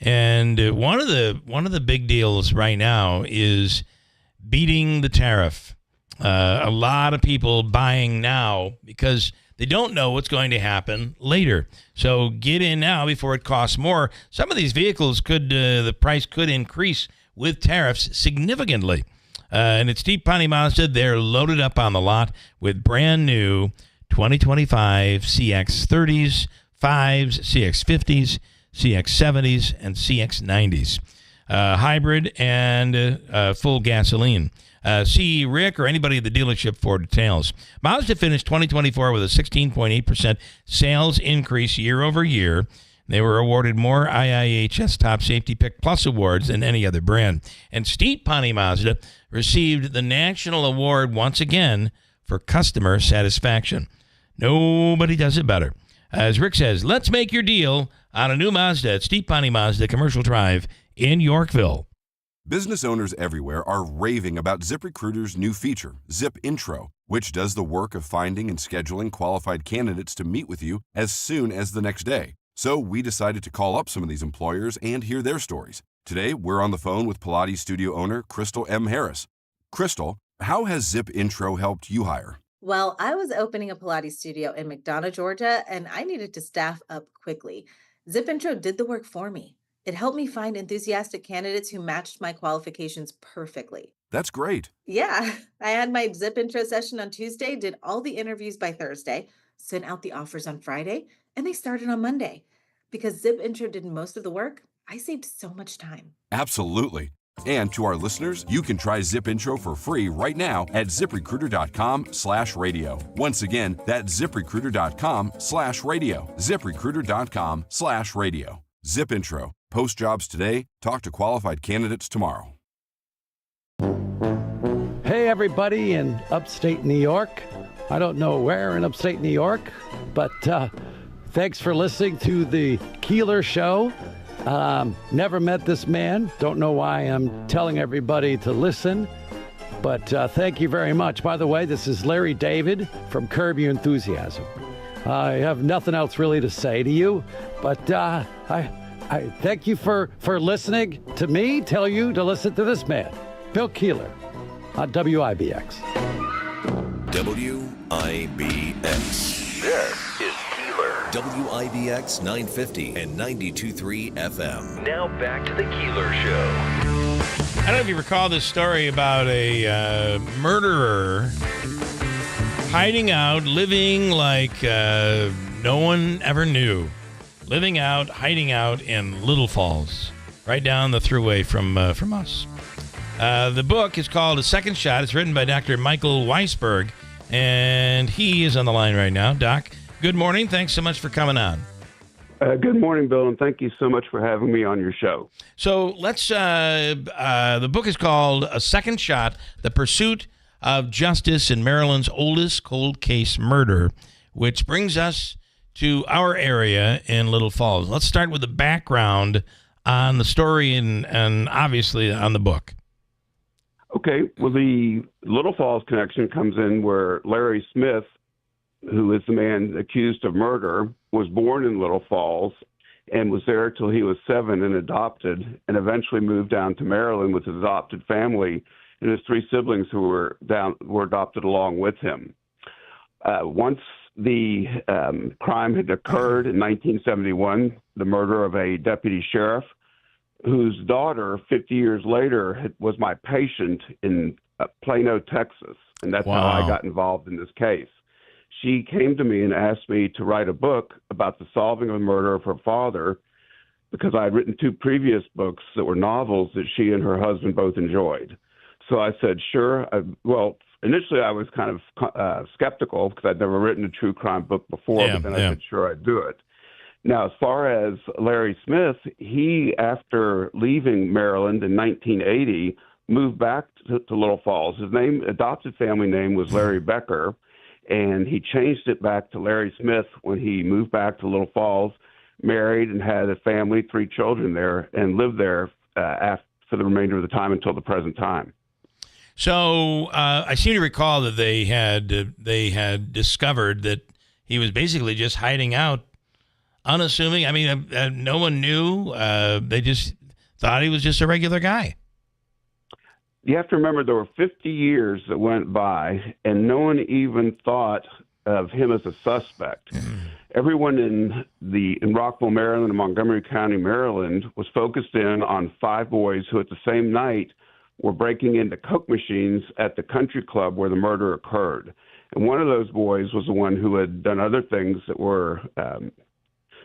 S2: And one of the big deals right now is beating the tariff. A lot of people buying now because they don't know what's going to happen later. So get in now before it costs more. Some of these vehicles the price could increase with tariffs significantly. And it's Steve Pawnee Mazda. They're loaded up on the lot with brand new 2025 CX-30s, 5s, CX-50s, CX-70s, and CX-90s. Hybrid and full gasoline. See Rick or anybody at the dealership for details. Mazda finished 2024 with a 16.8% sales increase year over year. They were awarded more IIHS Top Safety Pick Plus awards than any other brand. And Steve Pawnee Mazda received the national award once again for customer satisfaction. Nobody does it better. As Rick says, let's make your deal on a new Mazda at Steve Pawnee Mazda Commercial Drive in Yorkville.
S19: Business owners everywhere are raving about ZipRecruiter's new feature, Zip Intro, which does the work of finding and scheduling qualified candidates to meet with you as soon as the next day. So we decided to call up some of these employers and hear their stories. Today, we're on the phone with Pilates studio owner Crystal M. Harris. Crystal, how has Zip Intro helped you hire?
S20: Well, I was opening a Pilates studio in McDonough, Georgia, and I needed to staff up quickly. Zip Intro did the work for me. It helped me find enthusiastic candidates who matched my qualifications perfectly.
S19: That's great.
S20: Yeah, I had my Zip Intro session on Tuesday, did all the interviews by Thursday, sent out the offers on Friday, and they started on Monday. Because Zip Intro did most of the work, I saved so much time.
S19: Absolutely. And to our listeners, you can try Zip Intro for free right now at ZipRecruiter.com/radio. Once again, that's ZipRecruiter.com/radio. ZipRecruiter.com/radio. Zip Intro. Post jobs today. Talk to qualified candidates tomorrow.
S21: Hey, everybody in upstate New York. I don't know where in upstate New York, but thanks for listening to the Keeler Show. Never met this man. Don't know why I'm telling everybody to listen, but thank you very much. By the way, this is Larry David from Curb Your Enthusiasm. I have nothing else really to say to you, but I thank you for listening to me tell you to listen to this man, Bill Keeler, on WIBX.
S14: WIBX. This is Keeler. WIBX 950 and 92.3 FM.
S8: Now back to the Keeler Show.
S2: I don't know if you recall this story about a murderer hiding out, living like no one ever knew. Living out, hiding out in Little Falls, right down the thruway from us. The book is called A Second Shot. It's written by Dr. Michael Weisberg, and he is on the line right now. Doc, good morning. Thanks so much for coming on.
S10: Good morning, Bill, and thank you so much for having me on your show.
S2: So let's, the book is called A Second Shot, The Pursuit of Justice in Maryland's Oldest Cold Case Murder, which brings us to our area in Little Falls. Let's start with the background on the story and obviously on the book.
S10: Okay, well, the Little Falls connection comes in where Larry Smith, who is the man accused of murder, was born in Little Falls and was there till he was 7 and adopted, and eventually moved down to Maryland with his adopted family and his 3 siblings who were adopted along with him. Once the crime had occurred in 1971, the murder of a deputy sheriff, whose daughter, 50 years later, was my patient in Plano, Texas, and that's how I got involved in this case. She came to me and asked me to write a book about the solving of the murder of her father, because I had written 2 previous books that were novels that she and her husband both enjoyed. So I said, sure. Well, initially I was kind of skeptical because I'd never written a true crime book before, but then I said, sure, I'd do it. Now, as far as Larry Smith, he, after leaving Maryland in 1980, moved back to Little Falls. His adopted family name was Larry Becker, and he changed it back to Larry Smith when he moved back to Little Falls, married and had a family, 3 children there, and lived there for the remainder of the time until the present time.
S2: So I seem to recall that they had discovered that he was basically just hiding out, unassuming. I mean, no one knew. They just thought he was just a regular guy.
S10: You have to remember there were 50 years that went by, and no one even thought of him as a suspect. Everyone in Rockville, Maryland, and Montgomery County, Maryland, was focused in on 5 boys who, at the same night, were breaking into Coke machines at the country club where the murder occurred. And one of those boys was the one who had done other things that were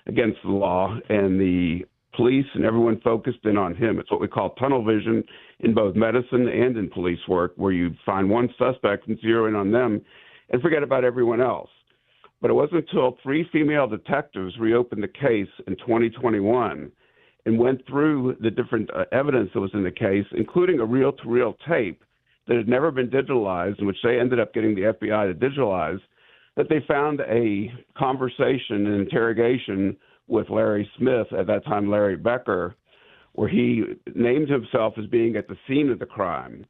S10: against the law, and the police and everyone focused in on him. It's what we call tunnel vision in both medicine and in police work, where you find one suspect and zero in on them and forget about everyone else. But it wasn't until 3 female detectives reopened the case in 2021 and went through the different evidence that was in the case, including a reel-to-reel tape that had never been digitalized, in which they ended up getting the FBI to digitalize, that they found a conversation and interrogation with Larry Smith, at that time Larry Becker, where he named himself as being at the scene of the crime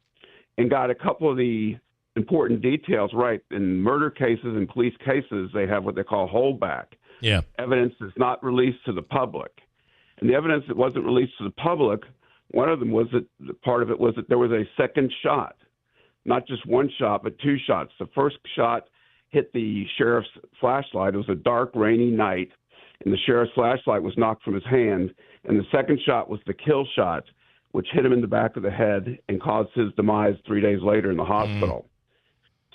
S10: and got a couple of the important details right. In murder cases and police cases, they have what they call holdback.
S2: Yeah.
S10: Evidence is not released to the public. And the evidence that wasn't released to the public, one of them was that part of it was that there was a second shot, not just one shot, but 2 shots. The first shot hit the sheriff's flashlight. It was a dark, rainy night, and the sheriff's flashlight was knocked from his hand. And the second shot was the kill shot, which hit him in the back of the head and caused his demise 3 days later in the hospital.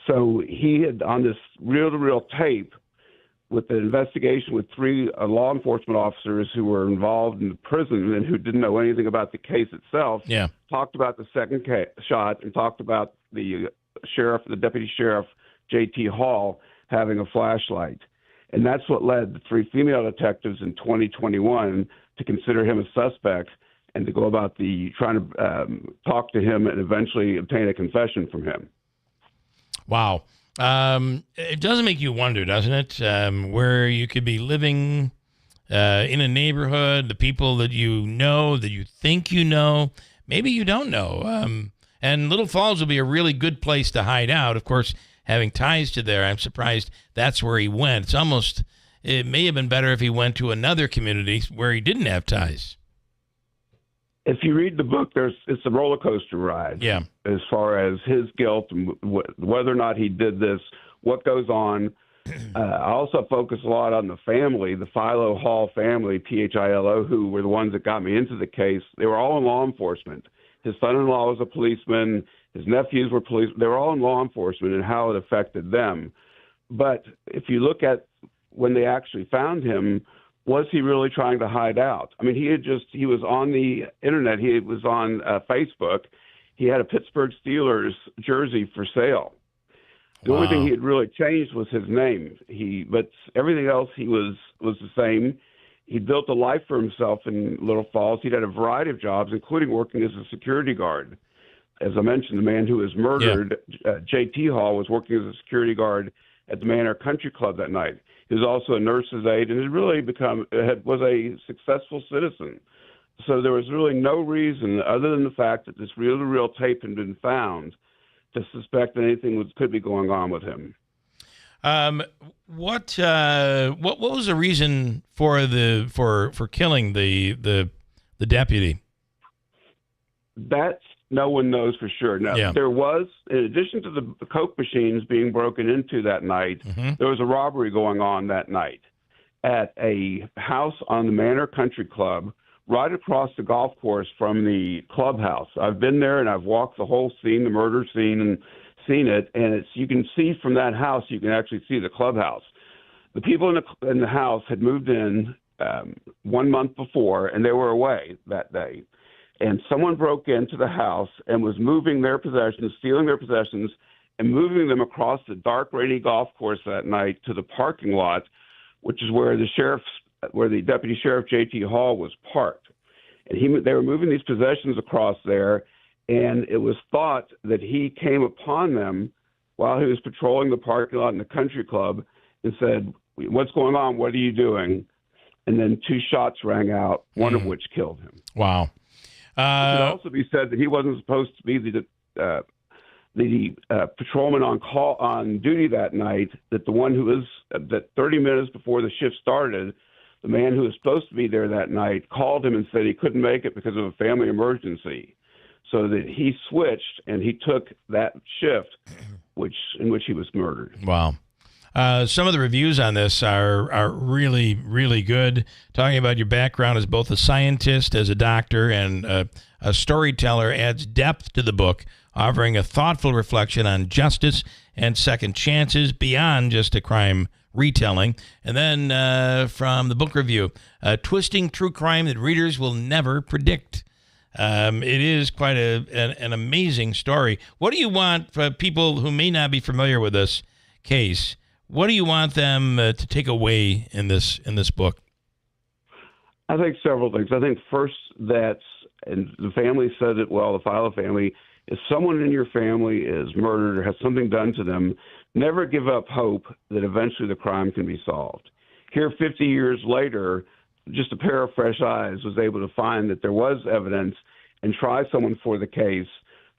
S10: So he had, on this reel-to-reel tape, with the investigation with 3 law enforcement officers who were involved in the prison and who didn't know anything about the case itself, talked about the second shot and talked about the sheriff, the deputy sheriff, J.T. Hall, having a flashlight. And that's what led the 3 female detectives in 2021 to consider him a suspect and to go about trying to talk to him and eventually obtain a confession from him.
S2: Wow. It does make you wonder, doesn't it? Where you could be living in a neighborhood, the people that you know, that you think you know, maybe you don't know. And Little Falls will be a really good place to hide out. Of course, having ties to there, I'm surprised that's where he went. It may have been better if he went to another community where he didn't have ties.
S10: If you read the book, it's a roller coaster ride.
S2: Yeah.
S10: As far as his guilt and whether or not he did this, what goes on. I also focus a lot on the family, the Philo Hall family, Philo, who were the ones that got me into the case. They were all in law enforcement. His son-in-law was a policeman. His nephews were police. They were all in law enforcement and how it affected them. But if you look at when they actually found him, was he really trying to hide out? I mean, he was on the internet. He was on Facebook. He had a Pittsburgh Steelers jersey for sale. The only thing he had really changed was his name. But everything else he was the same. He built a life for himself in Little Falls. He'd had a variety of jobs, including working as a security guard. As I mentioned, the man who was murdered, J.T. Hall, was working as a security guard at the Manor Country Club that night. He was also a nurse's aide and had really was a successful citizen. So there was really no reason other than the fact that this real tape had been found to suspect that anything could be going on with him.
S2: What was the reason for killing the deputy?
S10: No one knows for sure. Now, there was, in addition to the Coke machines being broken into that night, there was a robbery going on that night at a house on the Manor Country Club right across the golf course from the clubhouse. I've been there and I've walked the whole scene, the murder scene, and seen it. And you can see from that house, you can actually see the clubhouse. The people in the house had moved in 1 month before, and they were away that day. And someone broke into the house and was moving their possessions, stealing their possessions, and moving them across the dark, rainy golf course that night to the parking lot, which is where the deputy sheriff J.T. Hall was parked. And they were moving these possessions across there, and it was thought that he came upon them while he was patrolling the parking lot in the country club and said, "What's going on? What are you doing?" And then 2 shots rang out, one of which killed him.
S2: Wow.
S10: It could also be said that he wasn't supposed to be the patrolman on duty that night. That the one who was that 30 minutes before the shift started, the man who was supposed to be there that night called him and said he couldn't make it because of a family emergency. So that he switched and he took that shift, in which he was murdered.
S2: Wow. Some of the reviews on this are really, really good. Talking about your background as both a scientist, as a doctor, and a storyteller adds depth to the book, offering a thoughtful reflection on justice and second chances beyond just a crime retelling. And then from the book review, twisting true crime that readers will never predict. It is quite an amazing story. What do you want for people who may not be familiar with this case? What do you want them to take away in this book?
S10: I think several things. I think first and the family said it well, the Philo family, if someone in your family is murdered or has something done to them, never give up hope that eventually the crime can be solved. Here, 50 years later, just a pair of fresh eyes was able to find that there was evidence and try someone for the case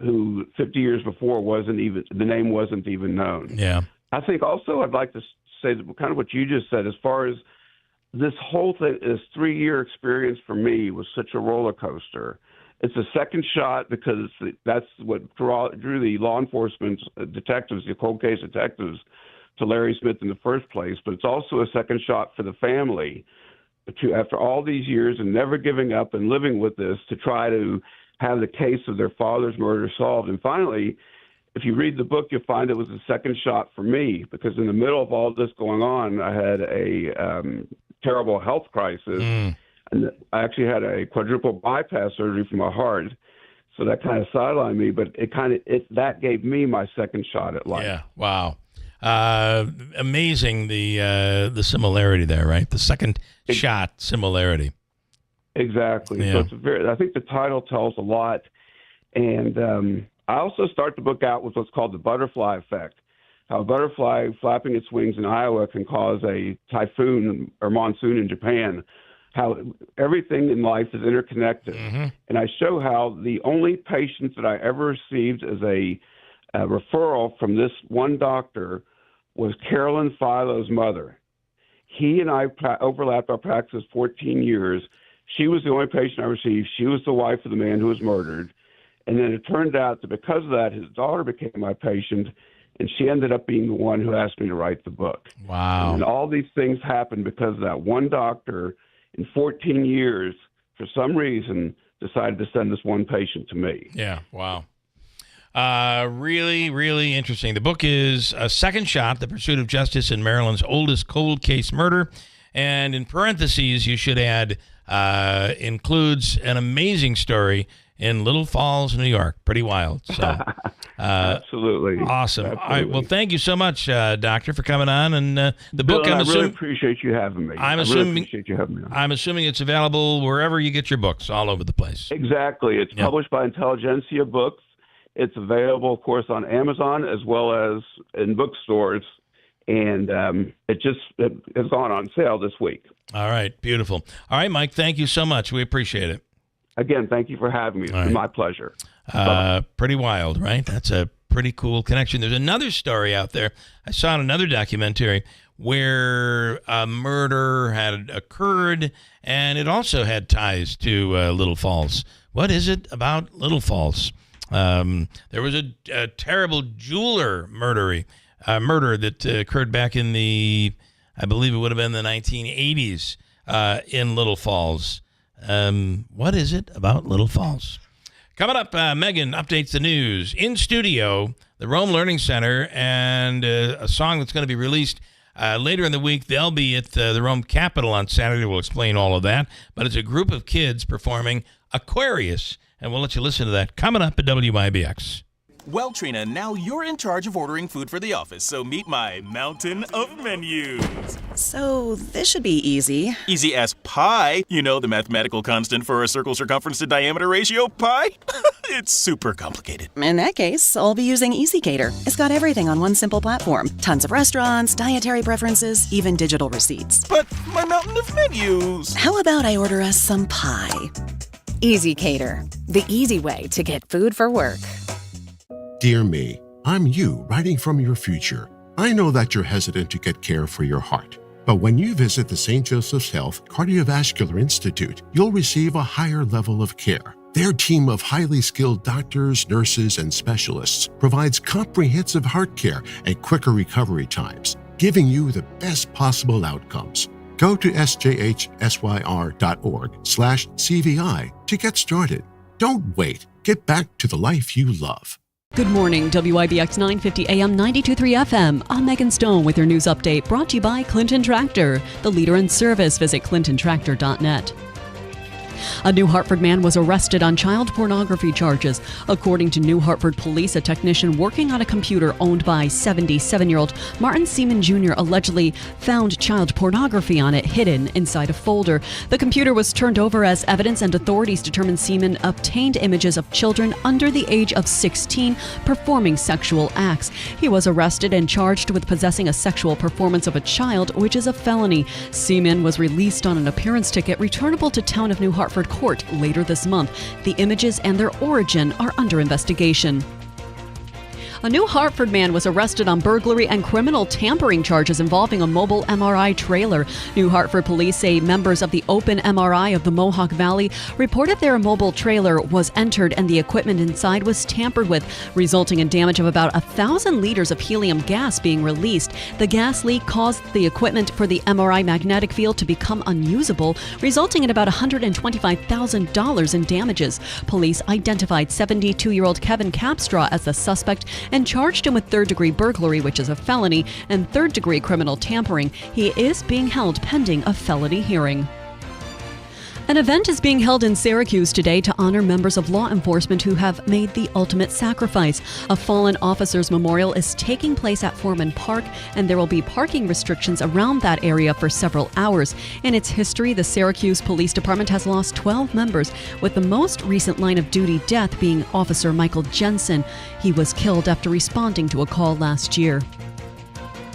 S10: who 50 years before the name wasn't even known.
S2: Yeah.
S10: I think also I'd like to say kind of what you just said as far as this whole thing, this 3-year experience for me was such a roller coaster. It's a second shot because that's what drew the law enforcement detectives, the cold case detectives, to Larry Smith in the first place. But it's also a second shot for the family to, after all these years and never giving up and living with this, to try to have the case of their father's murder solved. And finally, if you read the book, you'll find it was a second shot for me because in the middle of all this going on, I had a terrible health crisis. And I actually had a quadruple bypass surgery for my heart. So that kind of sidelined me, but that gave me my second shot at life.
S2: Yeah. Wow. Amazing the similarity there, right? The second shot similarity.
S10: Exactly.
S2: Yeah.
S10: So I think the title tells a lot. And I also start the book out with what's called the butterfly effect, how a butterfly flapping its wings in Iowa can cause a typhoon or monsoon in Japan, how everything in life is interconnected. And I show how the only patient that I ever received as a referral from this one doctor was Carolyn Philo's mother. He and I overlapped our practice 14 years. She was the only patient I received. She was the wife of the man who was murdered. And then it turned out that because of that, his daughter became my patient, And she ended up being the one who asked me to write the book.
S2: Wow.
S10: And all these things happened because that one doctor in 14 years, for some reason, decided to send this one patient to me.
S2: Yeah, wow. Really, really interesting. The book is A Second Shot, The Pursuit of Justice in Maryland's Oldest Cold Case Murder. And in parentheses, you should add, includes an amazing story in Little Falls, New York. Pretty wild. So,
S10: Absolutely.
S2: Awesome.
S10: Absolutely.
S2: All right. Well, thank you so much, Doctor, for coming on. And the
S10: Bill,
S2: book,
S10: I
S2: I'm
S10: really
S2: assuming,
S10: appreciate you having me.
S2: I'm
S10: I really
S2: assuming,
S10: appreciate you having me on.
S2: I'm assuming it's available wherever you get your books, all over the place.
S10: Exactly. It's published by Intelligentsia Books. It's available, of course, on Amazon as well as in bookstores. And it has gone on sale this week.
S2: All right. Beautiful. All right, Mike, thank you so much. We appreciate it.
S10: Again, thank you for having me. It's been my pleasure.
S2: Pretty wild, right? That's a pretty cool connection. There's another story out there. I saw in another documentary where a murder had occurred, and it also had ties to Little Falls. What is it about Little Falls? There was a terrible jeweler murder that occurred back in I believe it would have been the 1980s in Little Falls. What is it about Little Falls? Coming up, Megan updates the news. In studio, the Rome Learning Center, and a song that's going to be released later in the week. They'll be at the Rome Capitol on Saturday. We'll explain all of that. But it's a group of kids performing Aquarius, and we'll let you listen to that coming up at WIBX.
S13: Well, Trina, now you're in charge of ordering food for the office, so meet my mountain of menus.
S18: So, this should be easy.
S13: Easy as pie. You know the mathematical constant for a circle circumference to diameter ratio, pi? It's super complicated.
S18: In that case, I'll be using EasyCater. It's got everything on one simple platform. Tons of restaurants, dietary preferences, even digital receipts.
S13: But my mountain of menus.
S18: How about I order us some pie?
S22: EasyCater, the easy way to get food for work.
S23: Dear me, I'm you writing from your future. I know that you're hesitant to get care for your heart. But when you visit the St. Joseph's Health Cardiovascular Institute, you'll receive a higher level of care. Their team of highly skilled doctors, nurses, and specialists provides comprehensive heart care and quicker recovery times, giving you the best possible outcomes. Go to sjhsyr.org/CVI to get started. Don't wait. Get back to the life you love.
S16: Good morning, WIBX 950 AM 92.3 FM. I'm Megan Stone with your news update brought to you by Clinton Tractor, the leader in service. Visit clintontractor.net. A New Hartford man was arrested on child pornography charges. According to New Hartford police, a technician working on a computer owned by 77-year-old Martin Seaman Jr. allegedly found child pornography on it hidden inside a folder. The computer was turned over as evidence, and authorities determined Seaman obtained images of children under the age of 16 performing sexual acts. He was arrested and charged with possessing a sexual performance of a child, which is a felony. Seaman was released on an appearance ticket returnable to Town of New Hartford Court later this month. The images and their origin are under investigation. A New Hartford man was arrested on burglary and criminal tampering charges involving a mobile MRI trailer. New Hartford police say members of the Open MRI of the Mohawk Valley reported their mobile trailer was entered and the equipment inside was tampered with, resulting in damage of about 1,000 liters of helium gas being released. The gas leak caused the equipment for the MRI magnetic field to become unusable, resulting in about $125,000 in damages. Police identified 72-year-old Kevin Capstraw as the suspect and charged him with third-degree burglary, which is a felony, and third-degree criminal tampering. He is being held pending a felony hearing. An event is being held in Syracuse today to honor members of law enforcement who have made the ultimate sacrifice. A fallen officer's memorial is taking place at Foreman Park, and there will be parking restrictions around that area for several hours. In its history, the Syracuse Police Department has lost 12 members, with the most recent line of duty death being Officer Michael Jensen. He was killed after responding to a call last year.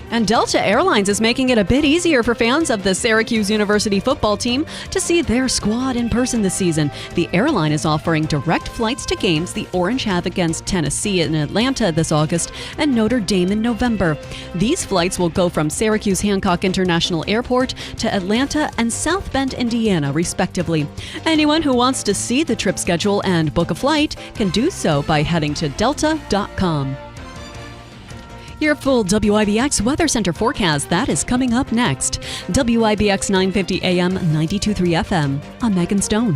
S16: And Delta Airlines is making it a bit easier for fans of the Syracuse University football team to see their squad in person this season. The airline is offering direct flights to games the Orange have against Tennessee in Atlanta this August and Notre Dame in November. These flights will go from Syracuse Hancock International Airport to Atlanta and South Bend, Indiana, respectively. Anyone who wants to see the trip schedule and book a flight can do so by heading to delta.com. Your full WIBX Weather Center forecast, that is coming up next. WIBX 950 AM, 92.3 FM. I'm Megan Stone.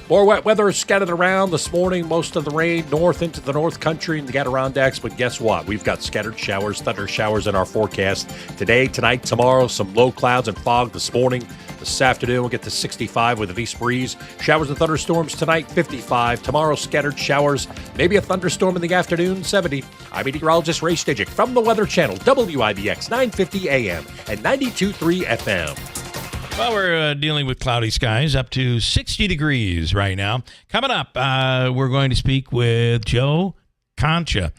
S24: More wet weather scattered around this morning. Most of the rain north into the North Country and the Adirondacks. But guess what? We've got scattered showers, thunder showers in our forecast today, tonight, tomorrow. Some low clouds and fog this morning. This afternoon, we'll get to 65 with an east breeze. Showers and thunderstorms tonight, 55. Tomorrow, scattered showers. Maybe a thunderstorm in the afternoon, 70. I'm meteorologist Ray Stidgick from the Weather Channel, WIBX 950 AM and 92.3 FM.
S2: Well, we're dealing with cloudy skies up to 60 degrees right now. Coming up, we're going to speak with Joe Concha.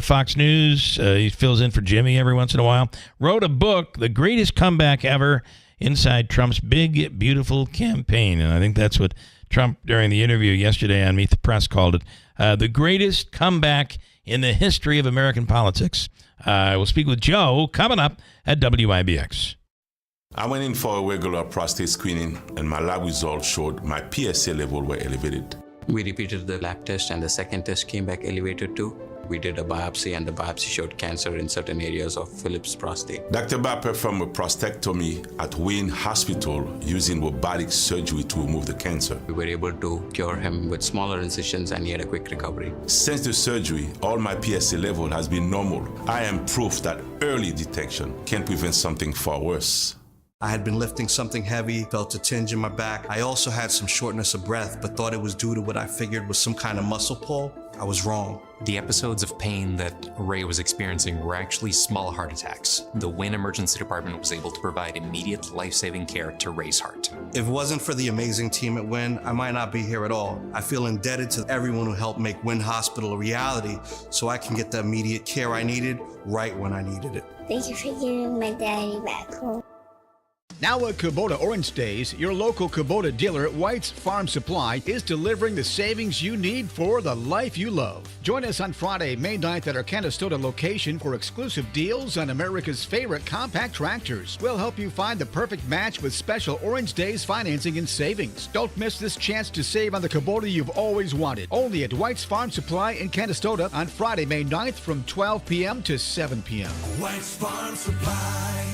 S2: Fox News, he fills in for Jimmy every once in a while. Wrote a book, The Greatest Comeback Ever, Inside Trump's Big, Beautiful Campaign. And I think that's what Trump, during the interview yesterday on Meet the Press, called it. The greatest comeback in the history of American politics. We'll speak with Joe coming up at WIBX.
S5: I went in for a regular prostate screening, and my lab results showed my PSA level were elevated.
S9: We repeated the lab test, and the second test came back elevated too. We did a biopsy, and the biopsy showed cancer in certain areas of Philip's prostate.
S5: Dr. Ba performed a prostatectomy at Wayne Hospital using robotic surgery to remove the cancer.
S9: We were able to cure him with smaller incisions, and he had a quick recovery.
S5: Since the surgery, all my PSA level has been normal. I am proof that early detection can prevent something far worse.
S11: I had been lifting something heavy, felt a tinge in my back. I also had some shortness of breath, but thought it was due to what I figured was some kind of muscle pull. I was wrong.
S12: The episodes of pain that Ray was experiencing were actually small heart attacks. The Wynn Emergency Department was able to provide immediate life-saving care to Ray's heart.
S11: If it wasn't for the amazing team at Wynn, I might not be here at all. I feel indebted to everyone who helped make Wynn Hospital a reality so I can get the immediate care I needed right when I needed it.
S25: Thank you for giving my daddy back home.
S26: Now at Kubota Orange Days, your local Kubota dealer at White's Farm Supply is delivering the savings you need for the life you love. Join us on Friday, May 9th at our Canastota location for exclusive deals on America's favorite compact tractors. We'll help you find the perfect match with special Orange Days financing and savings. Don't miss this chance to save on the Kubota you've always wanted. Only at White's Farm Supply in Canastota on Friday, May 9th from 12 p.m. to 7 p.m.
S27: White's Farm Supply.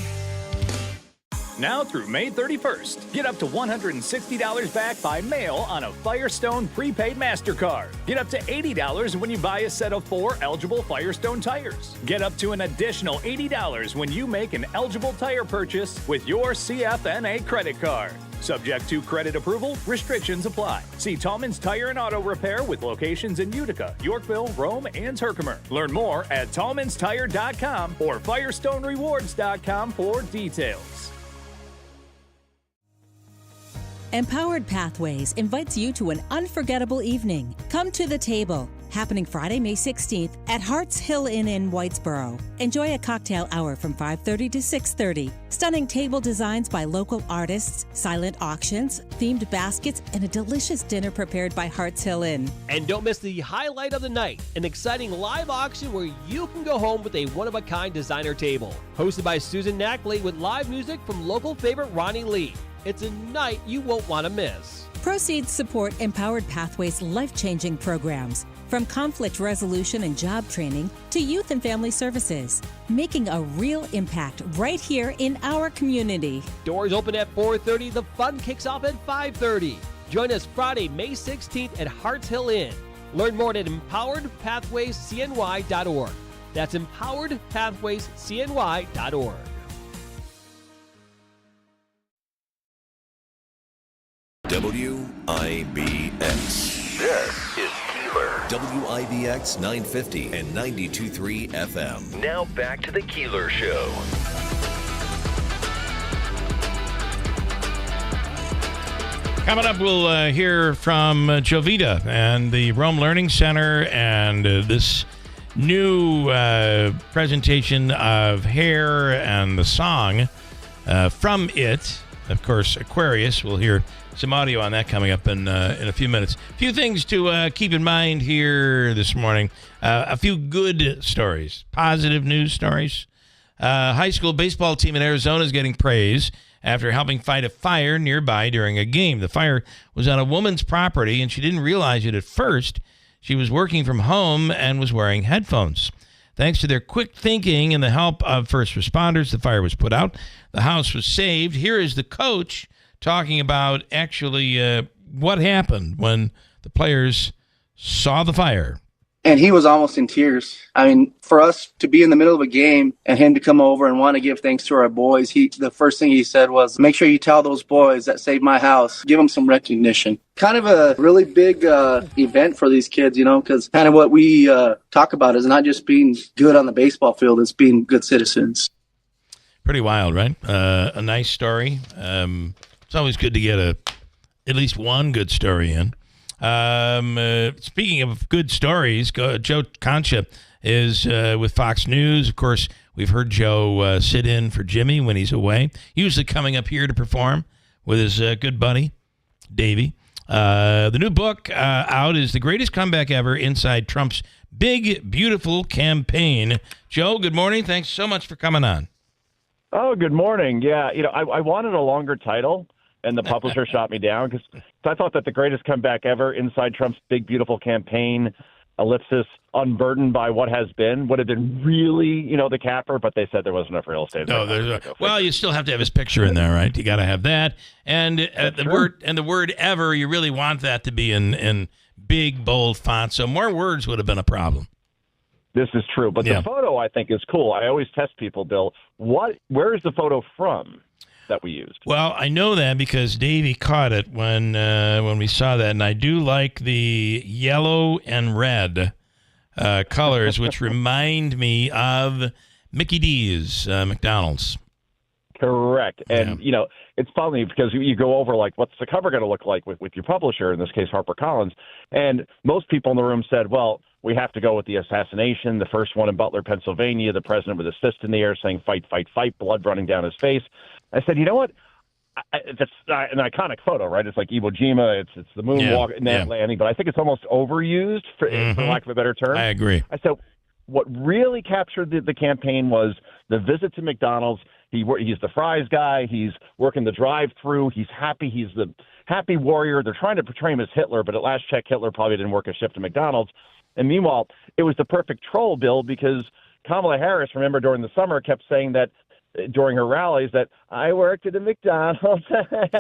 S17: Now through May 31st, get up to $160 back by mail on a Firestone prepaid MasterCard. Get up to $80 when you buy a set of 4 eligible Firestone tires. Get up to an additional $80 when you make an eligible tire purchase with your CFNA credit card. Subject to credit approval, restrictions apply. See Tallman's Tire and Auto Repair with locations in Utica, Yorkville, Rome, and Herkimer. Learn more at tallmanstire.com or firestonerewards.com for details.
S28: Empowered Pathways invites you to an unforgettable evening. Come to the table. Happening Friday, May 16th at Harts Hill Inn in Whitesboro. Enjoy a cocktail hour from 5:30 to 6:30. Stunning table designs by local artists, silent auctions, themed baskets, and a delicious dinner prepared by Harts Hill Inn.
S29: And don't miss the highlight of the night, an exciting live auction where you can go home with a one-of-a-kind designer table. Hosted by Susan Knackley with live music from local favorite Ronnie Lee. It's a night you won't want to miss.
S28: Proceeds support Empowered Pathways life-changing programs, from conflict resolution and job training to youth and family services, making a real impact right here in our community.
S29: Doors open at 4:30. The fun kicks off at 5:30. Join us Friday, May 16th at Harts Hill Inn. Learn more at empoweredpathwayscny.org. That's empoweredpathwayscny.org.
S14: WIBX.
S8: This is Keeler.
S14: WIBX 950 and 92.3 FM.
S8: Now back to the Keeler Show.
S2: Coming up, we'll hear from Jovita and the Rome Learning Center and this new presentation of Hair and the song from it. Of course, Aquarius. We'll hear some audio on that coming up in a few minutes. A few things to keep in mind here this morning. A few good stories, positive news stories. High school baseball team in Arizona is getting praise after helping fight a fire nearby during a game. The fire was on a woman's property, and she didn't realize it at first She was working from home and was wearing headphones. Thanks to their quick thinking and the help of first responders, the fire was put out. The house was saved. Here is the coach talking about actually what happened when the players saw the fire.
S1: And he was almost in tears. I mean, for us to be in the middle of a game and him to come over and want to give thanks to our boys, the first thing he said was, make sure you tell those boys that saved my house, give them some recognition. Kind of a really big event for these kids, because kind of what we talk about is not just being good on the baseball field, it's being good citizens.
S2: Pretty wild, right? A nice story. It's always good to get at least one good story in. Speaking of good stories, Joe Concha is with Fox News. Of course, we've heard Joe sit in for Jimmy when he's away, usually coming up here to perform with his good buddy, Davey. The new book out is The Greatest Comeback Ever Inside Trump's Big, Beautiful Campaign. Joe, good morning. Thanks so much for coming on.
S3: Oh, good morning. Yeah, I wanted a longer title, and the publisher shot me down because I thought that The Greatest Comeback Ever Inside Trump's Big, Beautiful Campaign, ellipsis, unburdened by what has been, would have been really, the capper, but they said there wasn't enough real estate.
S2: No, well, you still have to have his picture in there, right? You got to have that, and the word ever. You really want that to be in big, bold font. So more words would have been a problem.
S3: This is true, but the photo I think is cool. I always test people, Bill. Where is the photo from that we used?
S2: Well, I know that because Davey caught it when we saw that, and I do like the yellow and red colors, which remind me of Mickey D's McDonald's.
S3: Correct, and it's funny because you go over what's the cover going to look like with your publisher, in this case HarperCollins, and most people in the room said, well, we have to go with the assassination, the first one in Butler, Pennsylvania, the president with his fist in the air saying fight, fight, fight, blood running down his face. I said, you know what? That's an iconic photo, right? It's like Iwo Jima, it's the moonwalk landing, but I think it's almost overused, for lack of a better term.
S2: I agree.
S3: I said, what really captured the campaign was the visit to McDonald's. He's the fries guy. He's working the drive-through. He's happy. He's the happy warrior. They're trying to portray him as Hitler, but at last check, Hitler probably didn't work a shift to McDonald's. And meanwhile, it was the perfect troll, Bill, because Kamala Harris, remember, during the summer kept saying that during her rallies that I worked at a McDonald's.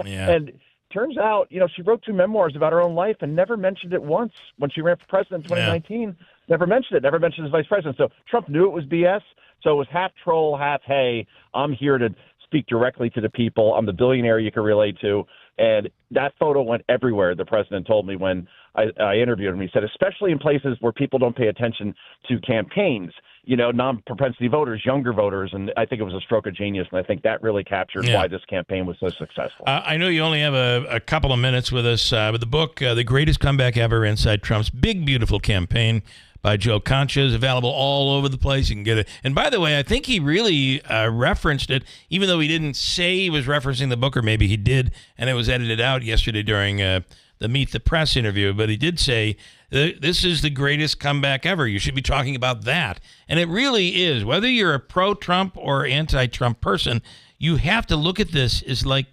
S3: And turns out, she wrote 2 memoirs about her own life and never mentioned it once when she ran for president in 2019. Never mentioned it, never mentioned as vice president. So Trump knew it was BS. So it was half troll, half, hey, I'm here to speak directly to the people. I'm the billionaire you can relate to. And that photo went everywhere, the president told me when I interviewed him. He said, especially in places where people don't pay attention to campaigns, non-propensity voters, younger voters. And I think it was a stroke of genius. And I think that really captured why this campaign was so successful.
S2: I know you only have a couple of minutes with us, but the book, The Greatest Comeback Ever Inside Trump's Big, Beautiful Campaign by Joe Concha is available all over the place. You can get it. And by the way, I think he really referenced it, even though he didn't say he was referencing the book, or maybe he did, and it was edited out yesterday during the Meet the Press interview. But he did say, this is the greatest comeback ever. You should be talking about that. And it really is. Whether you're a pro-Trump or anti-Trump person, you have to look at this as like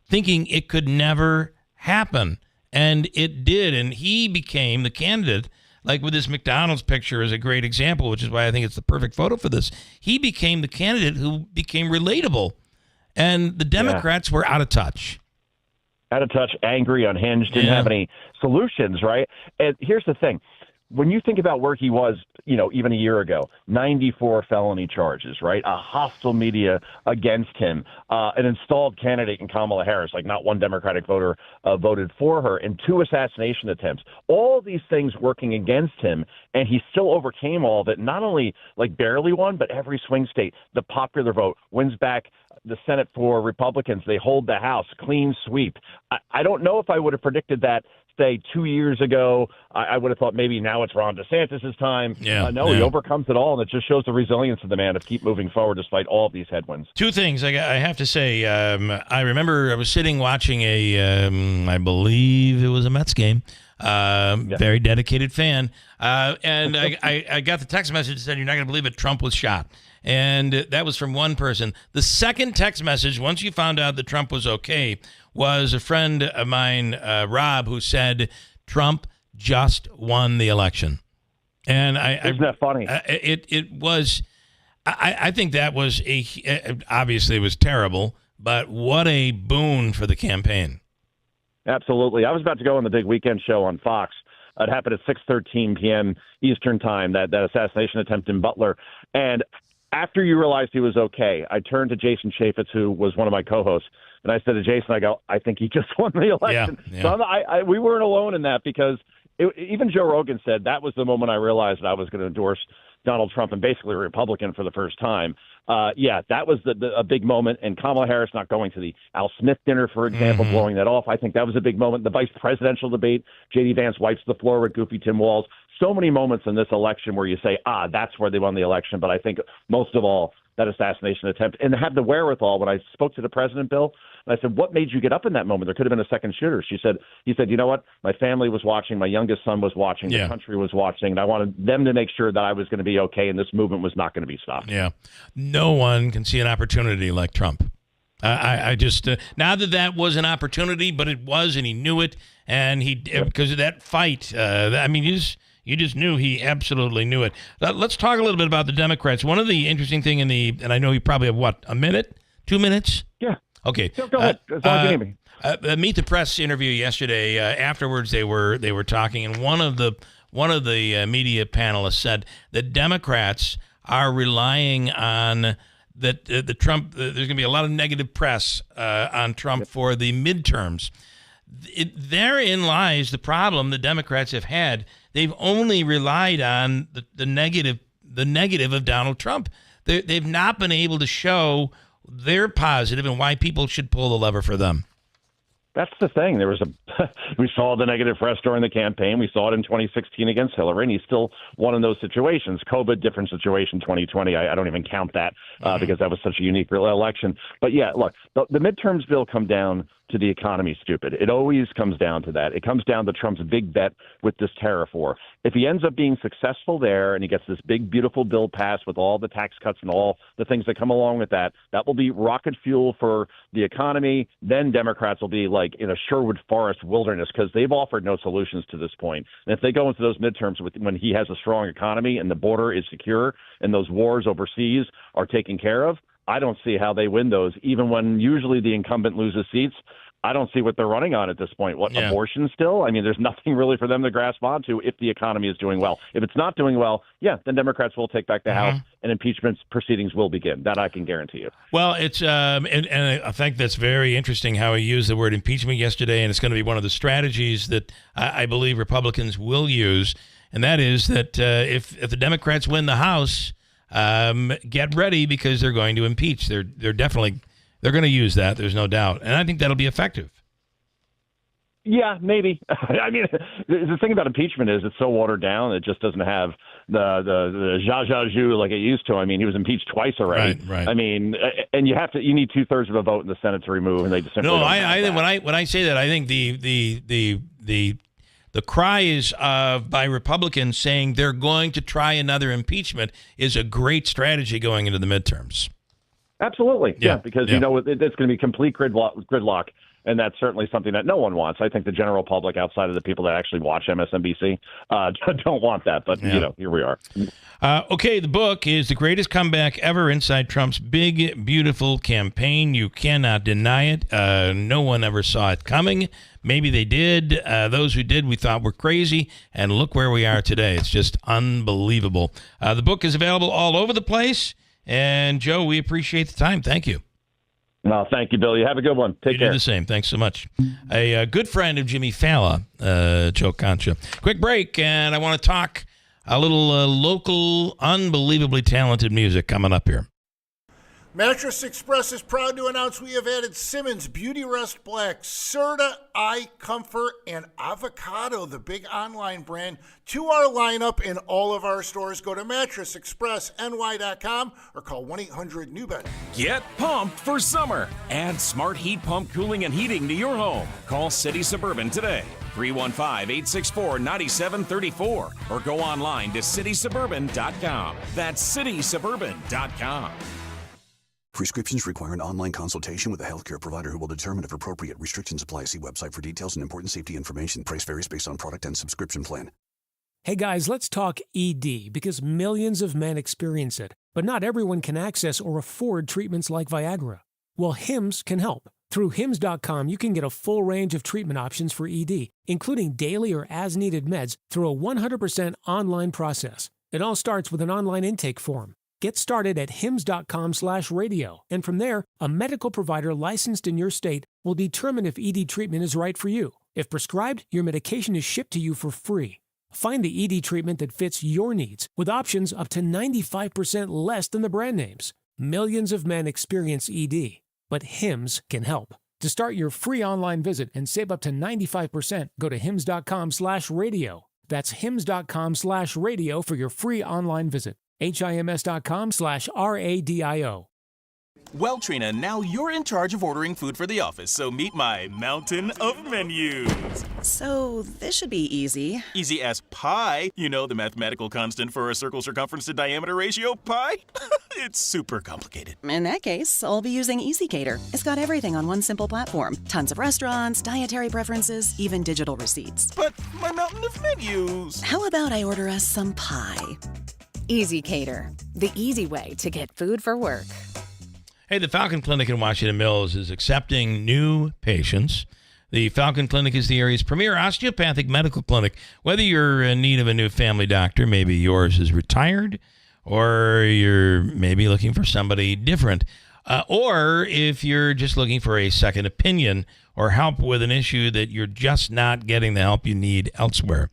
S2: thinking it could never happen. And it did. And he became the candidate. Like with this McDonald's picture is a great example, which is why I think it's the perfect photo for this. He became the candidate who became relatable. And the Democrats were out of touch.
S3: Out of touch, angry, unhinged, didn't have any solutions, right? And here's the thing. When you think about where he was, even a year ago, 94 felony charges, right? A hostile media against him, an installed candidate in Kamala Harris, like not one Democratic voter voted for her, and 2 assassination attempts. All these things working against him, and he still overcame all of it. Not only barely won, but every swing state, the popular vote, wins back the Senate for Republicans. They hold the House, clean sweep. I don't know if I would have predicted that, say, 2 years ago. I would have thought maybe now it's Ron DeSantis' time. He overcomes it all, and it just shows the resilience of the man to keep moving forward despite all of these headwinds.
S2: 2 things I have to say. I remember I was sitting watching I believe it was a Mets game. Very dedicated fan. And I got the text message that said, you're not going to believe it, Trump was shot. And that was from one person. The second text message, once you found out that Trump was okay, was a friend of mine, Rob, who said, Trump just won the election. And
S3: isn't that funny?
S2: It was. I think that was obviously it was terrible, but what a boon for the campaign.
S3: Absolutely. I was about to go on the big weekend show on Fox. It happened at 6:13 p.m. Eastern time, that assassination attempt in Butler. And after you realized he was okay, I turned to Jason Chaffetz, who was one of my co-hosts, and I said to Jason, I think he just won the election.
S2: Yeah.
S3: So we weren't alone in that, because even Joe Rogan said that was the moment I realized that I was going to endorse Donald Trump and basically a Republican for the first time. That was a big moment. And Kamala Harris not going to the Al Smith dinner, for example, blowing that off. I think that was a big moment. The vice presidential debate, J.D. Vance wipes the floor with goofy Tim Walz. So many moments in this election where you say, that's where they won the election. But I think most of all, that assassination attempt, and have the wherewithal. When I spoke to the president, Bill, and I said, what made you get up in that moment? There could have been a second shooter. He said, you know what? My family was watching. My youngest son was watching. The country was watching. And I wanted them to make sure that I was going to be okay, and this movement was not going to be stopped.
S2: Yeah. No one can see an opportunity like Trump. I just, now that was an opportunity, but it was, and he knew it. And because of that fight, you just knew he absolutely knew it. Let's talk a little bit about the Democrats. One of the interesting thing and I know you probably have a minute, 2 minutes?
S3: Yeah.
S2: Okay.
S3: Go ahead. As long as you need me.
S2: Meet the Press interview yesterday. Afterwards, they were talking, and one of the media panelists said that Democrats are relying on the Trump. There's going to be a lot of negative press on Trump for the midterms. Therein lies the problem the Democrats have had. They've only relied on the negative of Donald Trump. They've not been able to show their positive and why people should pull the lever for them.
S3: That's the thing. We saw the negative press during the campaign. We saw it in 2016 against Hillary, and he's still one of those situations. COVID, different situation. 2020, I don't even count that because that was such a unique election. But yeah, look, the midterms bill come down to the economy, stupid. It always comes down to that. It comes down to Trump's big bet with this tariff war. If he ends up being successful there and he gets this big, beautiful bill passed with all the tax cuts and all the things that come along with that, that will be rocket fuel for the economy. Then Democrats will be like in a Sherwood Forest wilderness because they've offered no solutions to this point. And if they go into those midterms when he has a strong economy and the border is secure and those wars overseas are taken care of, I don't see how they win those, even when usually the incumbent loses seats. I don't see what they're running on at this point. Abortion still? I mean, there's nothing really for them to grasp onto if the economy is doing well. If it's not doing well, then Democrats will take back the House and impeachment proceedings will begin. That I can guarantee you.
S2: Well, it's and I think that's very interesting how he used the word impeachment yesterday, and it's going to be one of the strategies that I believe Republicans will use, and that is that if the Democrats win the House, get ready because they're going to impeach. They're definitely. They're going to use that. There's no doubt. And I think that'll be effective.
S3: Yeah, maybe. I mean, the thing about impeachment is it's so watered down. It just doesn't have the zha-zha-zhu like it used to. I mean, he was impeached twice already.
S2: Right.
S3: I mean, and you need 2/3 of a vote in the Senate to remove, and they just simply don't have that.
S2: When I say that, I think the cry is by Republicans saying they're going to try another impeachment is a great strategy going into the midterms.
S3: Absolutely, because you know it's going to be complete gridlock, and that's certainly something that no one wants. I think the general public, outside of the people that actually watch MSNBC, don't want that. But here we are.
S2: Okay, the book is The Greatest Comeback Ever Inside Trump's Big, Beautiful Campaign. You cannot deny it. No one ever saw it coming. Maybe they did. Those who did, we thought were crazy. And look where we are today. It's just unbelievable. The book is available all over the place. And, Joe, we appreciate the time. Thank you.
S3: No, thank you, Bill. You have a good one. Take care.
S2: You do the same. Thanks so much. A good friend of Jimmy Fallon, Joe Concha. Quick break, and I want to talk a little local, unbelievably talented music coming up here.
S4: Mattress Express is proud to announce we have added Simmons Beauty Rest Black, Serta Eye Comfort, and Avocado, the big online brand, to our lineup in all of our stores. Go to mattressexpressny.com or call 1-800-NEW-BED.
S6: Get pumped for summer. Add smart heat pump cooling and heating to your home. Call City Suburban today. 315-864-9734 or go online to citysuburban.com. That's citysuburban.com.
S7: Prescriptions require an online consultation with a healthcare provider who will determine if appropriate. Restrictions apply. See website for details and important safety information. Price varies based on product and subscription plan.
S10: Hey guys, let's talk ED because millions of men experience it, but not everyone can access or afford treatments like Viagra. Well, Hims can help. Through Hims.com, you can get a full range of treatment options for ED, including daily or as-needed meds through a 100% online process. It all starts with an online intake form. Get started at hims.com/radio, and from there, a medical provider licensed in your state will determine if ED treatment is right for you. If prescribed, your medication is shipped to you for free. Find the ED treatment that fits your needs with options up to 95% less than the brand names. Millions of men experience ED, but Hims can help. To start your free online visit and save up to 95%, go to hims.com/radio. That's hims.com/radio for your free online visit. HIMS.com/RADIO.
S13: Well, Trina, now you're in charge of ordering food for the office, so meet my mountain of menus.
S15: So, this should be easy.
S13: Easy as pie. You know the mathematical constant for a circle circumference to diameter ratio, pi? It's super complicated.
S15: In that case, I'll be using EasyCater. It's got everything on one simple platform. Tons of restaurants, dietary preferences, even digital receipts.
S13: But my mountain of menus.
S15: How about I order us some pie?
S18: EasyCater, the easy way to get food for work.
S2: Hey, the Falcon Clinic in Washington Mills is accepting new patients. The Falcon Clinic is the area's premier osteopathic medical clinic. Whether you're in need of a new family doctor, maybe yours is retired, or you're maybe looking for somebody different, or if you're just looking for a second opinion or help with an issue that you're just not getting the help you need elsewhere,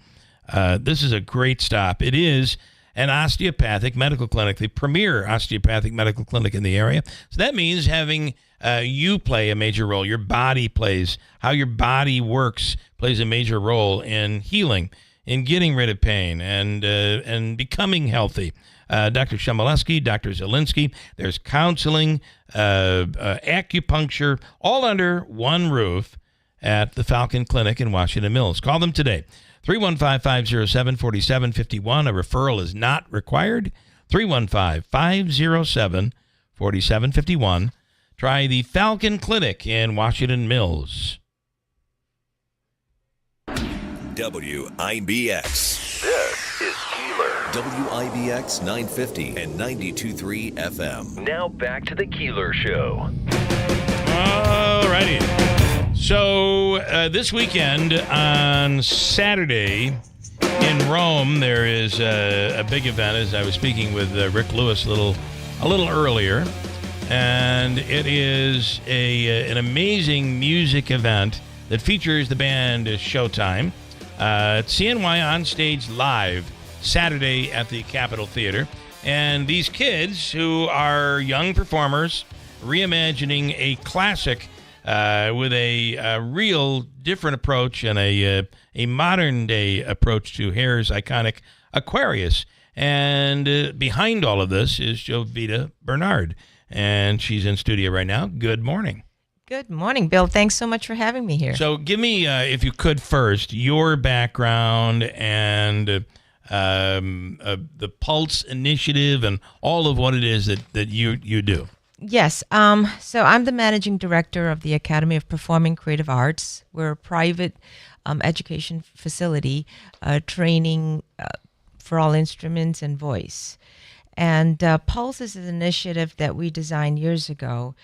S2: this is a great stop. It is an osteopathic medical clinic, the premier osteopathic medical clinic in the area. So that means having you play a major role. Your body plays, how your body works plays a major role in healing, in getting rid of pain, and becoming healthy. Dr. Shemaleski, Dr. Zielinski, there's counseling, acupuncture, all under one roof at the Falcon Clinic in Washington Mills. Call them today. 315-507-4751. A referral is not required. 315-507-4751. Try the Falcon Clinic in Washington Mills.
S14: WIBX.
S8: This is Keeler.
S14: WIBX 950 and 92.3 FM.
S8: Now back to the Keeler Show.
S2: All righty. So this weekend on Saturday in Rome, there is a big event, as I was speaking with Rick Lewis a little earlier, and it is an amazing music event that features the band Showtime. CNY on stage live Saturday at the Capitol Theater, and these kids who are young performers reimagining a classic with a real different approach and a modern-day approach to Hare's iconic Aquarius. And behind all of this is Jovita Bernard, and she's in studio right now. Good morning.
S19: Good morning, Bill. Thanks so much for having me here.
S2: So give me, if you could first, your background and the Pulse Initiative and all of what it is that you do.
S19: Yes. So I'm the managing director of the Academy of Performing Creative Arts. We're a private education facility training for all instruments and voice. And Pulse is an initiative that we designed years ago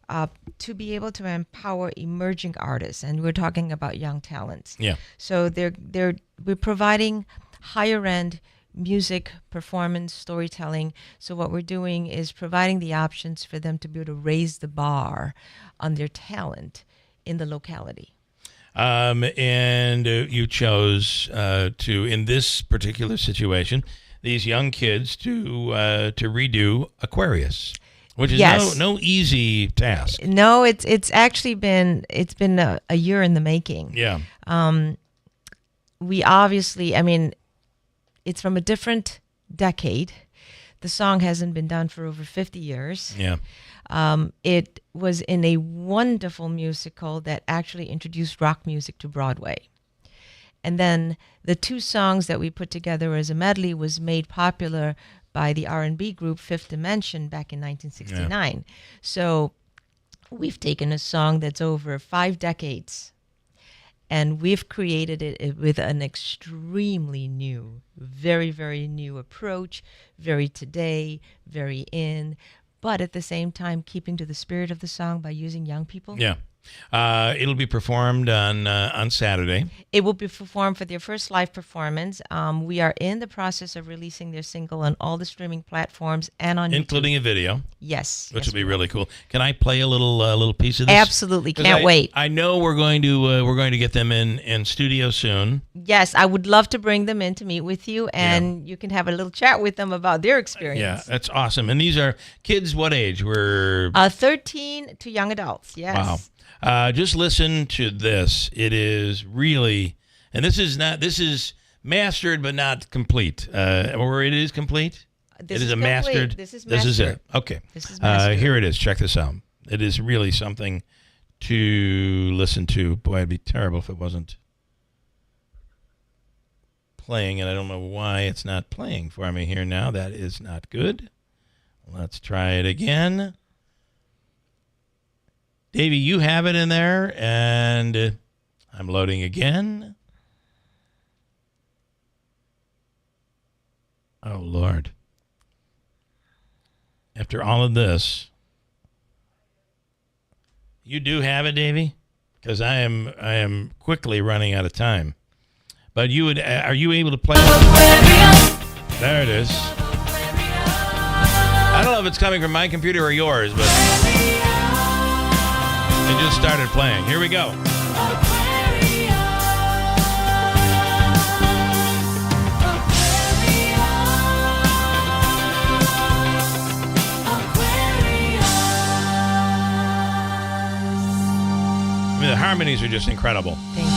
S19: to be able to empower emerging artists. And we're talking about young talents.
S2: Yeah.
S19: So we're providing higher end music, performance, storytelling. So what we're doing is providing the options for them to be able to raise the bar on their talent in the locality.
S2: And you chose to, in this particular situation, these young kids to redo Aquarius, which is no easy task.
S19: No, it's actually been a year in the making.
S2: Yeah.
S19: We obviously, it's from a different decade. The song hasn't been done for over 50 years.
S2: Yeah.
S19: It was in a wonderful musical that actually introduced rock music to Broadway. And then the two songs that we put together as a medley was made popular by the R&B group Fifth Dimension back in 1969. So we've taken a song that's over 5 decades, and we've created it with an extremely new, very, very new approach, very today, very in, but at the same time keeping to the spirit of the song by using young people.
S2: Yeah. It'll be performed on Saturday.
S19: It will be performed for their first live performance. We are in the process of releasing their single on all the streaming platforms and on
S2: including
S19: YouTube.
S2: A video.
S19: Yes.
S2: Which will be really cool. Can I play a little piece of this?
S19: Absolutely. Can't wait.
S2: I know we're going to get them in studio soon.
S19: Yes, I would love to bring them in to meet with you, and you can have a little chat with them about their experience.
S2: Yeah, that's awesome. And these are kids what age? We're
S19: 13 to young adults. Yes.
S2: Wow. Just listen to this. It is really, and this is mastered but not complete. Or it is complete?
S19: This
S2: it is
S19: is
S2: a mastered.
S19: This is
S2: This is
S19: mastered.
S2: it. Okay.
S19: This is mastered.
S2: Here it is. Check this out. It is really something to listen to. Boy, it'd be terrible if it wasn't playing, and I don't know why it's not playing for me here now. That is not good. Let's try it again. Davey, you have it in there, and I'm loading again. Oh, Lord. After all of this, you do have it, Davey? Because I am quickly running out of time. But are you able to play it? There it is. I don't know if it's coming from my computer or yours, but it just started playing. Here we go. I mean, the harmonies are just incredible.
S19: Thank you.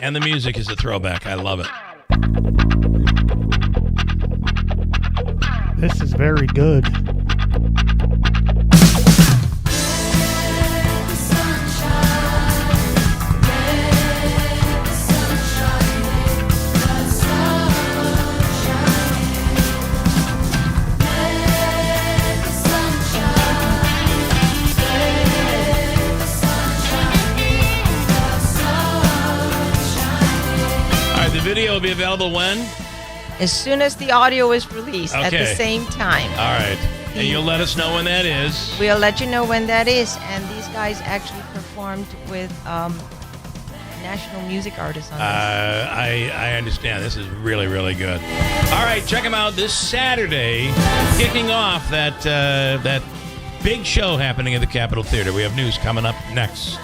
S2: And the music is a throwback. I love it.
S5: This is very good.
S2: Video will be available when?
S19: As soon as the audio is released at the
S2: Okay.
S19: same time.
S2: All right. And you'll let us know when that is.
S19: We'll let you know when that is. And these guys actually performed with national music artists on this.
S2: I understand. This is really, really good. All right, check them out this Saturday, kicking off that big show happening at the Capitol Theater. We have news coming up next.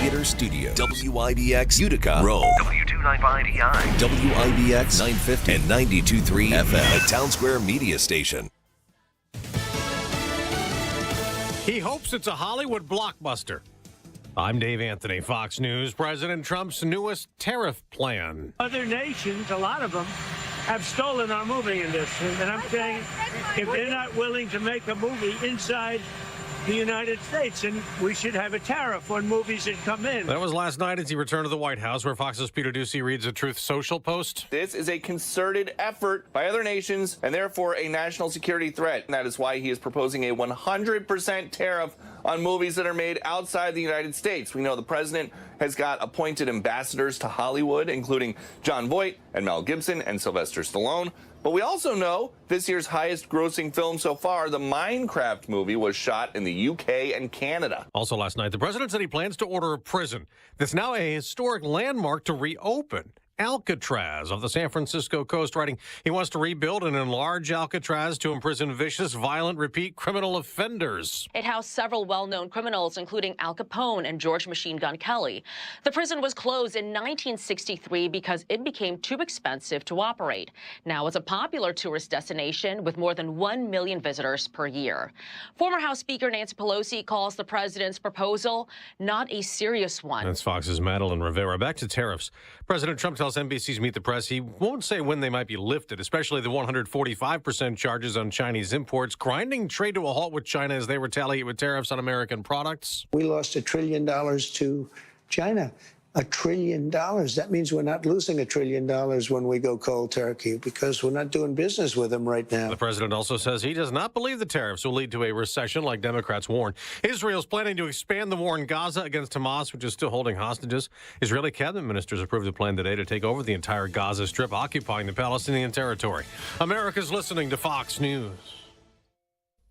S14: Theater Studio, WIBX Utica, Rome,
S8: W295EI,
S14: WIBX 950 and 92.3 FM, a Town Square media station.
S9: He hopes it's a Hollywood blockbuster. I'm Dave Anthony, Fox News. President Trump's newest tariff plan.
S12: Other nations, a lot of them, have stolen our movie industry. And I'm saying if they're not willing to make a movie inside the United States, and we should have a tariff on movies that come in.
S9: That was last night as he returned to the White House, where Fox's Peter Ducey reads a Truth Social post.
S16: This is a concerted effort by other nations and therefore a national security threat. And that is why he is proposing a 100% tariff on movies that are made outside the United States. We know the president has got appointed ambassadors to Hollywood, including Jon Voight and Mel Gibson and Sylvester Stallone. But we also know this year's highest grossing film so far, the Minecraft movie, was shot in the UK and Canada.
S9: Also last night, the president said he plans to order a prison that's now a historic landmark to reopen. Alcatraz off the San Francisco coast, writing he wants to rebuild and enlarge Alcatraz to imprison vicious, violent, repeat criminal offenders.
S20: It housed several well-known criminals, including Al Capone and George Machine Gun Kelly. The prison was closed in 1963 because it became too expensive to operate. Now it's a popular tourist destination with more than 1 million visitors per year. Former House Speaker Nancy Pelosi calls the president's proposal not a serious one.
S9: That's Fox's Madeline Rivera. Back to tariffs. President Trump tells NBC's Meet the Press he won't say when they might be lifted, especially the 145% charges on Chinese imports, grinding trade to a halt with China as they retaliate with tariffs on American products.
S21: We lost $1 trillion to China.
S5: $1 trillion. That means we're not losing $1 trillion when we go cold turkey because we're not doing business with them right now.
S9: The president also says he does not believe the tariffs will lead to a recession like Democrats warn. Israel's planning to expand the war in Gaza against Hamas, which is still holding hostages. Israeli cabinet ministers approved a plan today to take over the entire Gaza Strip, occupying the Palestinian territory. America's listening to Fox News.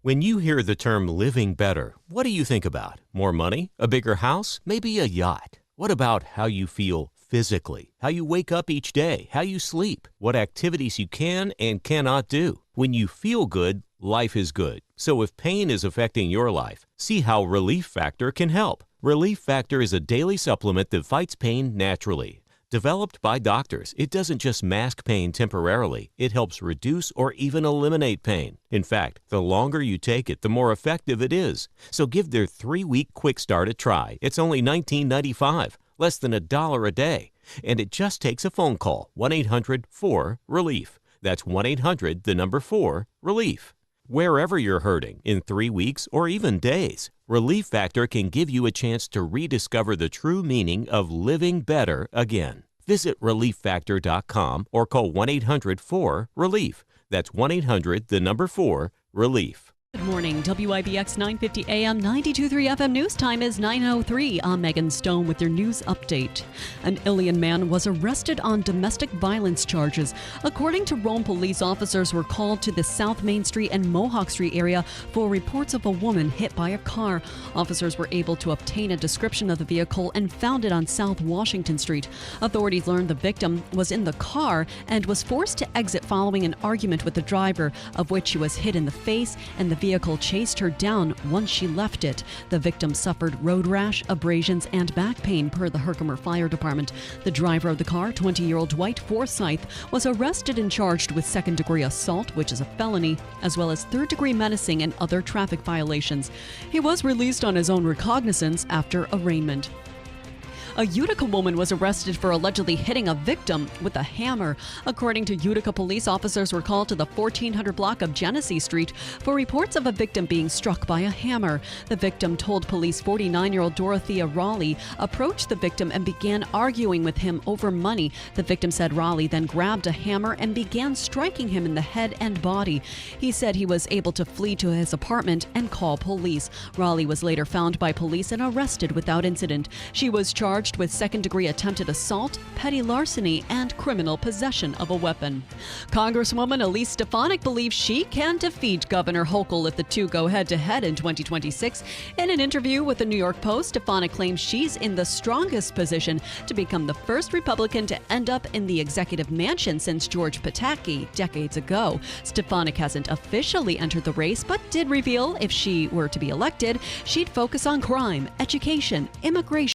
S11: When you hear the term living better, what do you think about? More money? A bigger house? Maybe a yacht? What about how you feel physically? How you wake up each day? How you sleep? What activities you can and cannot do? When you feel good, life is good. So if pain is affecting your life, see how Relief Factor can help. Relief Factor is a daily supplement that fights pain naturally. Developed by doctors, it doesn't just mask pain temporarily, it helps reduce or even eliminate pain. In fact, the longer you take it, the more effective it is. So give their 3-week quick start a try. It's only $19.95, less than $1 a day. And it just takes a phone call, 1-800-4-RELIEF. That's 1-800-4-RELIEF. Wherever you're hurting, in 3 weeks or even days, Relief Factor can give you a chance to rediscover the true meaning of living better again. Visit ReliefFactor.com or call 1-800-4-RELIEF. That's 1-800-4-RELIEF.
S21: Good morning, WIBX 950 AM 92.3 FM news time is 9:03. I'm Megan Stone with your news update. An Ilion man was arrested on domestic violence charges. According to Rome, police officers were called to the South Main Street and Mohawk Street area for reports of a woman hit by a car. Officers were able to obtain a description of the vehicle and found it on South Washington Street. Authorities learned the victim was in the car and was forced to exit following an argument with the driver, of which she was hit in the face, and the vehicle chased her down once she left it. The victim suffered road rash, abrasions, and back pain per the Herkimer Fire Department. The driver of the car, 20-year-old Dwight Forsyth, was arrested and charged with second-degree assault, which is a felony, as well as third-degree menacing and other traffic violations. He was released on his own recognizance after arraignment. A Utica woman was arrested for allegedly hitting a victim with a hammer. According to Utica police, officers were called to the 1400 block of Genesee Street for reports of a victim being struck by a hammer. The victim told police 49-year-old Dorothea Raleigh approached the victim and began arguing with him over money. The victim said Raleigh then grabbed a hammer and began striking him in the head and body. He said he was able to flee to his apartment and call police. Raleigh was later found by police and arrested without incident. She was charged with second-degree attempted assault, petty larceny, and criminal possession of a weapon. Congresswoman Elise Stefanik believes she can defeat Governor Hochul if the two go head-to-head in 2026. In an interview with the New York Post, Stefanik claims she's in the strongest position to become the first Republican to end up in the executive mansion since George Pataki decades ago. Stefanik hasn't officially entered the race, but did reveal if she were to be elected, she'd focus on crime, education, immigration,